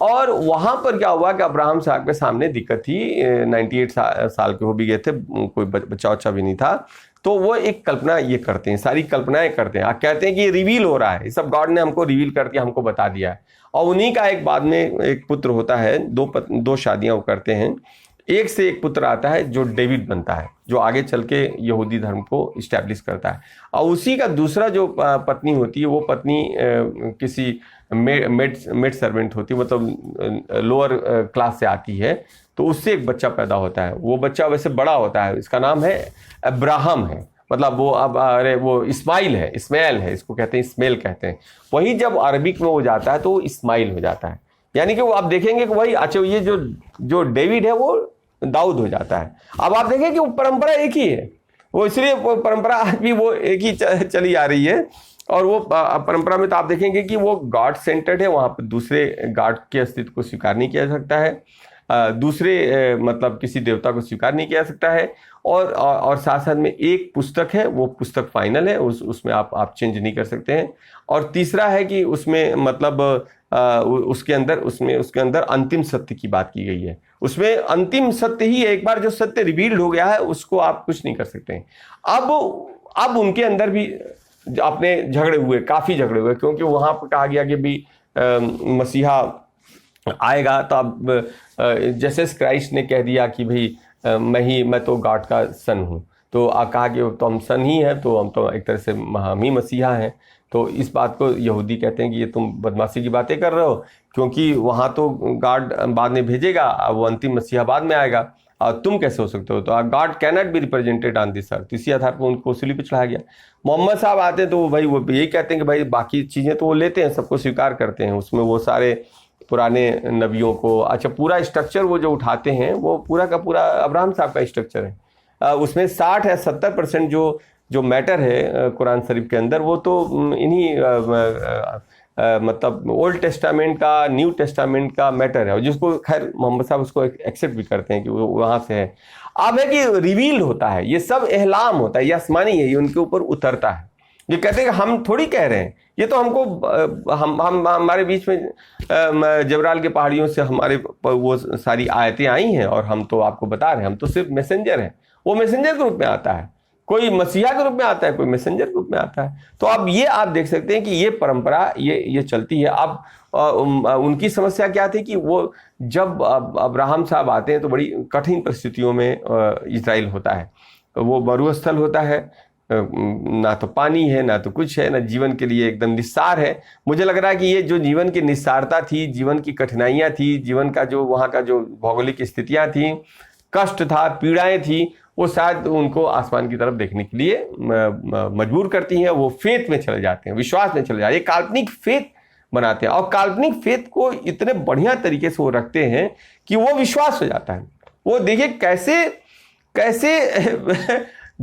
और वहाँ पर क्या हुआ कि अब्राहम साहब के सामने दिक्कत थी, 98 साल के हो भी गए थे, कोई बच्चा उच्चा भी नहीं था। तो वो एक कल्पना ये करते हैं, सारी कल्पनाएं करते हैं, कहते हैं कि ये रिवील हो रहा है, ये सब गॉड ने हमको रिवील कर दिया, हमको बता दिया है। और उन्हीं का एक बाद में एक पुत्र होता है, दो शादियां वो करते हैं, एक से एक पुत्र आता है जो डेविड बनता है, जो आगे चल के यहूदी धर्म को इस्टेब्लिश करता है। और उसी का दूसरा जो पत्नी होती है, वो पत्नी किसी मेड सर्वेंट होती है, मतलब लोअर क्लास से आती है। तो उससे एक बच्चा पैदा होता है, वो बच्चा वैसे बड़ा होता है, इसका नाम है अब्राहम है, मतलब वो अब अरे वो इस्माइल है, इस्माइल है, इसको कहते हैं, इस्माइल कहते हैं। वही जब अरबिक में वो जाता है तो वो इस्माइल हो जाता है, यानी कि वो आप देखेंगे कि वही अच्छा ये जो डेविड है वो दाऊद हो जाता है। अब आप देखें कि वो परंपरा एक ही है, वो इसलिए वो परंपरा आज भी वो एक ही चली आ रही है। और वो परंपरा में तो आप देखेंगे कि वो गॉड सेंटर्ड है, वहाँ पर दूसरे गॉड के अस्तित्व को स्वीकार नहीं किया जा सकता है, दूसरे मतलब किसी देवता को स्वीकार नहीं किया जा सकता है। और साथ साथ में एक पुस्तक है, वो पुस्तक फाइनल है, उसमें आप चेंज नहीं कर सकते हैं। और तीसरा है कि उसमें मतलब उसके अंदर अंतिम सत्य की बात की गई है, उसमें अंतिम सत्य ही है। एक बार जो सत्य रिवील्ड हो गया है उसको आप कुछ नहीं कर सकते हैं। अब उनके अंदर भी अपने झगड़े हुए, काफ़ी झगड़े हुए, क्योंकि वहाँ पर कहा गया कि भी मसीहा आएगा तो अब जैसे क्राइस्ट ने कह दिया कि भाई मैं तो गॉड का सन हूँ, तो कहा कि तो हम सन ही हैं, तो हम तो एक तरह से हम ही मसीहा हैं। तो इस बात को यहूदी कहते हैं कि ये तुम बदमाशी की बातें कर रहे हो, क्योंकि वहाँ तो गॉड बाद में भेजेगा, वो अंतिम मसीहा बाद में आएगा, और तुम कैसे हो सकते हो, तो God can not be represented on this earth. इसी आधार पर उनको सूली पे चढ़ाया गया। मोहम्मद साहब आते हैं तो भाई वो यही कहते हैं कि भाई बाकी चीज़ें तो वो लेते हैं, सबको स्वीकार करते हैं, उसमें वो सारे पुराने नबियों को, अच्छा पूरा स्ट्रक्चर वो जो उठाते हैं वो पूरा का पूरा अब्राहम साहब का स्ट्रक्चर है। उसमें 60 या 70% जो मैटर है कुरान शरीफ के अंदर, वो तो इन्हीं मतलब ओल्ड टेस्टामेंट का, न्यू टेस्टामेंट का मैटर है, जिसको खैर मोहम्मद साहब उसको एक्सेप्ट भी करते हैं कि वो वहाँ से है। अब है कि रिवील होता है, ये सब एहलाम होता है, ये आसमानी है, ये उनके ऊपर उतरता है। ये कहते हैं कि हम थोड़ी कह रहे हैं, ये तो हमको हम हमारे बीच में जबराल के पहाड़ियों से हमारे वो सारी आयतें आई हैं और हम तो आपको बता रहे हैं, हम तो सिर्फ मैसेंजर हैं। वो मैसेंजर के रूप में आता है, कोई मसीहा के रूप में आता है, कोई मैसेंजर के रूप में आता है। तो अब ये आप देख सकते हैं कि ये परंपरा ये चलती है। अब उनकी समस्या क्या थी कि वो जब अब्राहम साहब आते हैं तो बड़ी कठिन परिस्थितियों में इजराइल होता है, वो मरुस्थल होता है, ना तो पानी है, ना तो कुछ है, ना जीवन के लिए एकदम निस्सार है। मुझे लग रहा है कि ये जो जीवन की निस्सारता थी, जीवन की कठिनाइयां थी, जीवन का जो वहाँ का जो भौगोलिक स्थितियां थी, कष्ट था, पीड़ाएं थी, वो शायद उनको आसमान की तरफ देखने के लिए मजबूर करती हैं। वो फेथ में चले जाते हैं, विश्वास में चले जाते हैं, काल्पनिक फेथ बनाते हैं, और काल्पनिक फेथ को इतने बढ़िया तरीके से वो रखते हैं कि वो विश्वास हो जाता है। वो देखिए कैसे कैसे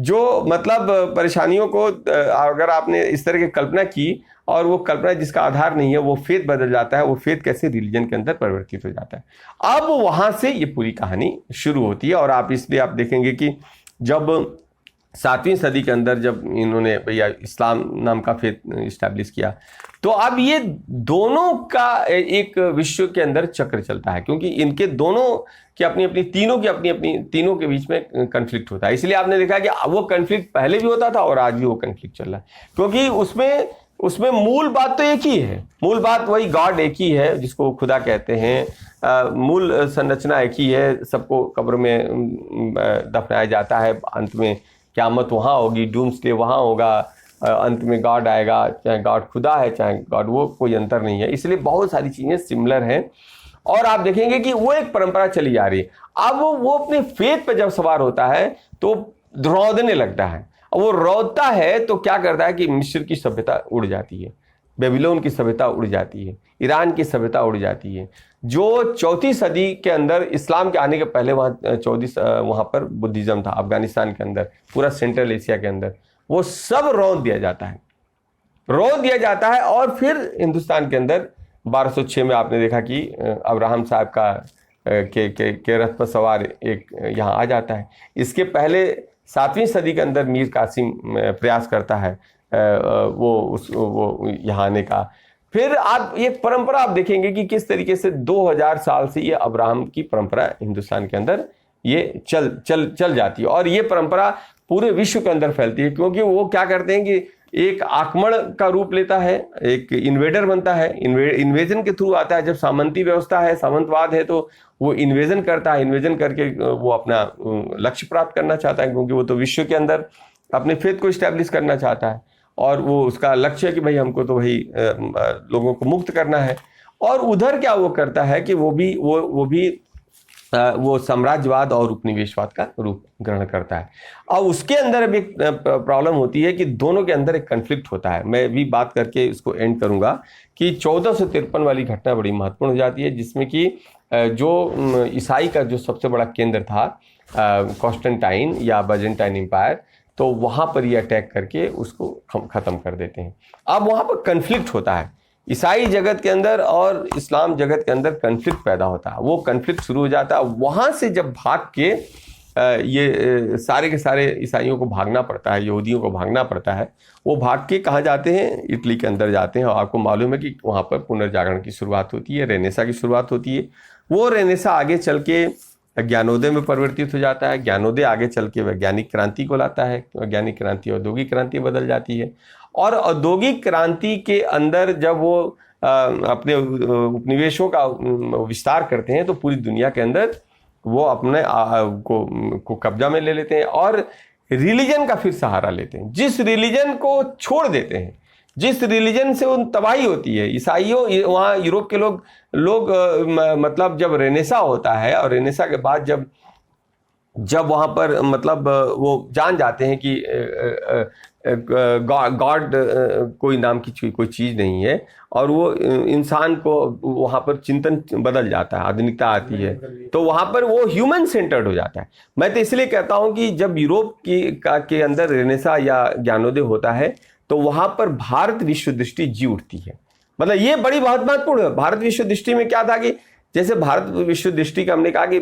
जो मतलब परेशानियों को अगर आपने इस तरह की कल्पना की और वो कल्पना जिसका आधार नहीं है, वो फेथ बदल जाता है, वो फेथ कैसे रिलीजन के अंदर परिवर्तित हो जाता है। अब वहां से ये पूरी कहानी शुरू होती है। और आप इसलिए आप देखेंगे कि जब 7वीं सदी के अंदर जब इन्होंने भैया इस्लाम नाम का फेथ इस्टेब्लिश किया, तो अब ये दोनों का एक विश्व के अंदर चक्र चलता है, क्योंकि इनके दोनों की अपनी अपनी तीनों के बीच में कन्फ्लिक्ट होता है। इसलिए आपने देखा कि वो कन्फ्लिक्ट पहले भी होता था और आज भी वो कन्फ्लिक्ट चल रहा है, क्योंकि उसमें मूल बात तो एक ही है, मूल बात वही गॉड एक ही है जिसको खुदा कहते हैं। मूल संरचना एक ही है, सबको कब्र में दफनाया जाता है, अंत में क़यामत वहाँ होगी, डूम्सडे वहाँ होगा, अंत में गॉड आएगा, चाहे गॉड खुदा है चाहे गॉड, वो कोई अंतर नहीं है। इसलिए बहुत सारी चीज़ें सिमिलर हैं। और आप देखेंगे कि वो एक परंपरा चली आ रही है। अब वो अपने फेथ पे जब सवार होता है तो रौंदने लगता है, और वो रौदता है तो क्या करता है कि मिस्र की सभ्यता उड़ जाती है, बेबीलोन की सभ्यता उड़ जाती है, ईरान की सभ्यता उड़ जाती है। जो 4वीं सदी के अंदर इस्लाम के आने के पहले वहाँ पर बुद्धिज़्म था, अफगानिस्तान के अंदर, पूरा सेंट्रल एशिया के अंदर, वो सब रौंद दिया जाता है। और फिर हिंदुस्तान के अंदर 1206 में आपने देखा कि अब्राहम साहब का के रथ पर सवार एक यहाँ आ जाता है। इसके पहले 7वीं सदी के अंदर मीर कासिम प्रयास करता है वो यहाँ आने का। फिर आप ये परंपरा आप देखेंगे कि किस तरीके से 2000 साल से ये अब्राहम की परंपरा हिंदुस्तान के अंदर ये चल जाती है, और ये परंपरा पूरे विश्व के अंदर फैलती है। क्योंकि वो क्या करते हैं कि एक आक्रमण का रूप लेता है, एक इन्वेडर बनता है, इन्वेजन के थ्रू आता है। जब सामंती व्यवस्था है, सामंतवाद है, तो वो इन्वेजन करता है, इन्वेजन करके वो अपना लक्ष्य प्राप्त करना चाहता है, क्योंकि वो तो विश्व के अंदर अपने फेथ को इस्टेब्लिश करना चाहता है, और वो उसका लक्ष्य है कि भाई हमको तो वही लोगों को मुक्त करना है। और उधर क्या वो करता है कि वो साम्राज्यवाद और उपनिवेशवाद का रूप ग्रहण करता है। और उसके अंदर अब एक प्रॉब्लम होती है कि दोनों के अंदर एक कन्फ्लिक्ट होता है। मैं भी बात करके इसको एंड करूंगा कि 1453 वाली घटना बड़ी महत्वपूर्ण हो जाती है, जिसमें कि जो ईसाई का जो सबसे बड़ा केंद्र था कॉन्स्टेंटाइन या बाइजेंटाइन एम्पायर, तो वहाँ पर ये अटैक करके उसको ख़त्म कर देते हैं। अब वहाँ पर कन्फ्लिक्ट होता है, ईसाई जगत के अंदर और इस्लाम जगत के अंदर कन्फ्लिक्ट पैदा होता है। वो कन्फ्लिक्ट शुरू हो जाता है। वहाँ से जब भाग के ये सारे के सारे ईसाइयों को भागना पड़ता है, यहूदियों को भागना पड़ता है। वो भाग के कहाँ जाते हैं? इटली के अंदर जाते हैं। और आपको मालूम है कि वहाँ पर पुनर्जागरण की शुरुआत होती है, रेनेसा की शुरुआत होती है। वो रेनेसा आगे चल के ज्ञानोदय में परिवर्तित हो जाता है। ज्ञानोदय आगे चल के वैज्ञानिक क्रांति को लाता है। वैज्ञानिक क्रांति औद्योगिक क्रांति बदल जाती है। और औद्योगिक क्रांति के अंदर जब वो अपने उपनिवेशों का विस्तार करते हैं, तो पूरी दुनिया के अंदर वो अपने को कब्जा में ले लेते हैं और रिलीजन का फिर सहारा लेते हैं। जिस रिलीजन को छोड़ देते हैं, जिस रिलीजन से उन तबाही होती है, ईसाइयों वहाँ यूरोप के लोग मतलब जब रेनेसा होता है, और रेनेसा के बाद जब वहाँ पर मतलब वो जान जाते हैं कि गॉड कोई नाम की कोई चीज़ नहीं है, और वो इंसान को वहाँ पर चिंतन बदल जाता है, आधुनिकता आती है, तो वहाँ पर वो ह्यूमन सेंटर्ड हो जाता है। मैं तो इसलिए कहता हूँ कि जब यूरोप के अंदर रेनेसा या ज्ञानोदय होता है, तो वहाँ पर भारत विश्व दृष्टि जी उठती है। मतलब ये बड़ी बहुत महत्वपूर्ण है। भारत विश्व दृष्टि में क्या था कि जैसे भारत विश्व दृष्टि का हमने कहा कि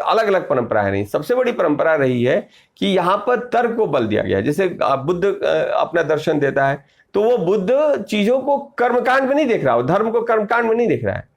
अलग अलग परंपराएं रही, सबसे बड़ी परंपरा रही है कि यहाँ पर तर्क को बल दिया गया। जैसे बुद्ध अपना दर्शन देता है, तो वो बुद्ध चीजों को कर्मकांड में नहीं देख रहा है, धर्म को कर्मकांड में नहीं देख रहा है,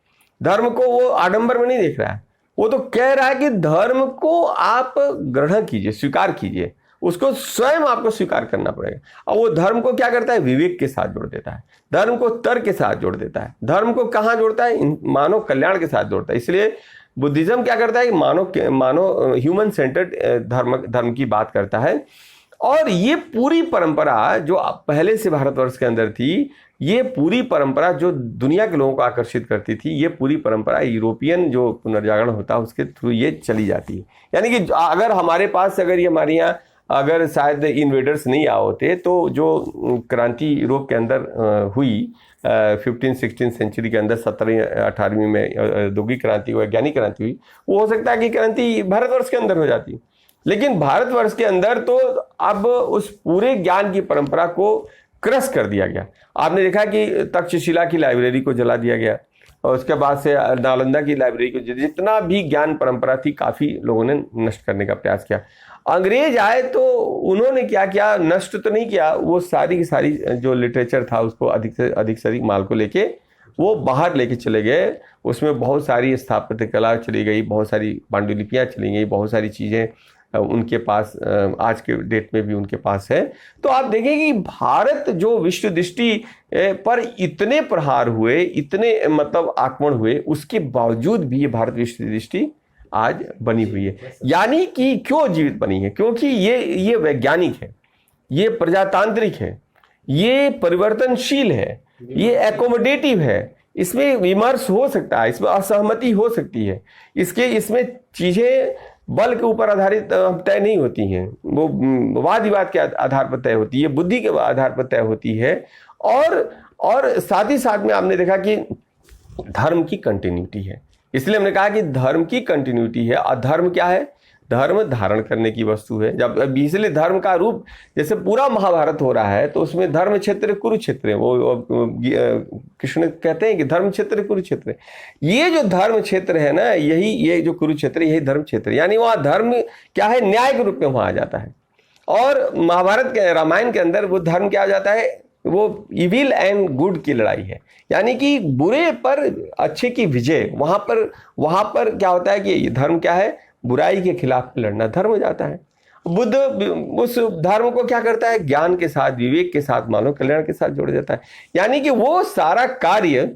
धर्म को वो आडंबर में नहीं देख रहा है। वो तो कह रहा है कि धर्म को आप ग्रहण कीजिए, स्वीकार कीजिए, उसको स्वयं आपको स्वीकार करना पड़ेगा। और वो धर्म को क्या करता है? विवेक के साथ जोड़ देता है, धर्म को तर्क के साथ जोड़ देता है, धर्म को कहाँ जोड़ता है? मानव कल्याण के साथ जोड़ता है। इसलिए बुद्धिज्म क्या करता है? मानव ह्यूमन सेंटर्ड धर्म की बात करता है। और ये पूरी परंपरा जो पहले से भारतवर्ष के अंदर थी, ये पूरी परंपरा जो दुनिया के लोगों को आकर्षित करती थी, ये पूरी परंपरा यूरोपियन जो पुनर्जागरण होता है उसके थ्रू ये चली जाती है। यानी कि अगर हमारे पास, अगर ये हमारे यहाँ अगर शायद इन्वेडर्स नहीं आए होते, तो जो क्रांति यूरोप के अंदर हुई 15-16 सेंचुरी के अंदर, 17वीं-18वीं में दोगी क्रांति, वैज्ञानिक क्रांति हुई, वो हो सकता है कि क्रांति भारतवर्ष के अंदर हो जाती। लेकिन भारतवर्ष के अंदर तो अब उस पूरे ज्ञान की परंपरा को क्रश कर दिया गया। आपने देखा कि तक्षशिला की लाइब्रेरी को जला दिया गया, और उसके बाद से नालंदा की लाइब्रेरी को, जितना भी ज्ञान परंपरा थी काफ़ी लोगों ने नष्ट करने का प्रयास किया। अंग्रेज आए तो उन्होंने क्या किया, नष्ट तो नहीं किया, वो सारी की सारी जो लिटरेचर था उसको अधिक से अधिक माल को लेके वो बाहर लेके चले गए। उसमें बहुत सारी स्थापत्य कला चली गई, बहुत सारी पांडुलिपियाँ चली गई, बहुत सारी चीज़ें उनके पास आज के डेट में भी उनके पास है। तो आप देखें कि भारत जो विश्व दृष्टि पर इतने प्रहार हुए, इतने मतलब आक्रमण हुए, उसके बावजूद भी ये भारत विश्व दृष्टि आज बनी हुई है। यानी कि क्यों जीवित बनी है? क्योंकि ये वैज्ञानिक है, ये प्रजातांत्रिक है, ये परिवर्तनशील है, ये एकोमोडेटिव है, इसमें विमर्श हो सकता है, इसमें असहमति हो सकती है, इसमें चीज़ें बल के ऊपर आधारित तय नहीं होती हैं, वो वाद विवाद के आधार पर तय होती है, बुद्धि के आधार पर तय होती है। और साथ ही साथ में आपने देखा कि धर्म की कंटिन्यूटी है। इसलिए हमने कहा कि धर्म की कंटिन्यूटी है। और धर्म क्या है? धर्म धारण करने की वस्तु है। जब इसलिए धर्म का रूप, जैसे पूरा महाभारत हो रहा है तो उसमें धर्म क्षेत्र कुरुक्षेत्र है। वो कृष्ण कहते हैं कि धर्म क्षेत्र कुरुक्षेत्र। ये जो धर्म क्षेत्र है ना, ये जो कुरुक्षेत्र, यही धर्म क्षेत्र, यानी वहाँ धर्म क्या है, न्याय के रूप में वहाँ आ जाता है। और महाभारत के, रामायण के अंदर वो धर्म क्या आ जाता है, वो इविल एंड गुड की लड़ाई है, यानी कि बुरे पर अच्छे की विजय। वहाँ पर क्या होता है कि धर्म क्या है, बुराई के खिलाफ लड़ना धर्म हो जाता है। बुद्ध उस धर्म को क्या करता है, ज्ञान के साथ, विवेक के साथ, मानव कल्याण के साथ जोड़ देता है। यानी कि वो सारा कार्य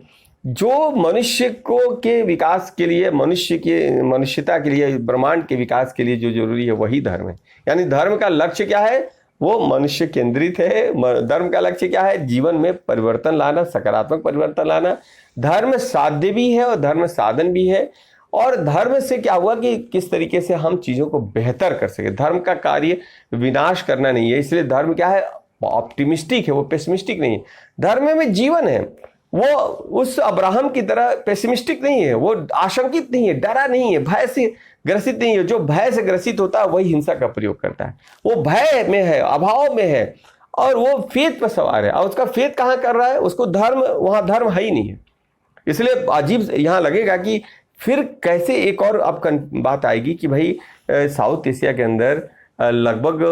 जो मनुष्य को के विकास के लिए, मनुष्यता के लिए, ब्रह्मांड के विकास के लिए जो जरूरी है, वही धर्म है। यानी धर्म का लक्ष्य क्या है, वो मनुष्य केंद्रित है। धर्म का लक्ष्य क्या है, जीवन में परिवर्तन लाना, सकारात्मक परिवर्तन लाना। धर्म साध्य भी है और धर्म साधन भी है। और धर्म से क्या हुआ कि किस तरीके से हम चीज़ों को बेहतर कर सके। धर्म का कार्य विनाश करना नहीं है, इसलिए धर्म क्या है, ऑप्टिमिस्टिक है, वो पेसिमिस्टिक नहीं है। धर्म में जीवन है, वो उस अब्राहम की तरह पेसिमिस्टिक नहीं है, वो आशंकित नहीं है, डरा नहीं है, भय से ग्रसित नहीं है। जो भय से ग्रसित होता है वही हिंसा का प्रयोग करता है। वो भय में है, अभाव में है, और वो फेथ पर सवार है। और उसका फेथ कहाँ कर रहा है, उसको धर्म, वहाँ धर्म है ही नहीं है। इसलिए अजीब यहाँ लगेगा कि फिर कैसे एक और अब बात आएगी कि भाई साउथ एशिया के अंदर लगभग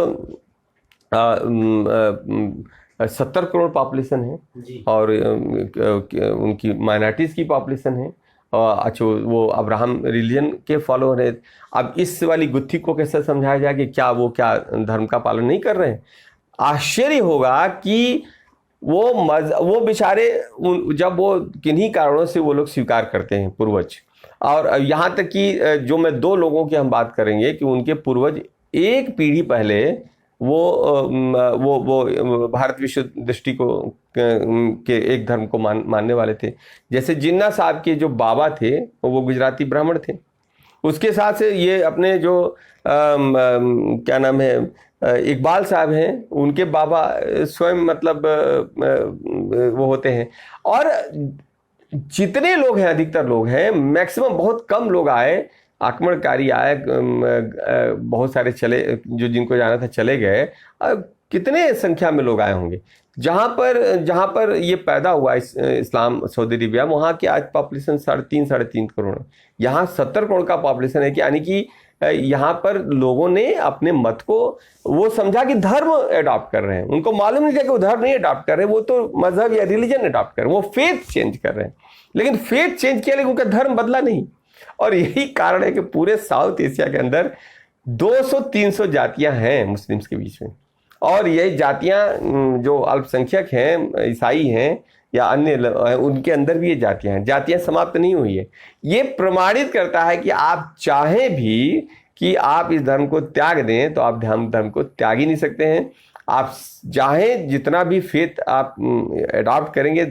70 करोड़ पॉपुलेशन है, और उनकी माइनॉरिटीज़ की पॉपुलेशन है। अच्छा, वो अब्राहम रिलीजन के फॉलोअर है। अब इस वाली गुत्थी को कैसे समझाया जाए कि क्या धर्म का पालन नहीं कर रहे हैं? आश्चर्य होगा कि वो बेचारे, जब वो किन्हीं कारणों से वो लोग स्वीकार करते हैं पूर्वज, और यहाँ तक कि जो मैं 2 लोगों की हम बात करेंगे कि उनके पूर्वज एक पीढ़ी पहले वो भारत विश्व दृष्टि को के एक धर्म को मानने वाले थे। जैसे जिन्ना साहब के जो बाबा थे वो गुजराती ब्राह्मण थे। उसके साथ से ये अपने जो क्या नाम है, इकबाल साहब हैं, उनके बाबा स्वयं मतलब वो होते हैं। और जितने लोग हैं, अधिकतर लोग हैं, मैक्सिमम, बहुत कम लोग आए, आक्रमणकारी आए, बहुत सारे चले, जो जिनको जाना था चले गए। कितने संख्या में लोग आए होंगे। जहाँ पर ये पैदा हुआ इस्लाम सऊदी अरेबिया, वहाँ की आज पॉपुलेशन 3.5 करोड़। यहाँ 70 करोड़ का पॉपुलेशन है कि, यानी कि यहाँ पर लोगों ने अपने मत को वो समझा कि धर्म अडॉप्ट कर रहे हैं। उनको मालूम नहीं था कि वो धर्म नहीं अडॉप्ट कर रहे, वो तो मजहब या रिलीजन अडॉप्ट कर रहे हैं, वो फेथ चेंज कर रहे हैं। लेकिन फेथ चेंज किया, लेकिन उनका धर्म बदला नहीं। और यही कारण है कि पूरे साउथ एशिया के अंदर 200-300 जातियां हैं मुस्लिम्स के बीच में। और ये जातियां जो अल्पसंख्यक हैं, ईसाई हैं या अन्य, उनके अंदर भी ये जातियां हैं। जातियां समाप्त नहीं हुई है। ये प्रमाणित करता है कि आप चाहें भी कि आप इस धर्म को त्याग दें तो आप धर्म को त्याग ही नहीं सकते हैं। आप चाहें जितना भी फेथ आप अडॉप्ट करेंगे,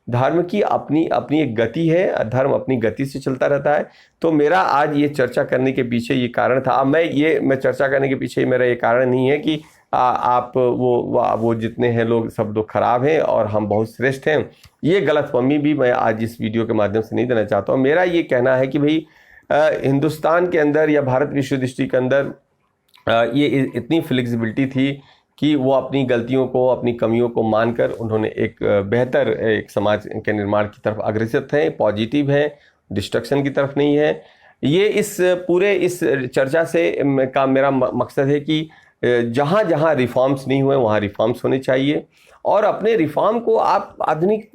धर्म की अपनी अपनी एक गति है, धर्म अपनी गति से चलता रहता है। तो मेरा आज ये चर्चा करने के पीछे ये कारण था। अब मैं चर्चा करने के पीछे मेरा ये कारण नहीं है कि आप वो जितने हैं लोग सब लोग खराब हैं और हम बहुत श्रेष्ठ हैं, ये गलतफहमी भी मैं आज इस वीडियो के माध्यम से नहीं देना चाहता हूँ। मेरा ये कहना है कि भाई हिंदुस्तान के अंदर या भारत विश्व दृष्टि के अंदर ये इतनी फ्लेक्सिबिलिटी थी कि वो अपनी गलतियों को, अपनी कमियों को मानकर उन्होंने एक बेहतर एक समाज के निर्माण की तरफ अग्रसर हैं, पॉजिटिव हैं, डिस्ट्रक्शन की तरफ नहीं है। ये इस चर्चा से का मेरा मकसद है कि जहाँ जहाँ रिफॉर्म्स नहीं हुए वहाँ रिफॉर्म्स होने चाहिए, और अपने रिफॉर्म को आप आधुनिक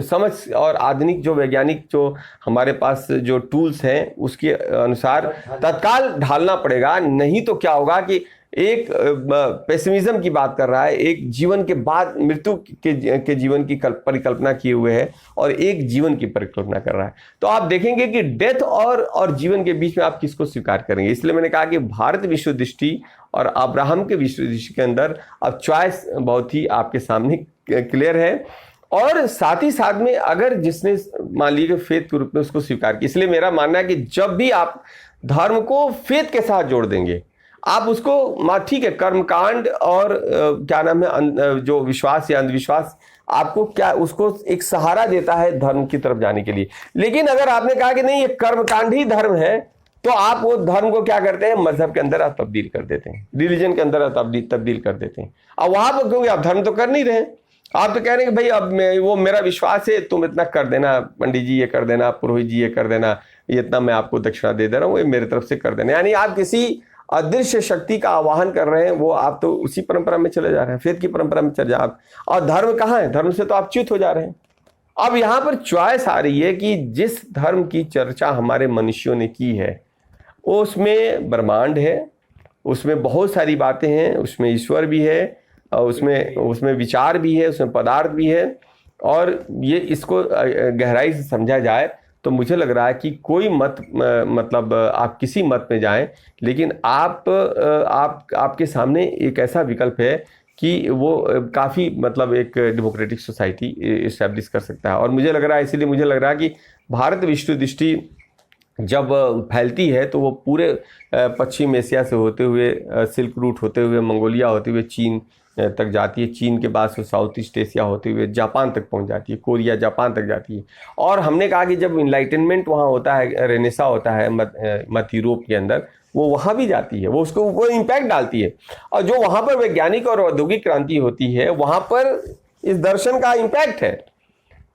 समझ और आधुनिक जो वैज्ञानिक जो हमारे पास जो टूल्स हैं उसके अनुसार तत्काल ढालना पड़ेगा। नहीं तो क्या होगा कि एक पेसिमिज्म की बात कर रहा है, एक जीवन के बाद मृत्यु के जीवन की परिकल्पना किए हुए है और एक जीवन की परिकल्पना कर रहा है। तो आप देखेंगे कि डेथ और जीवन के बीच में आप किसको स्वीकार करेंगे। इसलिए मैंने कहा कि भारत विश्व दृष्टि और अब्राहम के विश्व दृष्टि के अंदर अब चॉइस बहुत ही आपके सामने क्लियर है। और साथ ही साथ में अगर जिसने मान लीजिए फेथ के रूप में उसको स्वीकार किया, इसलिए मेरा मानना है कि जब भी आप धर्म को फेथ के साथ जोड़ देंगे, आप उसको ठीक है कर्मकांड और क्या नाम है जो विश्वास या अंधविश्वास आपको क्या उसको एक सहारा देता है धर्म की तरफ जाने के लिए। लेकिन अगर आपने कहा कि नहीं ये कर्मकांड ही धर्म है, तो आप वो धर्म को क्या करते हैं, मजहब के अंदर आप तब्दील कर देते हैं, रिलीजन के अंदर आप तब्दील कर देते हैं। अब वहां पर क्योंकि आप धर्म तो कर नहीं रहे, आप तो कह रहे हैं कि भाई अब वो मेरा विश्वास है, तुम इतना कर देना, पंडित जी ये कर देना, पुरोहित जी ये कर देना, ये इतना मैं आपको दक्षिणा दे दे रहा हूँ, ये मेरी तरफ से कर देना। यानी आप किसी अदृश्य शक्ति का आवाहन कर रहे हैं, वो आप तो उसी परंपरा में चले जा रहे हैं, फेथ की परंपरा में चले जा आप। और धर्म कहाँ है, धर्म से तो आप च्युत हो जा रहे हैं। अब यहां पर चॉइस आ रही है कि जिस धर्म की चर्चा हमारे मनुष्यों ने की है उसमें ब्रह्मांड है, उसमें बहुत सारी बातें हैं, उसमें ईश्वर भी है, उसमें विचार भी है, उसमें पदार्थ भी है। और ये इसको गहराई से समझा जाए तो मुझे लग रहा है कि कोई मत मतलब आप किसी मत में जाएं, लेकिन आपके सामने एक ऐसा विकल्प है कि वो काफ़ी मतलब एक डेमोक्रेटिक सोसाइटी इस्टेब्लिश कर सकता है। और मुझे लग रहा है, इसीलिए मुझे लग रहा है कि भारत विश्व दृष्टि जब फैलती है तो वो पूरे पश्चिम एशिया से होते हुए, सिल्क रूट होते हुए, मंगोलिया होते हुए चीन तक जाती है, चीन के बाद से साउथ ईस्ट एशिया होते हुए जापान तक पहुंच जाती है, कोरिया जापान तक जाती है। और हमने कहा कि जब इनलाइटनमेंट वहाँ होता है, रेनेसा होता है मध्य यूरोप के अंदर, वो वहाँ भी जाती है, वो इम्पैक्ट डालती है। और जो वहाँ पर वैज्ञानिक और औद्योगिक क्रांति होती है वहाँ पर इस दर्शन का इम्पैक्ट है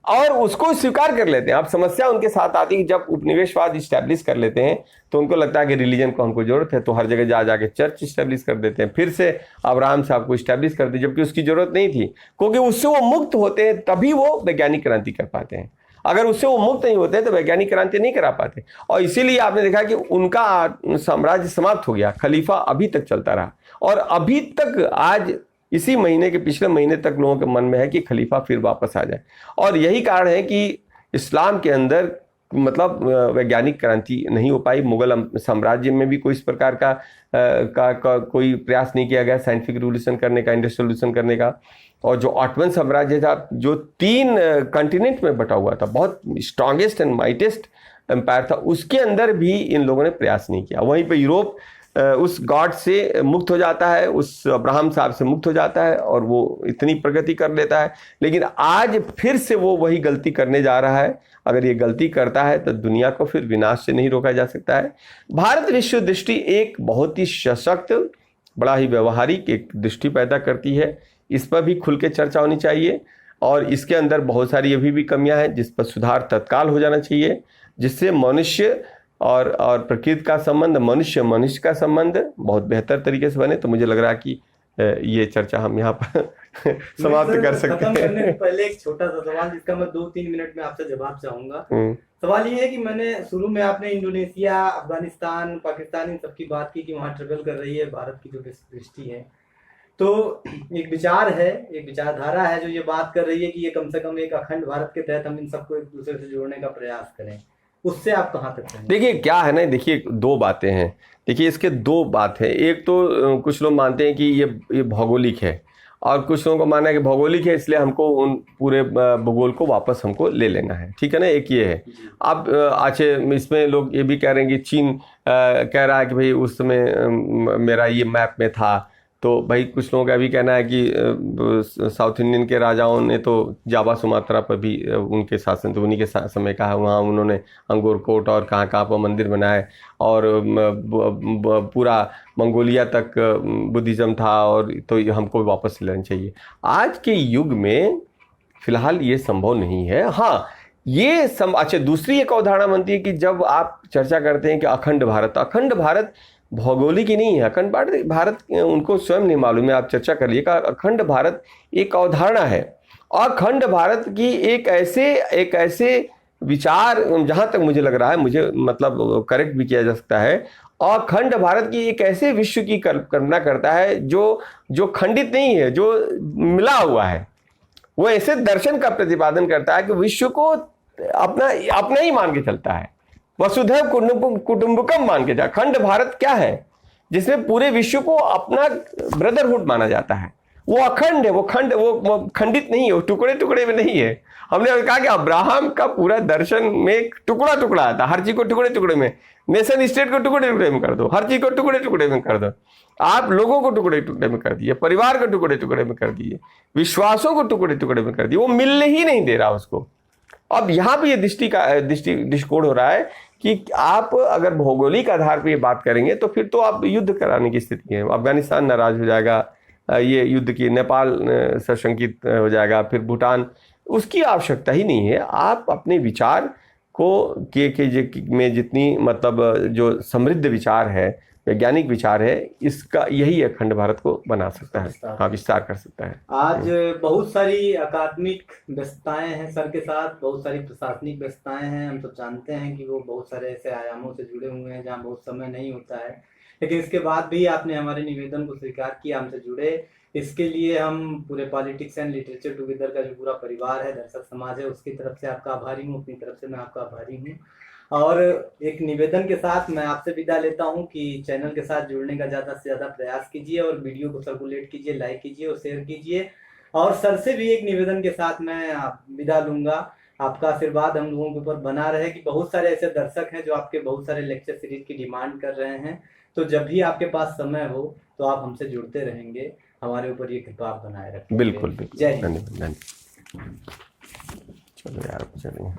और उसको स्वीकार कर लेते हैं। अब समस्या उनके साथ आती है कि जब उपनिवेशवाद इस्टेब्लिश कर लेते हैं तो उनको लगता है कि रिलीजन को हमको जरूरत है, तो हर जगह जाके चर्च इस्टेब्लिश कर देते हैं, फिर से अब्राहम साहब को इस्टेब्लिश कर दी, जबकि उसकी जरूरत नहीं थी, क्योंकि उससे वो मुक्त होते हैं तभी वो वैज्ञानिक क्रांति कर पाते हैं। अगर उससे वो मुक्त नहीं होते तो वैज्ञानिक क्रांति नहीं करा पाते। और इसीलिए आपने देखा कि उनका साम्राज्य समाप्त हो गया, खलीफा अभी तक चलता रहा और अभी तक आज इसी महीने के पिछले महीने तक लोगों के मन में है कि खलीफा फिर वापस आ जाए। और यही कारण है कि इस्लाम के अंदर मतलब वैज्ञानिक क्रांति नहीं हो पाई। मुगल साम्राज्य में भी कोई इस प्रकार का कोई प्रयास नहीं किया गया साइंटिफिक रिवोल्यूशन करने का, इंडस्ट्रियल रिवोल्यूशन करने का। और जो ऑटमन साम्राज्य था जो 3 कॉन्टिनेंट में बटा हुआ था, बहुत स्ट्रॉन्गेस्ट एंड माइटेस्ट एम्पायर था, उसके अंदर भी इन लोगों ने प्रयास नहीं किया। वहीं पर यूरोप उस गॉड से मुक्त हो जाता है, उस अब्राहम साहब से मुक्त हो जाता है और वो इतनी प्रगति कर लेता है। लेकिन आज फिर से वो वही गलती करने जा रहा है। अगर ये गलती करता है तो दुनिया को फिर विनाश से नहीं रोका जा सकता है। भारत विश्व दृष्टि एक बहुत ही सशक्त, बड़ा ही व्यवहारिक एक दृष्टि पैदा करती है। इस पर भी खुल के चर्चा होनी चाहिए और इसके अंदर बहुत सारी अभी भी कमियां हैं जिस पर सुधार तत्काल हो जाना चाहिए, जिससे मनुष्य और प्रकृति का संबंध, मनुष्य का संबंध बहुत बेहतर तरीके से बने। तो मुझे लग रहा है कि ये चर्चा हम यहाँ पर समाप्त कर सकते हैं। पहले एक छोटा सा सवाल जिसका मैं 2-3 मिनट में आपसे जवाब चाहूंगा। सवाल ये है कि मैंने शुरू में आपने इंडोनेशिया, अफगानिस्तान, पाकिस्तान इन सब की बात की कि वहाँ ट्रेवल कर रही है भारत की जो दृष्टि है। तो एक विचार है, एक विचारधारा है जो ये बात कर रही है कि ये कम से कम एक अखंड भारत के तहत हम इन सबको एक दूसरे से जोड़ने का प्रयास करें। उससे आप कहाँ तक रहेंगे? देखिए क्या है ना, देखिए दो बातें हैं। देखिए इसके दो बात है। एक तो कुछ लोग मानते हैं कि ये भौगोलिक है, और कुछ लोगों को मानना है कि भौगोलिक है इसलिए हमको उन पूरे भूगोल को वापस हमको ले लेना है। ठीक है ना, एक ये है। अब अच्छा, इसमें लोग ये भी कह रहे हैं कि चीन कह रहा है कि भाई उस समय मेरा ये मैप में था। तो भाई कुछ लोगों का भी कहना है कि साउथ इंडियन के राजाओं ने तो जावा सुमात्रा पर भी उनके शासन, तो उन्हीं के समय का है, वहाँ उन्होंने अंगोर कोट और कहाँ कहाँ पर मंदिर बनाए, और पूरा मंगोलिया तक बुद्धिज़्म था, और तो ये हमको वापस लेना चाहिए। आज के युग में फिलहाल ये संभव नहीं है। हाँ, ये अच्छा, दूसरी एक अवधारणा बनती है कि जब आप चर्चा करते हैं कि अखंड भारत भौगोलिक ही नहीं है। अखंड भारत उनको स्वयं नहीं मालूम है, आप चर्चा कर लिए। अखंड भारत एक अवधारणा है। अखंड भारत की एक ऐसे विचार, जहाँ तक मुझे लग रहा है, मुझे मतलब करेक्ट भी किया जा सकता है, अखंड भारत की एक ऐसे विश्व की कल्पना करता है जो खंडित नहीं है, जो मिला हुआ है। वो ऐसे दर्शन का प्रतिपादन करता है कि विश्व को अपना ही मान के चलता है, वसुधैव कुटुंबकम मान के। खंड भारत क्या है? जिसमें पूरे विश्व को अपना ब्रदरहुड माना जाता है। वो अखंड है, वो खंडित नहीं है, वो टुकड़े टुकड़े में नहीं है। हमने कहा कि अब्राहम का पूरा दर्शन में टुकड़ा टुकड़ा आता, हर चीज को टुकड़े टुकड़े में, नेशन स्टेट को टुकड़े टुकड़े में कर दो, हर चीज को टुकड़े टुकड़े में कर दो, आप लोगों को टुकड़े टुकड़े में कर दिए, परिवार को टुकड़े टुकड़े में कर दिए, विश्वासों को टुकड़े टुकड़े में कर दिए, वो मिलने ही नहीं दे रहा उसको। अब यहाँ पे ये दृष्टिकोण हो रहा है कि आप अगर भौगोलिक आधार पर ये बात करेंगे तो फिर तो आप युद्ध कराने की स्थिति है। अफगानिस्तान नाराज हो जाएगा, ये युद्ध की, नेपाल सशंकित हो जाएगा, फिर भूटान। उसकी आवश्यकता ही नहीं है। आप अपने विचार को में जितनी मतलब जो समृद्ध विचार है, वैज्ञानिक विचार है, इसका यही अखंड भारत को बना सकता है, हाँ, विस्तार कर सकता है। आज बहुत सारी अकादमिक व्यस्तताएं हैं सर के साथ, बहुत सारी प्रशासनिक व्यस्तताएं हैं। हम तो जानते हैं कि वो बहुत सारे ऐसे आयामों से जुड़े हुए हैं जहाँ बहुत समय नहीं होता है, लेकिन इसके बाद भी आपने हमारे निवेदन को स्वीकार किया, हमसे जुड़े। इसके लिए हम पूरे पॉलिटिक्स एंड लिटरेचर टुगेदर का जो पूरा परिवार है, दर्शक समाज है, उसकी तरफ से आपका आभारी हूँ, अपनी तरफ से मैं आपका आभारी हूँ। और एक निवेदन के साथ मैं आपसे विदा लेता हूं कि चैनल के साथ जुड़ने का ज़्यादा से ज़्यादा प्रयास कीजिए, और वीडियो को सर्कुलेट कीजिए, लाइक कीजिए और शेयर कीजिए। और सर से भी एक निवेदन के साथ मैं विदा लूँगा। आपका आशीर्वाद हम लोगों के ऊपर बना रहे कि बहुत सारे ऐसे दर्शक हैं जो आपके बहुत सारे लेक्चर सीरीज की डिमांड कर रहे हैं। तो जब भी आपके पास समय हो तो आप हमसे जुड़ते रहेंगे। हमारे ऊपर ये कृपा आप बनाए रखें। बिल्कुल बिल्कुल, जय हिंद। धन्यवाद। चलो यार, चलिए।